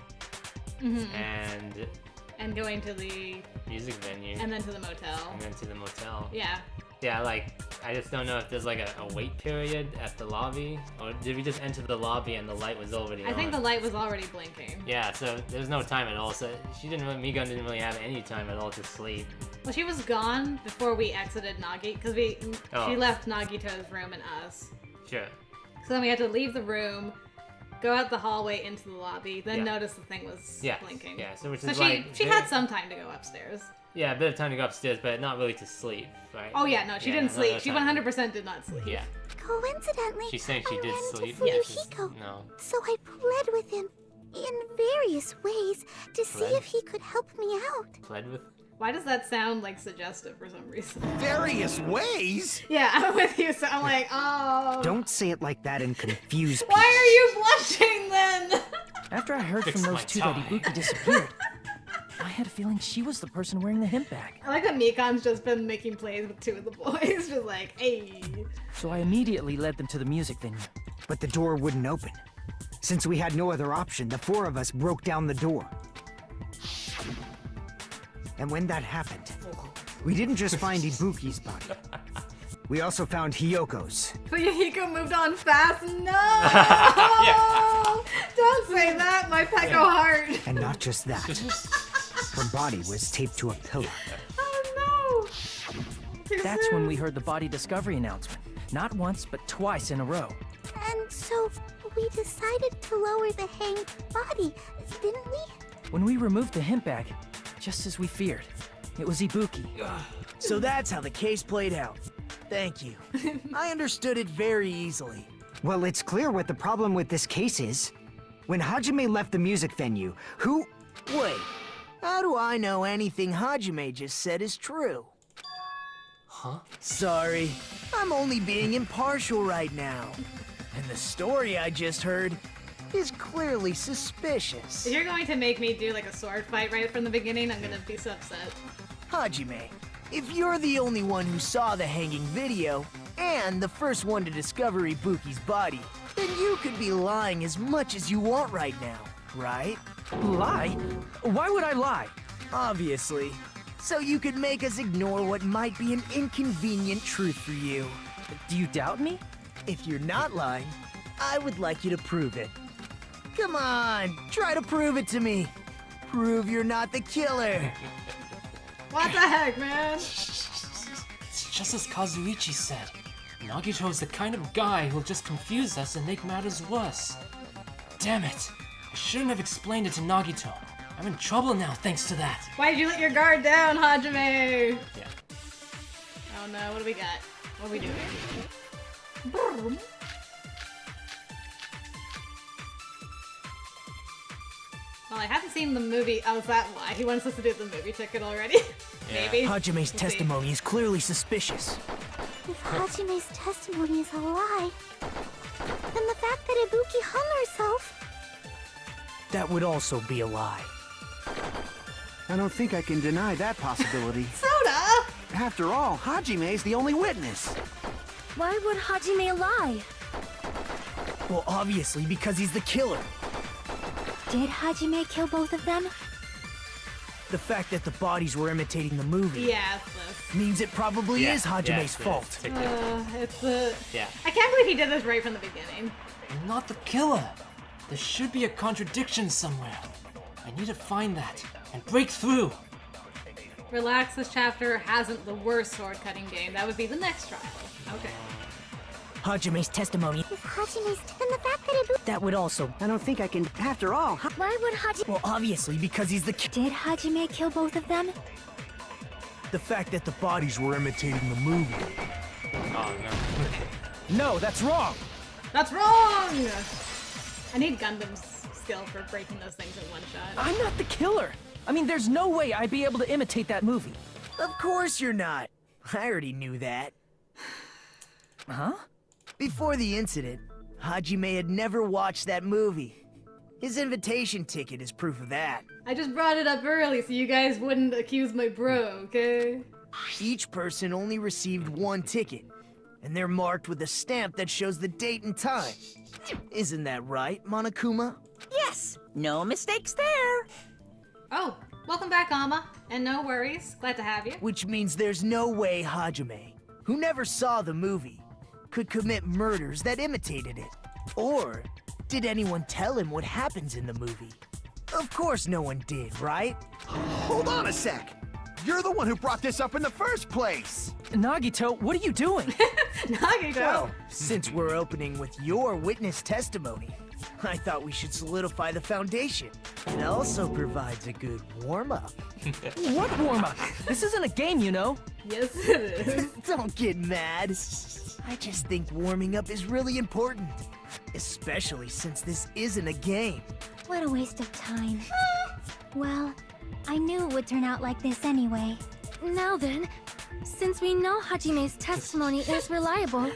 And going to the... music venue And then to the motel. and then to the motel. Yeah. Yeah, like, I just don't know if there's like a wait period at the lobby, or did we just enter the lobby and the light was already on? I think the light was already blinking. Yeah, so there's no time at all. So Migun didn't really have any time at all to sleep. Well, she was gone before we exited Nagi, because she Oh. left Nagito's room and us. Sure. So then we had to leave the room, go out the hallway into the lobby, then Yeah. notice the thing was Yeah. blinking. Yeah. So which So is she like had some time to go upstairs. Yeah, a bit of time to go upstairs, but not really to sleep, right? Oh yeah, no, she didn't no, no sleep. She time. 100% did not sleep. Yeah. Coincidentally, She's saying she I did ran sleep. to Fuyuhiko, No. so I pled with him in various ways to see Pled? if he could help me out. Pled with? Why does that sound like suggestive for some reason? Various ways? Yeah, I'm with you, so I'm like, oh. Don't say it like that and confuse people. Why are you blushing then? After I heard Fix from my those two tie. that Ibuki disappeared, I had a feeling she was the person wearing the hemp bag. I like that Mikan's just been making plays with two of the boys, just like, hey. So I immediately led them to the music venue. But the door wouldn't open. Since we had no other option, the 4 of us broke down the door. And when that happened, we didn't just find Ibuki's body. We also found Hyoko's. Fuyuhiko moved on fast. No! Don't say that, my Pecco heart. And not just that. Her body was taped to a pillar. Oh no! Too That's soon. when we heard the body discovery announcement. Not once, but twice in a row. And so we decided to lower the hanged body, didn't we? When we removed the hemp bag, just as we feared, it was Ibuki. So that's how the case played out. Thank you. I understood it very easily. Well, it's clear what the problem with this case is. When Hajime left the music venue, who... Wait, how do I know anything Hajime just said is true? Huh? Sorry, I'm only being impartial right now. And the story I just heard is clearly suspicious. If you're going to make me do like a sword fight right from the beginning, I'm gonna be so upset. Hajime, if you're the only one who saw the hanging video, and the first one to discover Ibuki's body, then you could be lying as much as you want right now, right? Lie? Why would I lie? Obviously. So you could make us ignore what might be an inconvenient truth for you. Do you doubt me? If you're not lying, I would like you to prove it. Come on, try to prove it to me. Prove you're not the killer. What the heck, man? It's just as Kazuichi said. Nagito is the kind of guy who'll just confuse us and make matters worse. Damn it! I shouldn't have explained it to Nagito. I'm in trouble now thanks to that. Why did you let your guard down, Hajime? Yeah. Oh no, what do we got? What are we doing? Boom. Well, I haven't seen the movie. Oh, is that why? He wants us to do the movie ticket already? Yeah. Maybe. Hajime's testimony is clearly suspicious. If Hajime's testimony is a lie, then the fact that Ibuki hung herself... That would also be a lie. I don't think I can deny that possibility. Soda! After all, Hajime's the only witness. Why would Hajime lie? Well, obviously because he's the killer. Did Hajime kill both of them? The fact that the bodies were imitating the movie Yeah, it's this. means it probably is Hajime's yeah, fault. It's the... Yeah. I can't believe he did this right from the beginning. I'm not the killer. There should be a contradiction somewhere. I need to find that and break through. Relax, this chapter hasn't the worst sword cutting game. That would be the next trial. Okay. Hajime's testimony. If Hajime's... Then the fact that Ibuki... That would also. I don't think I can. After all, Why would Hajime... Well, obviously because he's the Did Hajime kill both of them? The fact that the bodies were imitating the movie. Oh no. no, that's wrong. That's wrong! I need Gundam's skill for breaking those things in one shot. I'm not the killer. I mean, there's no way I'd be able to imitate that movie. Of course you're not. I already knew that. Huh? Before the incident, Hajime had never watched that movie. His invitation ticket is proof of that. I just brought it up early so you guys wouldn't accuse my bro, okay? Each person only received one ticket, and they're marked with a stamp that shows the date and time. Isn't that right, Monokuma? Yes, no mistakes there. Oh, welcome back, Amma. And no worries, glad to have you. Which means there's no way Hajime, who never saw the movie, could commit murders that imitated it. Or did anyone tell him what happens in the movie? Of course no one did, right? Hold on a sec. You're the one who brought this up in the first place. Nagito, what are you doing? Nagito! Well, since we're opening with your witness testimony, I thought we should solidify the foundation. It also provides a good warm-up. What warm-up? This isn't a game, you know. Yes, it is. Don't get mad. I just think warming up is really important. Especially since this isn't a game. What a waste of time. Well, I knew it would turn out like this anyway. Now then, since we know Hajime's testimony is reliable,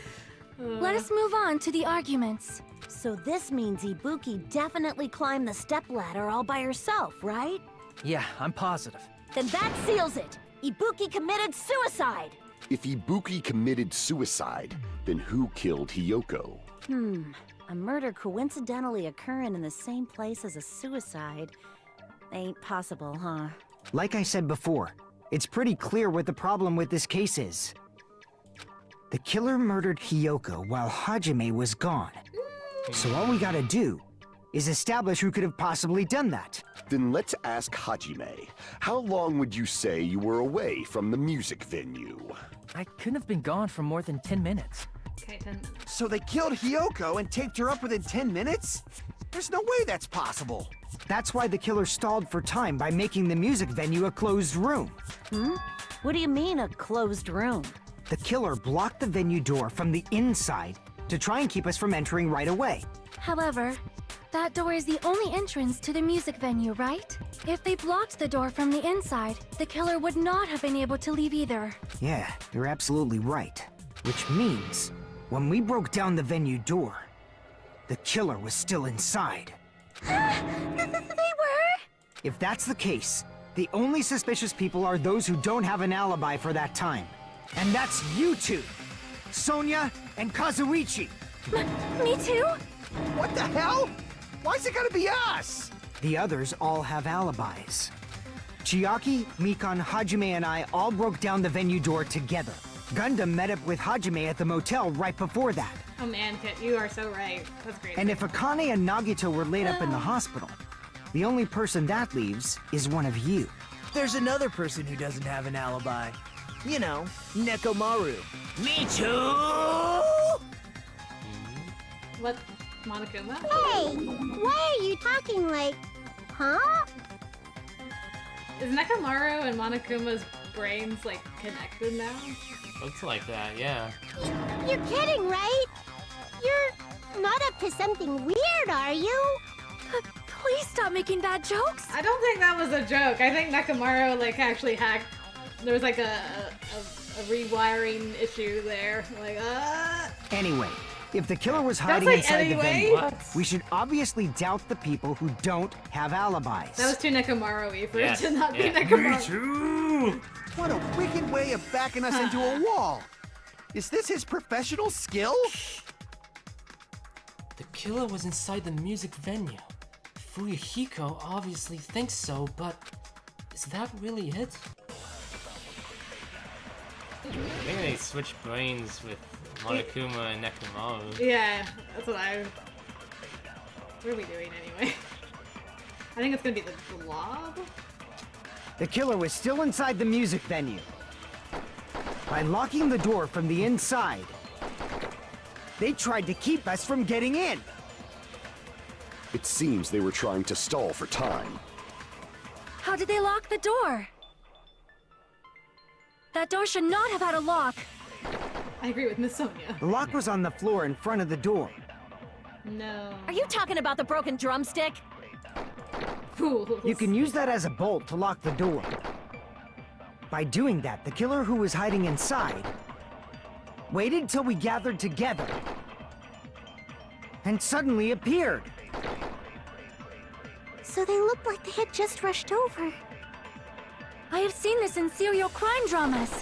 let us move on to the arguments. So this means Ibuki definitely climbed the stepladder all by herself, right? Yeah, I'm positive. Then that seals it! Ibuki committed suicide! If Ibuki committed suicide, then who killed Hiyoko? A murder coincidentally occurring in the same place as a suicide ain't possible, huh? Like I said before, it's pretty clear what the problem with this case is. The killer murdered Hiyoko while Hajime was gone. So all we gotta do is establish who could have possibly done that. Then let's ask Hajime. How long would you say you were away from the music venue? I couldn't have been gone for more than 10 minutes. Okay, 10 minutes. So they killed Hiyoko and taped her up within 10 minutes? There's no way that's possible. That's why the killer stalled for time by making the music venue a closed room. What do you mean, a closed room? The killer blocked the venue door from the inside to try and keep us from entering right away. However, that door is the only entrance to the music venue, right? If they blocked the door from the inside, the killer would not have been able to leave either. Yeah, you're absolutely right. Which means, when we broke down the venue door, the killer was still inside. They were? If that's the case, the only suspicious people are those who don't have an alibi for that time. And that's you two, Sonia and Kazuichi. Me too? What the hell? Why's it gotta be us? The others all have alibis. Chiaki, Mikan, Hajime, and I all broke down the venue door together. Gundam met up with Hajime at the motel right before that. Oh man, Kit, you are so right. That's great. And if Akane and Nagito were laid up in the hospital, the only person that leaves is one of you. There's another person who doesn't have an alibi. You know, Nekomaru. Me too! What? Monokuma? Hey, why are you talking like, huh? Is Nekomaru and Monokuma's brains, like, connected now? Looks like that, yeah. You're kidding, right? You're not up to something weird, are you? Please stop making bad jokes. I don't think that was a joke. I think Nekomaru, like, actually hacked. There was, like, a rewiring issue there. Like, Anyway, if the killer was Don't hiding say inside the anyway. venue, we should obviously doubt the people who don't have alibis. That was too Nekomaru-y for Yes, it to not be yeah. Nekomaru. Too. What a wicked way of backing us into a wall. Is this his professional skill? The killer was inside the music venue. Fuyuhiko obviously thinks so, but is that really it? I think they switched brains with Monokuma and Nekomaru. Yeah, that's what I... What are we doing anyway? I think it's gonna be the blob? The killer was still inside the music venue. By locking the door from the inside, they tried to keep us from getting in. It seems they were trying to stall for time. How did they lock the door? That door should not have had a lock. I agree with Miss Sonia. The lock was on the floor in front of the door. No. Are you talking about the broken drumstick? Fools. You can use that as a bolt to lock the door. By doing that, the killer who was hiding inside waited till we gathered together and suddenly appeared. So they looked like they had just rushed over. I have seen this in serial crime dramas.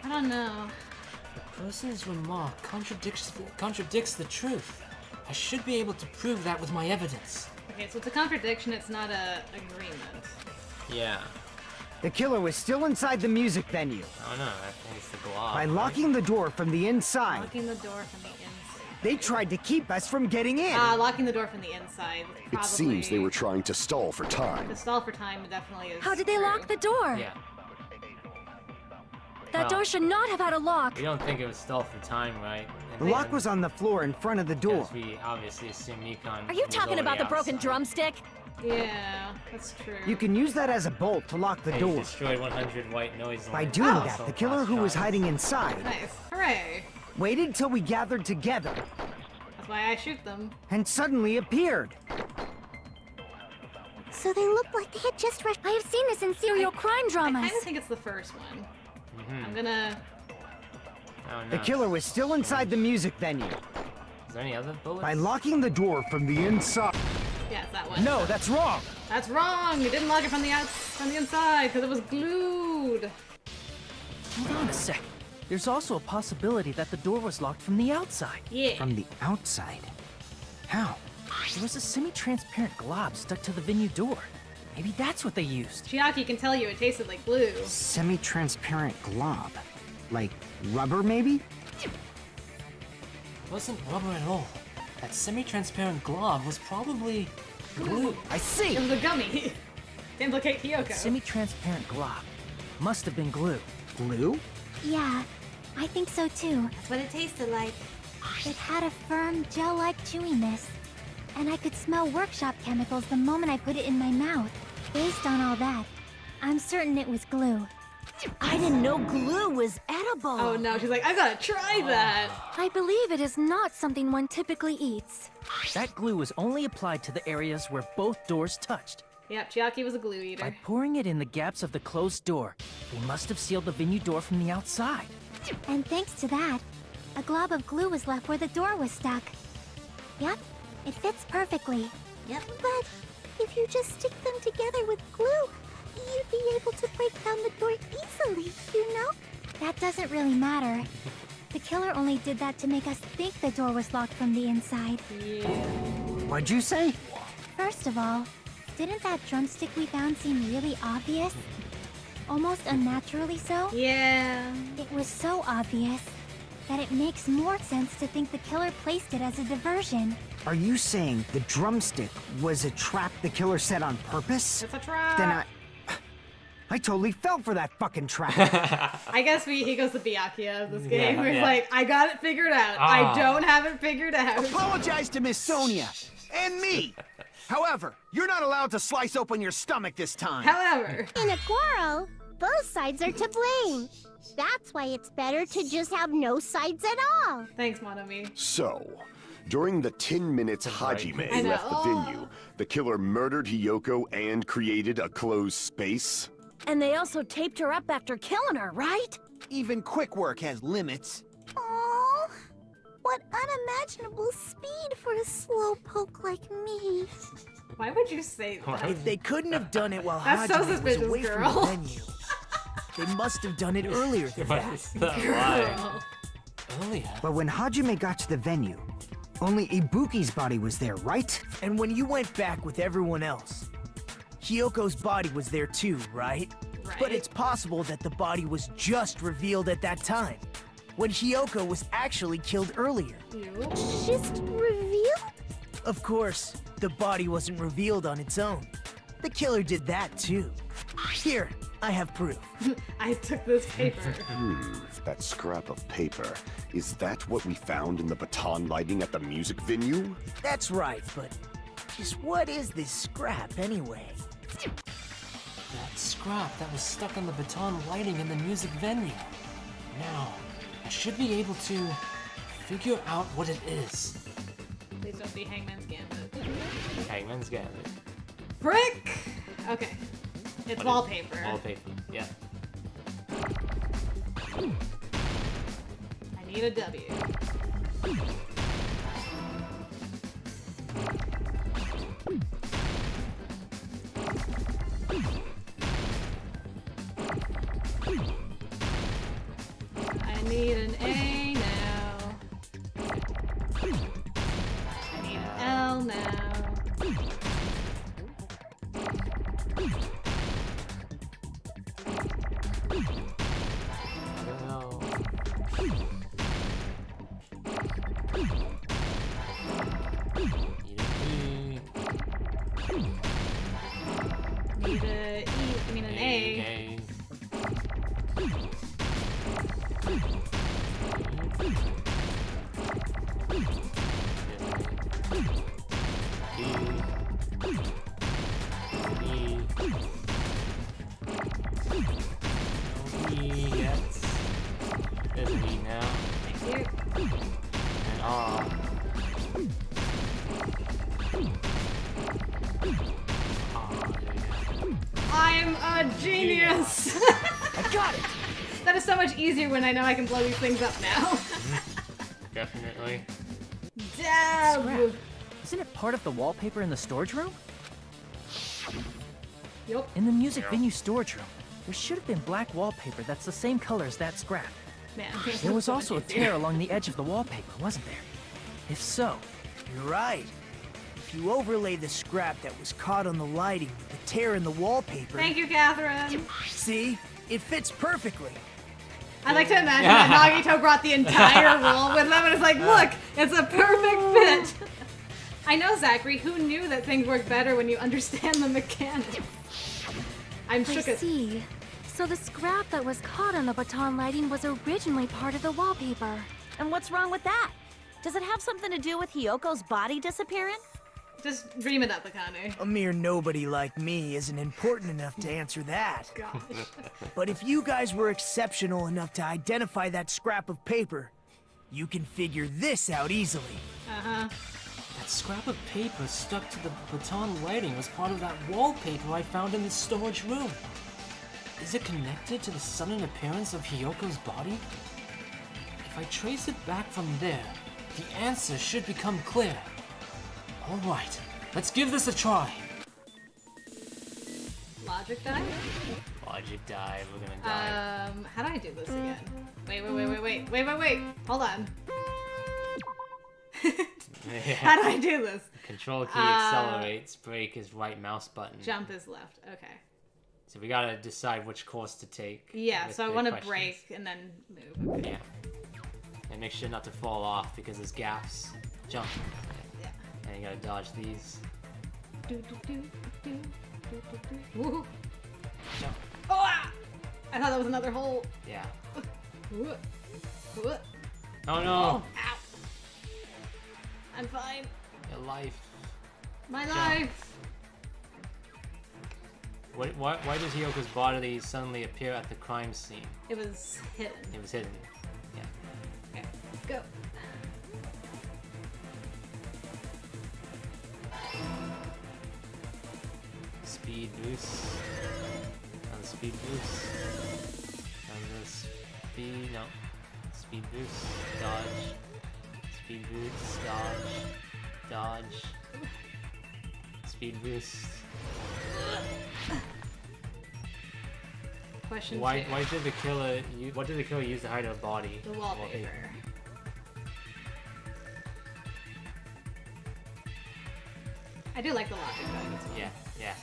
I don't know. The person's remark contradicts the truth. I should be able to prove that with my evidence. Okay, so it's a contradiction, it's not a agreement. Yeah. The killer was still inside the music venue. Oh no, I think it's the glob. By locking the door from the inside, Locking the door from the inside. they tried to keep us from getting in. Locking the door from the inside. Probably... It seems they were trying to stall for time. To stall for time definitely is How did they true. lock the door? Yeah. That door should not have had a lock. We don't think it was stall for time, right? The lock was on the floor in front of the door. Because we obviously assume Mikan Are you was talking about already the broken outside. drumstick? Yeah, that's true. You can use that as a bolt to lock the Hey, door. destroyed 100 white noise By lamps. doing Oh. that, So the killer who was fast hiding inside Nice. Hooray. waited till we gathered together That's why I shoot them. and suddenly appeared. So they looked like they had just rushed. I have seen this in serial crime I dramas. kind of think it's the first one. Mhm. I'm gonna... Oh, no. The killer was still inside the music venue. Is there any other bullets? By locking the door from the inside. Yeah, it's that one. No, that's wrong. That's wrong! You didn't lock it from the inside, because it was glued! Hold on a sec. There's also a possibility that the door was locked from the outside. Yeah. From the outside? How? There was a semi-transparent glob stuck to the venue door. Maybe that's what they used. Chiaki can tell you it tasted like glue. Semi-transparent glob. Like rubber, maybe? It wasn't rubber at all. That semi-transparent glob was probably glue. I see! It was a gummy. To implicate Kyoko. Semi-transparent glob. Must have been glue. Glue? Yeah, I think so too. That's what it tasted like. It had a firm, gel-like chewiness. And I could smell workshop chemicals the moment I put it in my mouth. Based on all that, I'm certain it was glue. I didn't know glue was edible. Oh no, she's like, I gotta try that! I believe it is not something one typically eats. That glue was only applied to the areas where both doors touched. Yep, Chiaki was a glue eater. By pouring it in the gaps of the closed door, they must have sealed the venue door from the outside. And thanks to that, A glob of glue was left where the door was stuck. Yep, it fits perfectly. Yep. But if you just stick them together with glue, you'd be able to break down the door easily, you know? That doesn't really matter. The killer only did that to make us think the door was locked from the inside. Yeah. What'd you say? First of all, didn't that drumstick we found seem really obvious? Almost unnaturally so? Yeah. It was so obvious that it makes more sense to think the killer placed it as a diversion. Are you saying the drumstick was a trap the killer set on purpose? It's a trap. Then I totally fell for that fucking trap. I guess he goes the Byakuya of this game. Yeah, Where he's yeah. like, I got it figured out. I don't have it figured out. Apologize to Miss Sonia and me. However, you're not allowed to slice open your stomach this time. However, In a quarrel, both sides are to blame. That's why it's better to just have no sides at all. thanks, Monami. So, during the 10 minutes Right. Hajime I know. left the venue, the killer murdered Hiyoko and created a closed space? And they also taped her up after killing her, right? Even quick work has limits. Oh, what unimaginable speed for a slowpoke like me. Why would you say that? If they couldn't have done it while That's so Hajime was suspicious, away girl. from the venue, they must have done it earlier than But that. it's that lie. Girl. Oh yeah. But when Hajime got to the venue, only Ibuki's body was there, right? And when you went back with everyone else, Hyoko's body was there too, right? Right. But it's possible that the body was just revealed at that time, when Hyoko was actually killed earlier. You? Just revealed? Of course, the body wasn't revealed on its own. The killer did that too. Here, I have proof. I took this paper. That scrap of paper. Is that what we found in the baton lighting at the music venue? That's right, but just what is this scrap anyway? That scrap that was stuck on the baton lighting in the music venue. Now, I should be able to figure out what it is. Please don't be Hangman's Gambit. Hangman's Gambit. Frick! Okay. It's What wallpaper. is- Wallpaper. Yeah. I need a W. I need an A now. I need an L now. No. Need a E. I mean an A. There's an E now. Thank you. And R. I'm a genius! I got it! That is so much easier when I know I can blow these things up now. Definitely. Dab! Isn't it part of the wallpaper in the storage room? Yup. In the music venue storage room, there should have been black wallpaper that's the same color as that scrap. Man, There was also a tear along the edge of the wallpaper, wasn't there? If so, You're right. If you overlay the scrap that was caught on the lighting with the tear in the wallpaper... Thank you, Catherine. See? It fits perfectly. I like to imagine that Nagito brought the entire roll with them and it's like, look, it's a perfect fit. I know, Zachary, who knew that things work better when you understand the mechanics? I'm shook I at... see. So the scrap that was caught on the baton lighting was originally part of the wallpaper. And what's wrong with that? Does it have something to do with Hyoko's body disappearing? Just dream it up, Akane. A mere nobody like me isn't important enough to answer that. Gosh. But if you guys were exceptional enough to identify that scrap of paper, you can figure this out easily. Uh-huh. That scrap of paper stuck to the baton lighting was part of that wallpaper I found in the storage room. Is it connected to the sudden appearance of Hyoko's body? If I trace it back from there, the answer should become clear. Alright, let's give this a try. Logic die? Logic die, we're gonna die. How do I do this again? Wait. Hold on. How do I do this? Control key accelerates, brake is right mouse button. Jump is left, okay. So we gotta decide which course to take. Yeah, so I want to questions. brake and then move. Okay. Yeah. And make sure not to fall off because there's gaps. Jump. Yeah. And you gotta dodge these. Woohoo. Jump. Oh, ah! I thought that was another hole. Yeah. Oh Oh no! ow! I'm fine. Your life. My Jump. life. Why does Hyoko's body suddenly appear at the crime scene? It was hidden. It was hidden. Yeah. Okay, go. Speed boost. Another speed boost. Another speed. No. Speed boost. Dodge. Speed boost. Dodge. Dodge. Speed boost. Question Why 2. did the killer what did the killer use to hide her body? The wallpaper. I do like the logic though. As well. Yeah.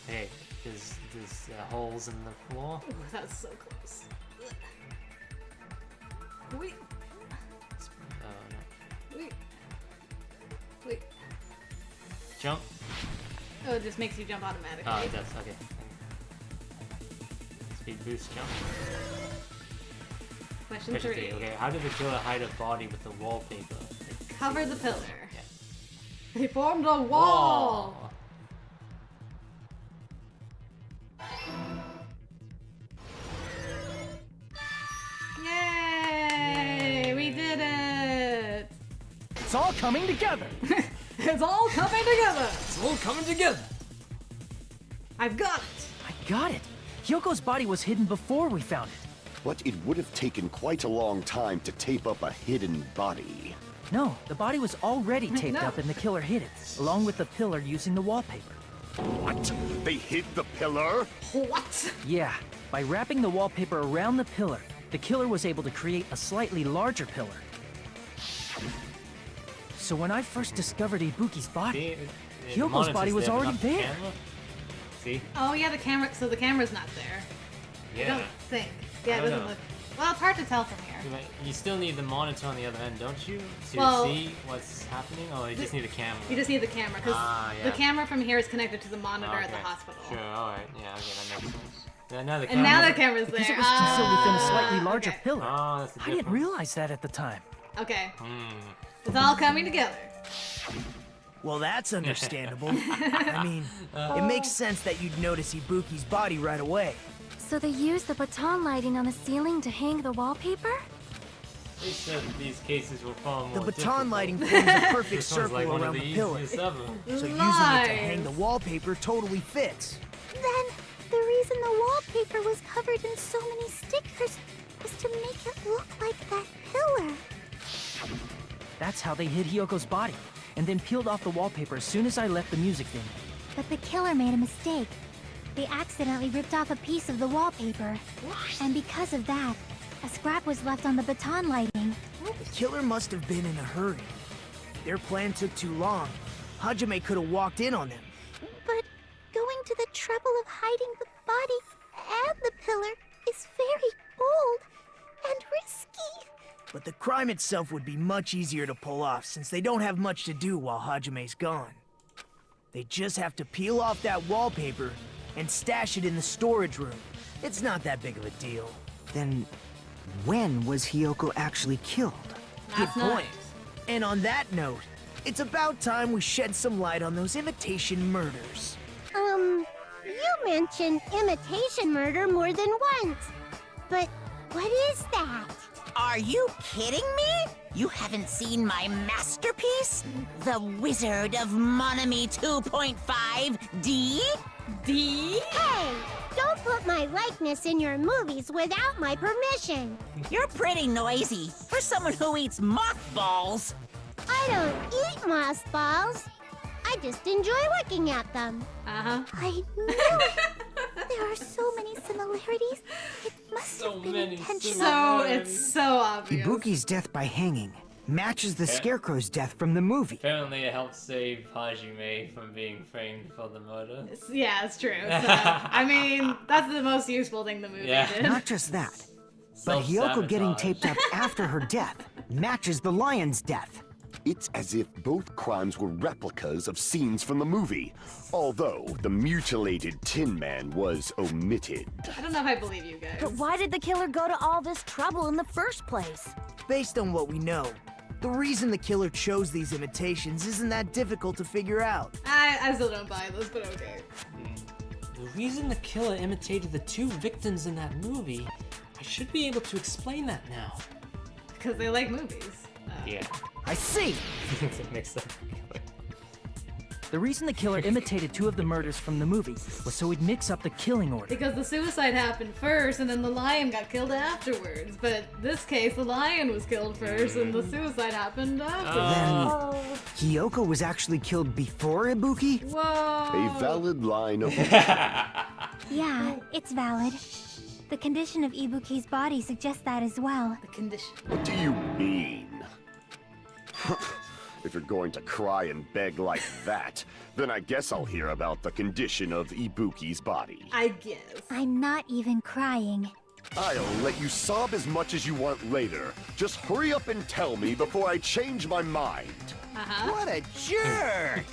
Hey, there's holes in the floor. Ooh, that was so close. Wait. Oh no. Wait. Jump. Oh, it just makes you jump automatically. Oh, it does. Okay. Speed boost, jump. Question 3. Okay, how did the killer hide a body with the wallpaper? Cover the pillar. Yeah. They formed a wall. Yay! We did it! It's all coming together. It's all coming together! It's all coming together. I've got it! I got it. Hyoko's body was hidden before we found it. But it would have taken quite a long time to tape up a hidden body. No, the body was already taped No. up and the killer hid it, along with the pillar using the wallpaper. What? They hid the pillar? What? Yeah, by wrapping the wallpaper around the pillar, the killer was able to create a slightly larger pillar. So when I first discovered Ibuki's body, Hyoko's body was already there. See? Oh yeah, the camera. So the camera's not there. I don't think. Yeah, it doesn't look. Well, it's hard to tell from here. You still need the monitor on the other end, don't you? To Well, see what's happening? Or you just need a camera? You just need the camera, because yeah. the camera from here is connected to the monitor at the Okay. hospital. Sure, alright. Yeah, okay, that makes sense. Yeah, now the And now the camera's there. Because it was concealed within a slightly larger okay. pillar. Oh, that's the I didn't difference. realize that at the time. Okay. Hmm. It's all coming together. Well, that's understandable. I mean, it makes sense that you'd notice Ibuki's body right away. So they used the baton lighting on the ceiling to hang the wallpaper? They said these cases were far more The baton difficult. lighting forms a perfect This one's circle like one of around the the pillar. easiest ever. So using it to hang the wallpaper totally fits. Then, the reason the wallpaper was covered in so many stickers was to make it look like that pillar. That's how they hid Hyoko's body, and then peeled off the wallpaper as soon as I left the music venue. But the killer made a mistake. They accidentally ripped off a piece of the wallpaper. And because of that, a scrap was left on the baton lighting. The killer must have been in a hurry. Their plan took too long. Hajime could have walked in on them. But going to the trouble of hiding the body and the pillar is very bold and risky. But the crime itself would be much easier to pull off since they don't have much to do while Hajime's gone. They just have to peel off that wallpaper and stash it in the storage room. It's not that big of a deal. Then, when was Hyoko actually killed? Good point. And on that note, it's about time we shed some light on those imitation murders. You mentioned imitation murder more than once. But what is that? Are you kidding me? You haven't seen my masterpiece? The Wizard of Monami 2.5 D? D? Hey! Don't put my likeness in your movies without my permission. You're pretty noisy. For For someone who eats mothballs. I don't eat mothballs. I just enjoy looking at them. Uh-huh. I knew it. There are so many similarities. It must have been intentional. So, it's so obvious. Ibuki's death by hanging matches the Scarecrow's death from the movie. Apparently it helped save Hajime from being framed for the murder. Yeah, it's true. So, I mean, that's the most useful thing the movie did. Not just that, but Hiyoko getting Self-sabotage. taped up after her death matches the lion's death. It's as if both crimes were replicas of scenes from the movie, although the mutilated Tin Man was omitted. I don't know if I believe you guys. But why did the killer go to all this trouble in the first place? Based on what we know, the reason the killer chose these imitations isn't that difficult to figure out. I still don't buy this, but okay. The reason the killer imitated the 2 victims in that movie, I should be able to explain that now. Because they like movies. Yeah. I see! It makes sense. The reason the killer imitated 2 of the murders from the movie was so he'd mix up the killing order. Because the suicide happened first, and then the lion got killed afterwards. But this case, the lion was killed first, and the suicide happened afterwards. Then Hiyoko was actually killed before Ibuki? Whoa! A valid line of... Yeah, it's valid. The condition of Ibuki's body suggests that as well. The condition. What do you mean? If you're going to cry and beg like that, then I guess I'll hear about the condition of Ibuki's body. I guess. I'm not even crying. I'll let you sob as much as you want later. Just hurry up and tell me before I change my mind. Uh-huh. What a jerk!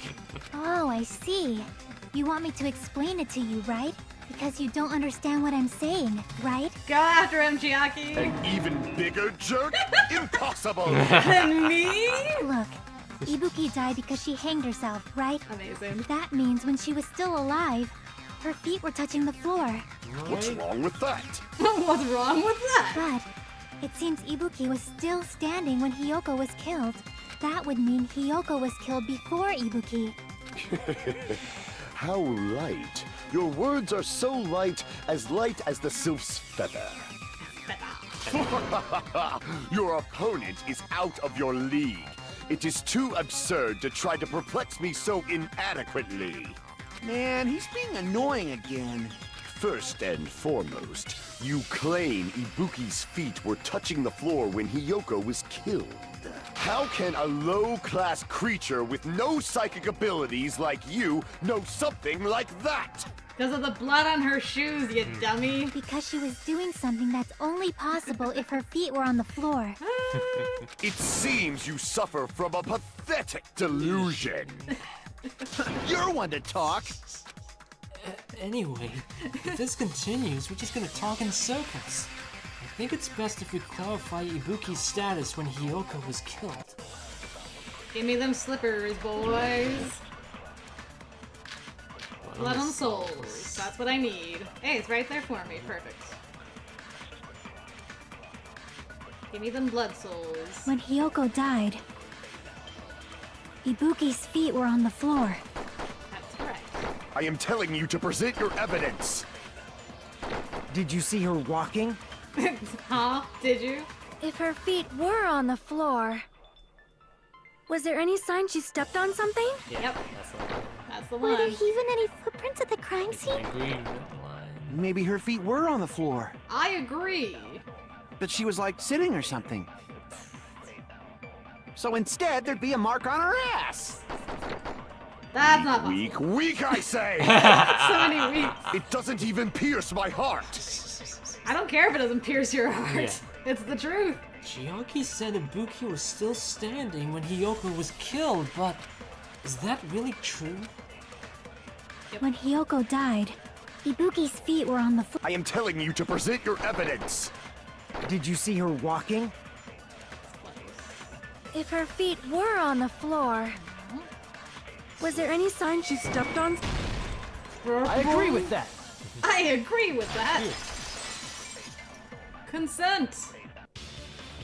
Oh, I see. You want me to explain it to you, right? Because you don't understand what I'm saying, right? Go after him, Chiaki! An even bigger jerk? Impossible! Than me? Look, Ibuki died because she hanged herself, right? Amazing. That means when she was still alive, her feet were touching the floor. What's wrong with that? What's wrong with that? But it seems Ibuki was still standing when Hiyoko was killed. That would mean Hiyoko was killed before Ibuki. How light. Your words are so light as the sylph's feather. Your opponent is out of your league. It is too absurd to try to perplex me so inadequately. Man, he's being annoying again. First and foremost, you claim Ibuki's feet were touching the floor when Hiyoko was killed. How can a low-class creature with no psychic abilities like you know something like that? Because of the blood on her shoes, you dummy. Because she was doing something that's only possible if her feet were on the floor. It seems you suffer from a pathetic delusion. You're one to talk. Anyway, if this continues, we're just gonna talk in circles. I think it's best if we clarify Ibuki's status when Hiyoko was killed. Give me them slippers, boys. Blood on souls. That's what I need. Hey, it's right there for me. Perfect. Give me them blood souls. When Hiyoko died, Ibuki's feet were on the floor. That's correct. I am telling you to present your evidence. Did you see her walking? Huh? Did you? If her feet were on the floor, was there any sign she stepped on something? Yep. That's the Were there one. even any footprints at the crime scene? Maybe her feet were on the floor, I agree. but she was like sitting or something. So instead, there'd be a mark on her ass. That's not possible. Weak, I say! So many weeks. It doesn't even pierce my heart. I don't care if it doesn't pierce your heart. Yeah. It's the truth. Chiaki said Ibuki was still standing when Hiyoko was killed, but is that really true? When Hiyoko died, Ibuki's feet were on the floor. I am telling you to present your evidence. Did you see her walking? If her feet were on the floor, was there any sign she stepped on? I agree with that. I agree with that. Consent.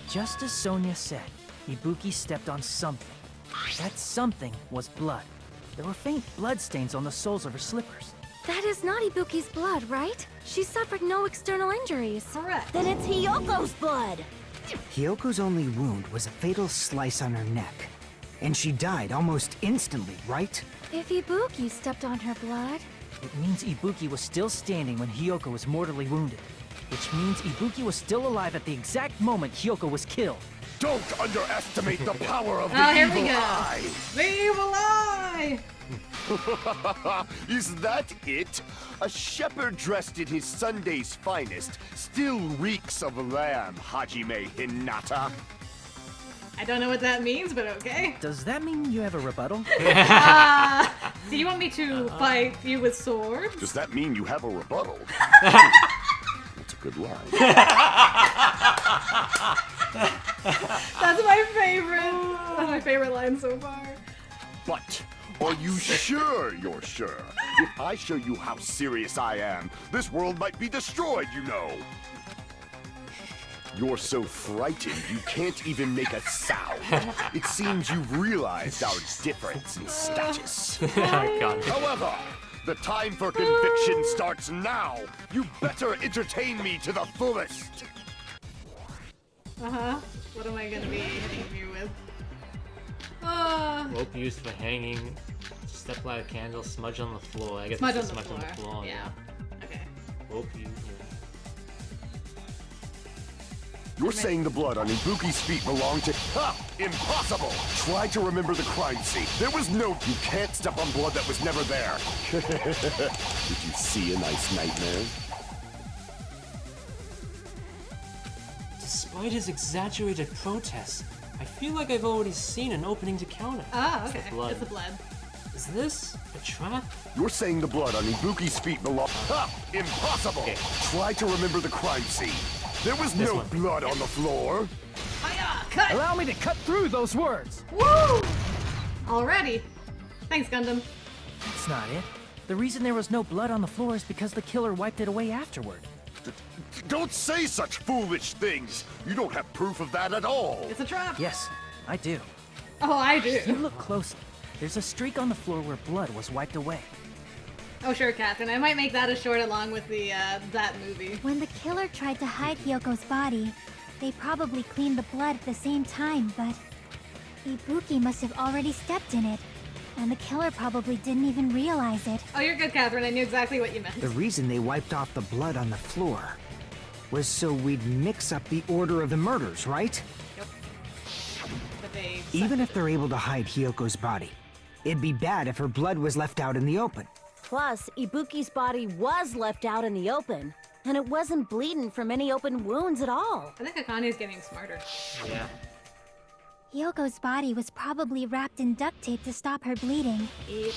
Just as Sonia said, Ibuki stepped on something. That something was blood. There were faint bloodstains on the soles of her slippers. That is not Ibuki's blood, right? She suffered no external injuries. Correct. Then it's Hiyoko's blood. Hyoko's only wound was a fatal slice on her neck. And she died almost instantly, right? If Ibuki stepped on her blood... It means Ibuki was still standing when Hyoko was mortally wounded. Which means Ibuki was still alive at the exact moment Hyoko was killed. Don't underestimate the power of Oh, the here evil we go. eye! The evil eye! Is that it? A shepherd dressed in his Sunday's finest still reeks of lamb, Hajime Hinata. I don't know what that means, but okay. Does that mean you have a rebuttal? Do you want me to fight you with swords? Does that mean you have a rebuttal? That's a good line. That's my favorite. That's my favorite line so far. But are you sure you're sure? If I show you how serious I am, this world might be destroyed, you know. You're so frightened you can't even make a sound. It seems you've realized our difference in status. God. However, the time for conviction starts now. You better entertain me to the fullest. Uh-huh. What am I gonna be hitting you with? Rope used for hanging. Step light a candle. Smudge on the floor. I guess Smudge it's on the smudge on the floor. Yeah. Okay. Rope used. You're saying the blood on Ibuki's feet belonged to... Ha! Impossible! Try to remember the crime scene. There was no... You can't step on blood that was never there. Did you see a nice nightmare? Despite his exaggerated protests, I feel like I've already seen an opening to counter. Oh, It's okay. the blood. It's the blood. Is this a trap? You're saying the blood on Ibuki's feet belonged... Ha! Impossible! Okay. Try to remember the crime scene. There was This no one. blood on the floor. Hiya! Cut! Allow me to cut through those words! Woo! Already. Thanks, Gundam. That's not it. The reason there was no blood on the floor is because the killer wiped it away afterward. Don't say such foolish things. You don't have proof of that at all. It's a trap. Yes, I do. Oh, I If you do. look closely, there's a streak on the floor where blood was wiped away. Oh, sure, Catherine. I might make that a short along with the, that movie. When the killer tried to hide Hyoko's body, they probably cleaned the blood at the same time, but Ibuki must have already stepped in it, and the killer probably didn't even realize it. Oh, you're good, Catherine. I knew exactly what you meant. The reason they wiped off the blood on the floor was so we'd mix up the order of the murders, right? Yep. But they... Even if they're able to hide Hyoko's body, it'd be bad if her blood was left out in the open. Plus, Ibuki's body was left out in the open, and it wasn't bleeding from any open wounds at all. I think Akane's getting smarter. Yeah. Hyoko's body was probably wrapped in duct tape to stop her bleeding. Yep.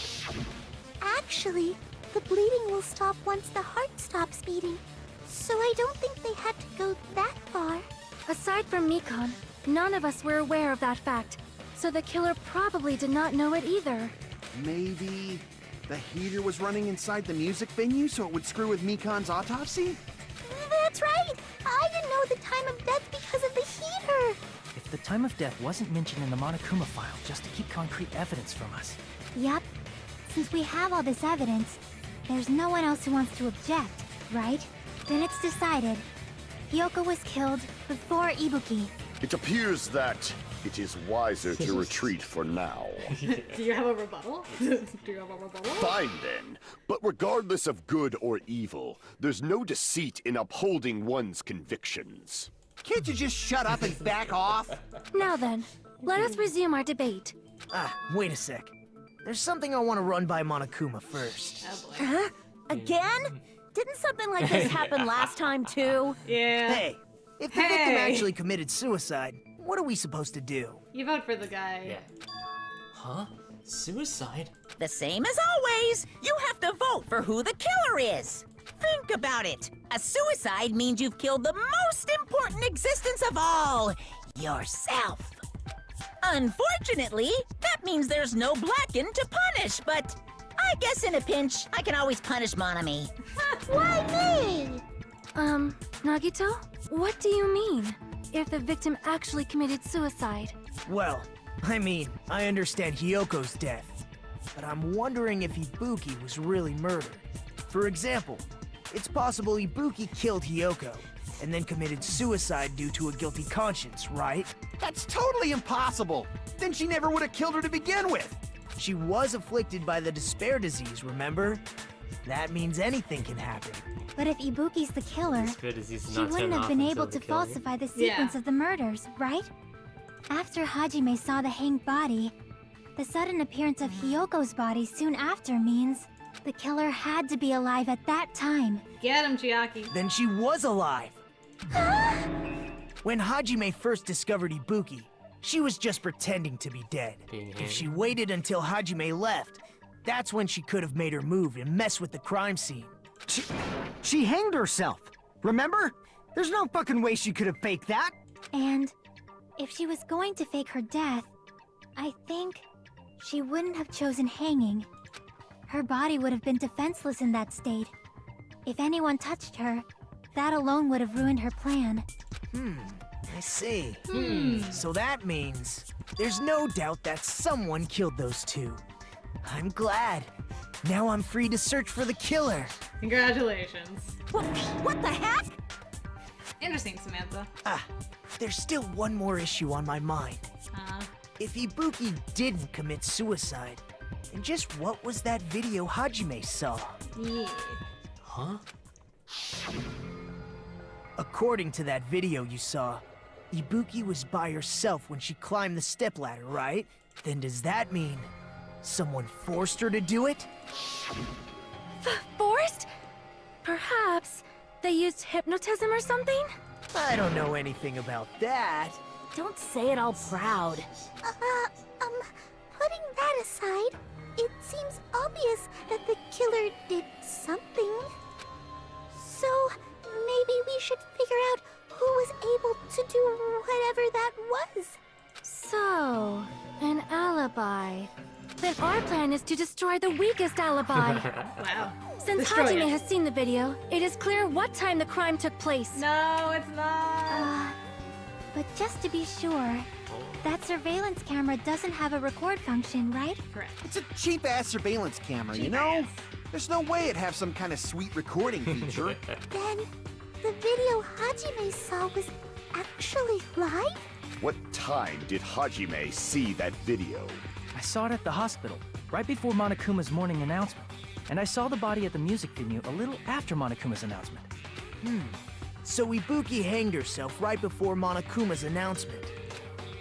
Actually, the bleeding will stop once the heart stops beating. So I don't think they had to go that far. Aside from Mikon, none of us were aware of that fact, so the killer probably did not know it either. Maybe the heater was running inside the music venue so it would screw with Mikon's autopsy? That's right! I didn't know the time of death because of the heater! If the time of death wasn't mentioned in the Monokuma file just to keep concrete evidence from us. Yup. Since we have all this evidence, there's no one else who wants to object, right? Then it's decided. Hyoko was killed before Ibuki. It appears that it is wiser to retreat for now. Do you have a rebuttal? Do you have a rebuttal? Fine then. But regardless of good or evil, there's no deceit in upholding one's convictions. Can't you just shut up and back off? Now then, let us resume our debate. Wait a sec. There's something I want to run by Monokuma first. Oh boy. Huh? Again? Didn't something like this happen last time too? Yeah. Hey, if the victim actually committed suicide, what are we supposed to do? You vote for the guy. Yeah. Huh? Suicide? The same as always. You have to vote for who the killer is. Think about it. A suicide means you've killed the most important existence of all, yourself. Unfortunately, that means there's no Blacken to punish, but I guess in a pinch, I can always punish Monami. Why me? Nagito? What do you mean? If the victim actually committed suicide? Well, I mean, I understand Hyoko's death, but I'm wondering if Ibuki was really murdered. For example, it's possible Ibuki killed Hyoko, and then committed suicide due to a guilty conscience, right? That's totally impossible! Then she never would have killed her to begin with! She was afflicted by the despair disease, remember? That means anything can happen. But if Ibuki's the killer, she wouldn't have been able to falsify the sequence of the murders, right? After Hajime saw the hanged body, the sudden appearance of Hiyoko's body soon after means the killer had to be alive at that time. Get him, Chiaki. Then she was alive! When Hajime first discovered Ibuki, she was just pretending to be dead. If she waited until Hajime left, that's when she could have made her move and mess with the crime scene. She hanged herself, remember? There's no fucking way she could have faked that. And if she was going to fake her death, I think she wouldn't have chosen hanging. Her body would have been defenseless in that state. If anyone touched her, that alone would have ruined her plan. I see. So that means there's no doubt that someone killed those two. I'm glad. Now I'm free to search for the killer. Congratulations. What the heck? Interesting, Samantha. There's still one more issue on my mind. If Ibuki didn't commit suicide, then just what was that video Hajime saw? Yeah. Huh? According to that video you saw, Ibuki was by herself when she climbed the stepladder, right? Then does that mean someone forced her to do it? Forced? Perhaps they used hypnotism or something? I don't know anything about that. Don't say it all proud. Putting that aside, it seems obvious that the killer did something. So, maybe we should figure out who was able to do whatever that was. So, an alibi. Then our plan is to destroy the weakest alibi. Wow. Since Destroy Hajime it. has seen the video, it is clear what time the crime took place. No, it's not. But just to be sure, that surveillance camera doesn't have a record function, right? Correct. It's a cheap-ass surveillance camera, you know? There's no way it'd have some kind of sweet recording feature. Then, the video Hajime saw was actually live? What time did Hajime see that video? I saw it at the hospital, right before Monokuma's morning announcement. And I saw the body at the music venue a little after Monokuma's announcement. So Ibuki hanged herself right before Monokuma's announcement.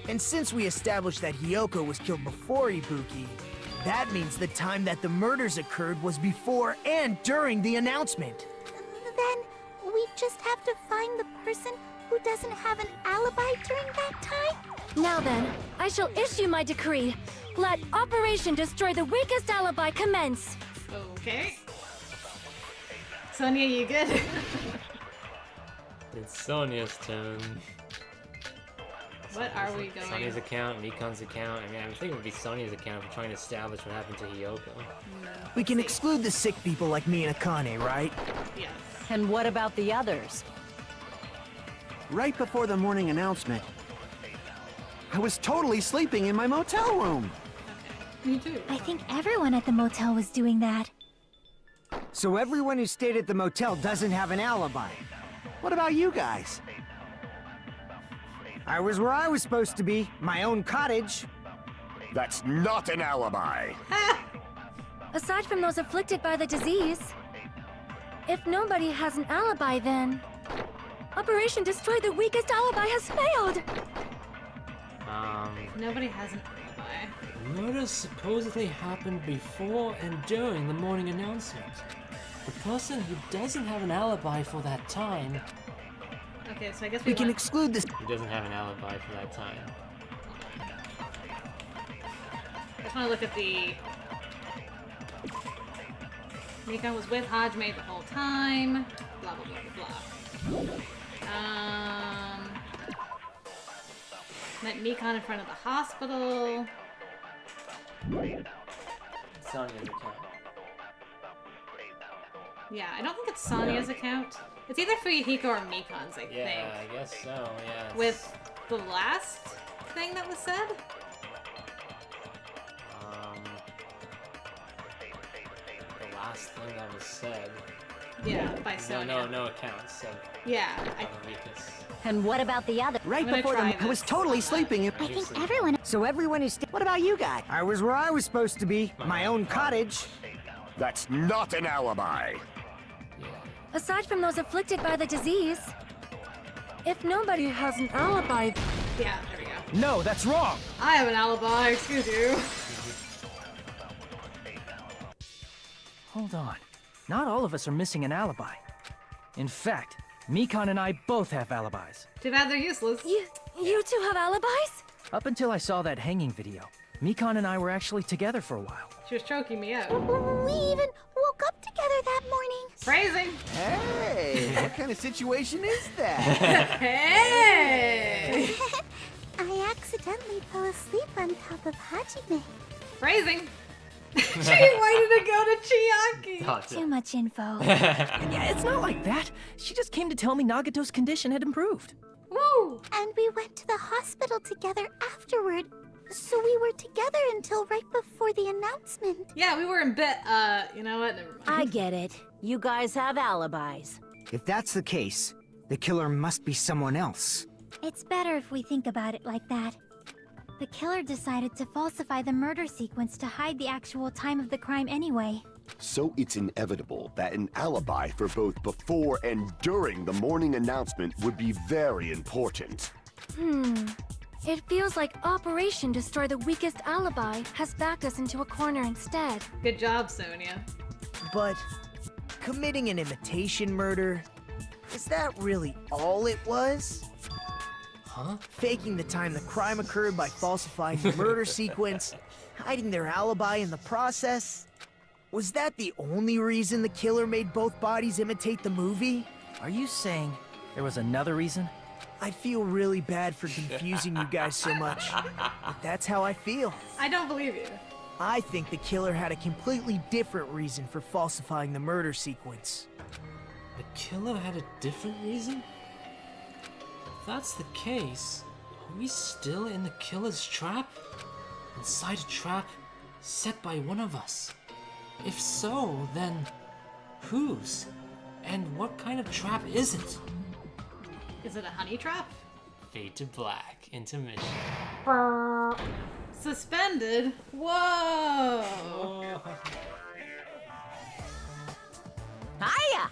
And since we established that Hiyoko was killed before Ibuki, that means the time that the murders occurred was before and during the announcement. Then, we just have to find the person who doesn't have an alibi during that time? Now then, I shall issue my decree. Let Operation Destroy the Weakest Alibi commence. Okay. Sonia, you good? It's Sonia's turn. What are we going? Sonia's account, Mikon's account. I mean, I think it would be Sonia's account if we're trying to establish what happened to Hiyoko. We can exclude the sick people like me and Akane, right? Yes. And what about the others? Right before the morning announcement, I was totally sleeping in my motel room. Me too. I think everyone at the motel was doing that. So everyone who stayed at the motel doesn't have an alibi. What about you guys? I was where I was supposed to be, my own cottage. That's not an alibi. Aside from those afflicted by the disease, if nobody has an alibi, then Operation Destroy the Weakest Alibi has failed. Nobody has an alibi. Murders supposedly happened before and during the morning announcement. The person who doesn't have an alibi for that time... Okay, so I guess We can exclude this. He doesn't have an alibi for that time. I just want to look at the... Mikon was with Hajime the whole time. Blah, blah, blah, blah, blah. Met Mikon in front of the hospital. Sonia's account. Yeah, I don't think it's Sonia's account. It's either Fuyuhiko or Mikon's, I Yeah, think. I guess so, yeah. it's- With the last thing that was said? The last thing that was said. Yeah, by Sonia. No accounts. So Yeah. And what about the other? Right before I was totally sleeping. I think everyone. So everyone is. What about you guys? I was where I was supposed to be. My own cottage. That's not an alibi. Aside from those afflicted by the disease, if nobody has an alibi. Yeah, there we go. No, that's wrong. I have an alibi, excuse you. Hold on. Not all of us are missing an alibi. In fact, Mikan and I both have alibis. Too bad they're useless. You two have alibis? Up until I saw that hanging video, Mikan and I were actually together for a while. She was choking me out. We even woke up together that morning. Phrasing. Hey, what kind of situation is that? Hey! I accidentally fell asleep on top of Hajime. Phrasing. She wanted to go to Chiaki. Gotcha. Too much info. Yeah, it's not like that. She just came to tell me Nagato's condition had improved. Woo! And we went to the hospital together afterward. So we were together until right before the announcement. Yeah, we were in bed. You know what? Never mind. I get it. You guys have alibis. If that's the case, the killer must be someone else. It's better if we think about it like that. The killer decided to falsify the murder sequence to hide the actual time of the crime anyway. So it's inevitable that an alibi for both before and during the morning announcement would be very important. It feels like Operation Destroy the Weakest Alibi has backed us into a corner instead. Good job, Sonia. But committing an imitation murder, is that really all it was? Huh? Faking the time the crime occurred by falsifying the murder sequence, hiding their alibi in the process? Was that the only reason the killer made both bodies imitate the movie? Are you saying there was another reason? I feel really bad for confusing you guys so much, but that's how I feel. I don't believe you. I think the killer had a completely different reason for falsifying the murder sequence. The killer had a different reason? If that's the case, are we still in the killer's trap? Inside a trap set by one of us? If so, then whose? And what kind of trap is it? Is it a honey trap? Fade to black. Intermission. Suspended? Whoa! Hiya!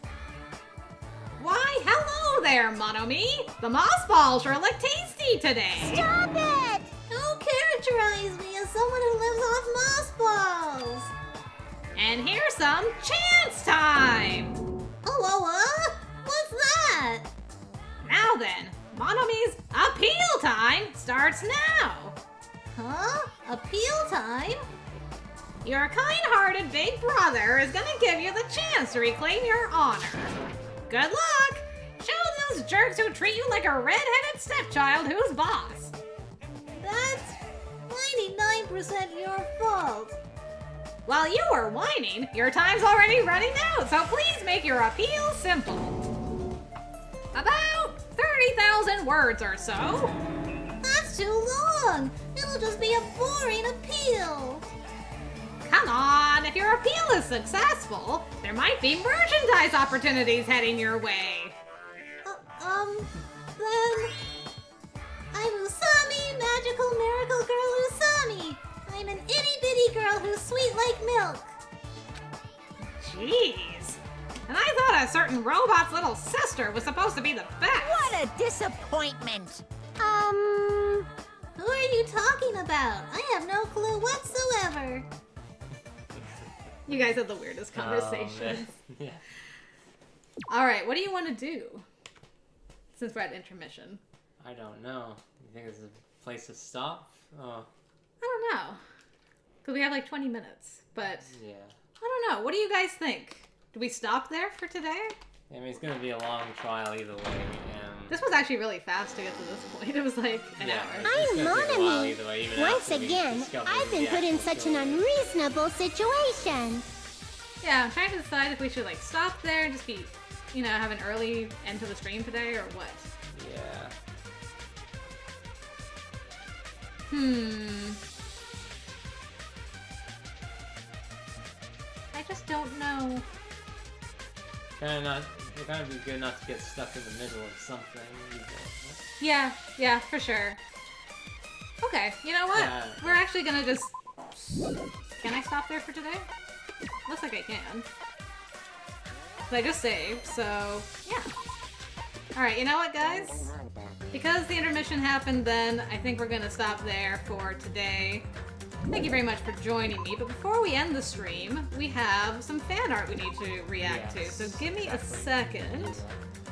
Why, hello there, Monomi! The moss balls sure look tasty today! Stop it! Don't characterize me as someone who lives off moss balls! And here's some chance time! What's that? Now then, Monomi's appeal time starts now! Huh? Appeal time? Your kind-hearted big brother is gonna give you the chance to reclaim your honor. Good luck! Show those jerks who treat you like a red-headed stepchild who's boss. That's 99% your fault. While you were whining, your time's already running out, so please make your appeal simple. About 30,000 words or so. That's too long. It'll just be a boring appeal. Come on, if your appeal is successful, there might be merchandise opportunities heading your way. Then... I'm Usami, magical miracle girl Usami. I'm an itty-bitty girl who's sweet like milk. Jeez. And I thought a certain robot's little sister was supposed to be the best. What a disappointment! Who are you talking about? I have no clue whatsoever. You guys have the weirdest conversations. Yeah. Alright, what do you want to do? Since we're at intermission. I don't know. You think there's a place to stop? Oh. I don't know. Because we have like 20 minutes. But Yeah. I don't know. What do you guys think? Do we stop there for today? I mean, it's gonna be a long trial either way. This was actually really fast to get to this point. It was like an hour. I'm Monami. Either way, even Once after we again, discover I've been the put in actual such an killer. unreasonable situation. Yeah, I'm trying to decide if we should like stop there and just be, you know, have an early end to the stream today or what. Yeah. I just don't know. It kind of be good not to get stuck in the middle of something. Yeah, for sure. Okay, you know what? Yeah. We're actually gonna just... Can I stop there for today? Looks like I can. I just saved, so yeah. Alright, you know what, guys? Because the intermission happened then, I think we're gonna stop there for today. Thank you very much for joining me, but before we end the stream, we have some fan art we need to react to, so give me a second.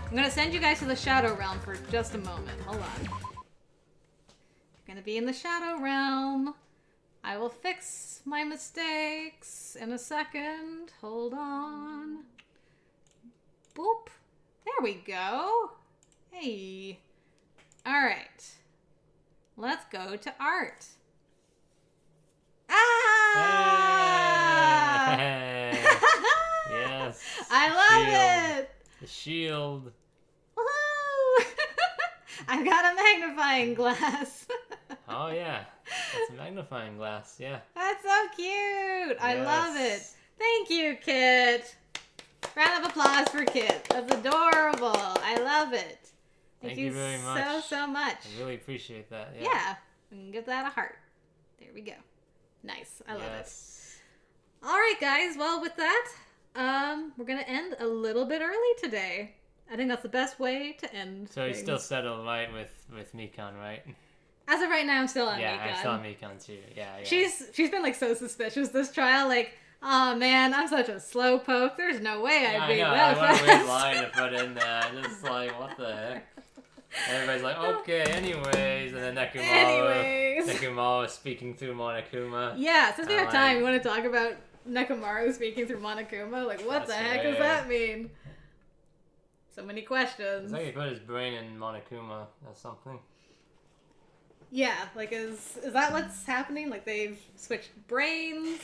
I'm gonna send you guys to the Shadow Realm for just a moment. Hold on. You're gonna be in the Shadow Realm. I will fix my mistakes in a second. Hold on. Boop. There we go. Hey. Alright. Let's go to art. Ah! Hey. Yes. I love it. The shield. Woohoo! I've got a magnifying glass. Oh yeah, that's a magnifying glass. Yeah. That's so cute. I love it. Thank you, Kit. Round of applause for Kit. That's adorable. I love it. Thank you very much. So much. I really appreciate that. Yeah. We can give that a heart. There we go. Nice. I love it. All right, guys. Well, with that, we're gonna end a little bit early today. I think that's the best way to end. So you still settled right with Mikan, right? As of right now, I'm still on Mikan. Yeah, I'm still on Mikan too. Yeah. She's been like so suspicious this trial. Like, oh man, I'm such a slowpoke. There's no way I'd be that fast. I want a weird line to put in there. Just like, what the heck? Everybody's like, okay, anyways, and then Nekomaru is speaking through Monokuma. Yeah, since we have time, we want to talk about Nekomaru speaking through Monokuma. Like, what the heck does that mean? So many questions. It's like he put his brain in Monokuma or something. Yeah, like is that what's happening? Like they've switched brains,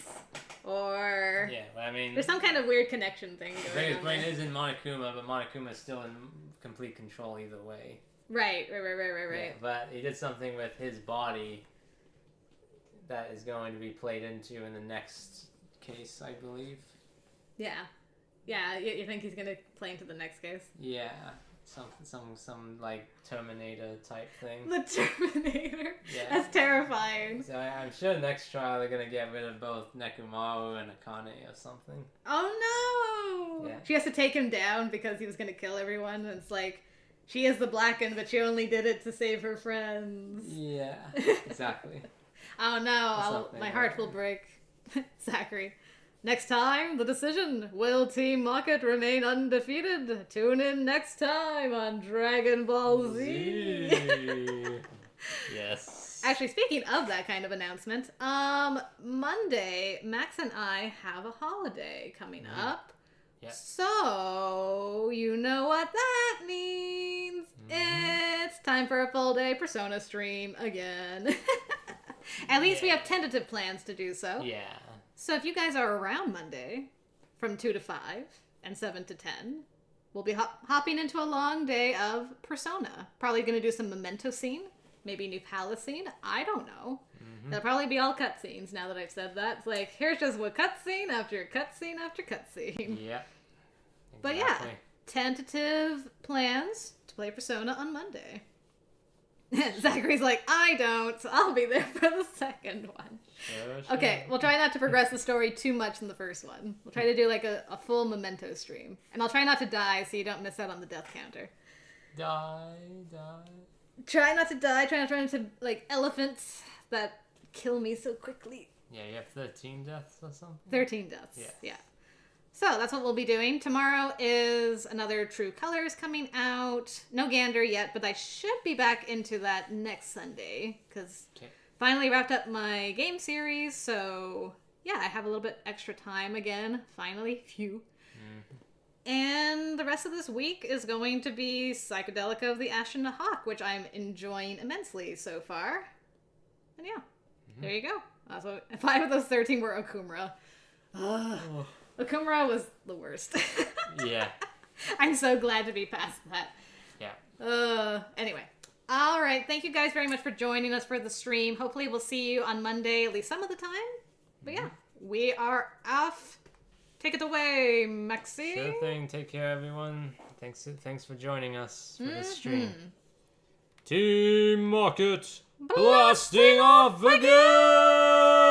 or yeah, I mean, there's some kind of weird connection thing going on. His brain is in Monokuma, but Monokuma is still in complete control either way. Right. Yeah, but he did something with his body that is going to be played into in the next case, I believe. Yeah. You think he's gonna play into the next case? Yeah. Some like Terminator type thing. The Terminator? Yeah. That's terrifying. So I'm sure next trial they're gonna get rid of both Nekomaru and Akane or something. Oh no! Yeah. She has to take him down because he was gonna kill everyone, and it's like, she is the Blackened, but she only did it to save her friends. Yeah, exactly. Oh no, my heart will break. Zachary. Next time, the decision. Will Team Mocket remain undefeated? Tune in next time on Dragon Ball Z. Yes. Actually, speaking of that kind of announcement, Monday, Max and I have a holiday coming up. Yep. So, you know what that means. It's time for a full day Persona stream again. At least we have tentative plans to do so. Yeah. So if you guys are around Monday, from 2 to 5 and 7 to 10, we'll be hopping into a long day of Persona. Probably going to do some Memento scene, maybe New Palace scene. I don't know. They'll probably be all cutscenes now that I've said that. It's like, here's just what cutscene after cutscene after cutscene. Yeah. Exactly. But yeah, tentative plans to play Persona on Monday. Zachary's like, I don't, so I'll be there for the second one. Sure. Okay, we'll try not to progress the story too much in the first one. We'll try to do like a full Memento stream. And I'll try not to die so you don't miss out on the death counter. Die. Try not to die, try not to run into like elephants that kill me so quickly. Yeah, you have 13 deaths or something? 13 deaths, yeah. So that's what we'll be doing. Tomorrow is another True Colors coming out. No Gander yet, but I should be back into that next Sunday because finally wrapped up my game series. So yeah, I have a little bit extra time again. Finally, phew. And the rest of this week is going to be Psychedelica of the Ash and the Hawk, which I'm enjoying immensely so far. And yeah, there you go. That's what 5 of those 13 were Okumura. Okumura was the worst. Yeah. I'm so glad to be past that. Yeah. Anyway. All right. Thank you guys very much for joining us for the stream. Hopefully we'll see you on Monday, at least some of the time. But yeah, we are off. Take it away, Maxie. Sure thing. Take care, everyone. Thanks for joining us for this stream. Team Market, blasting off again!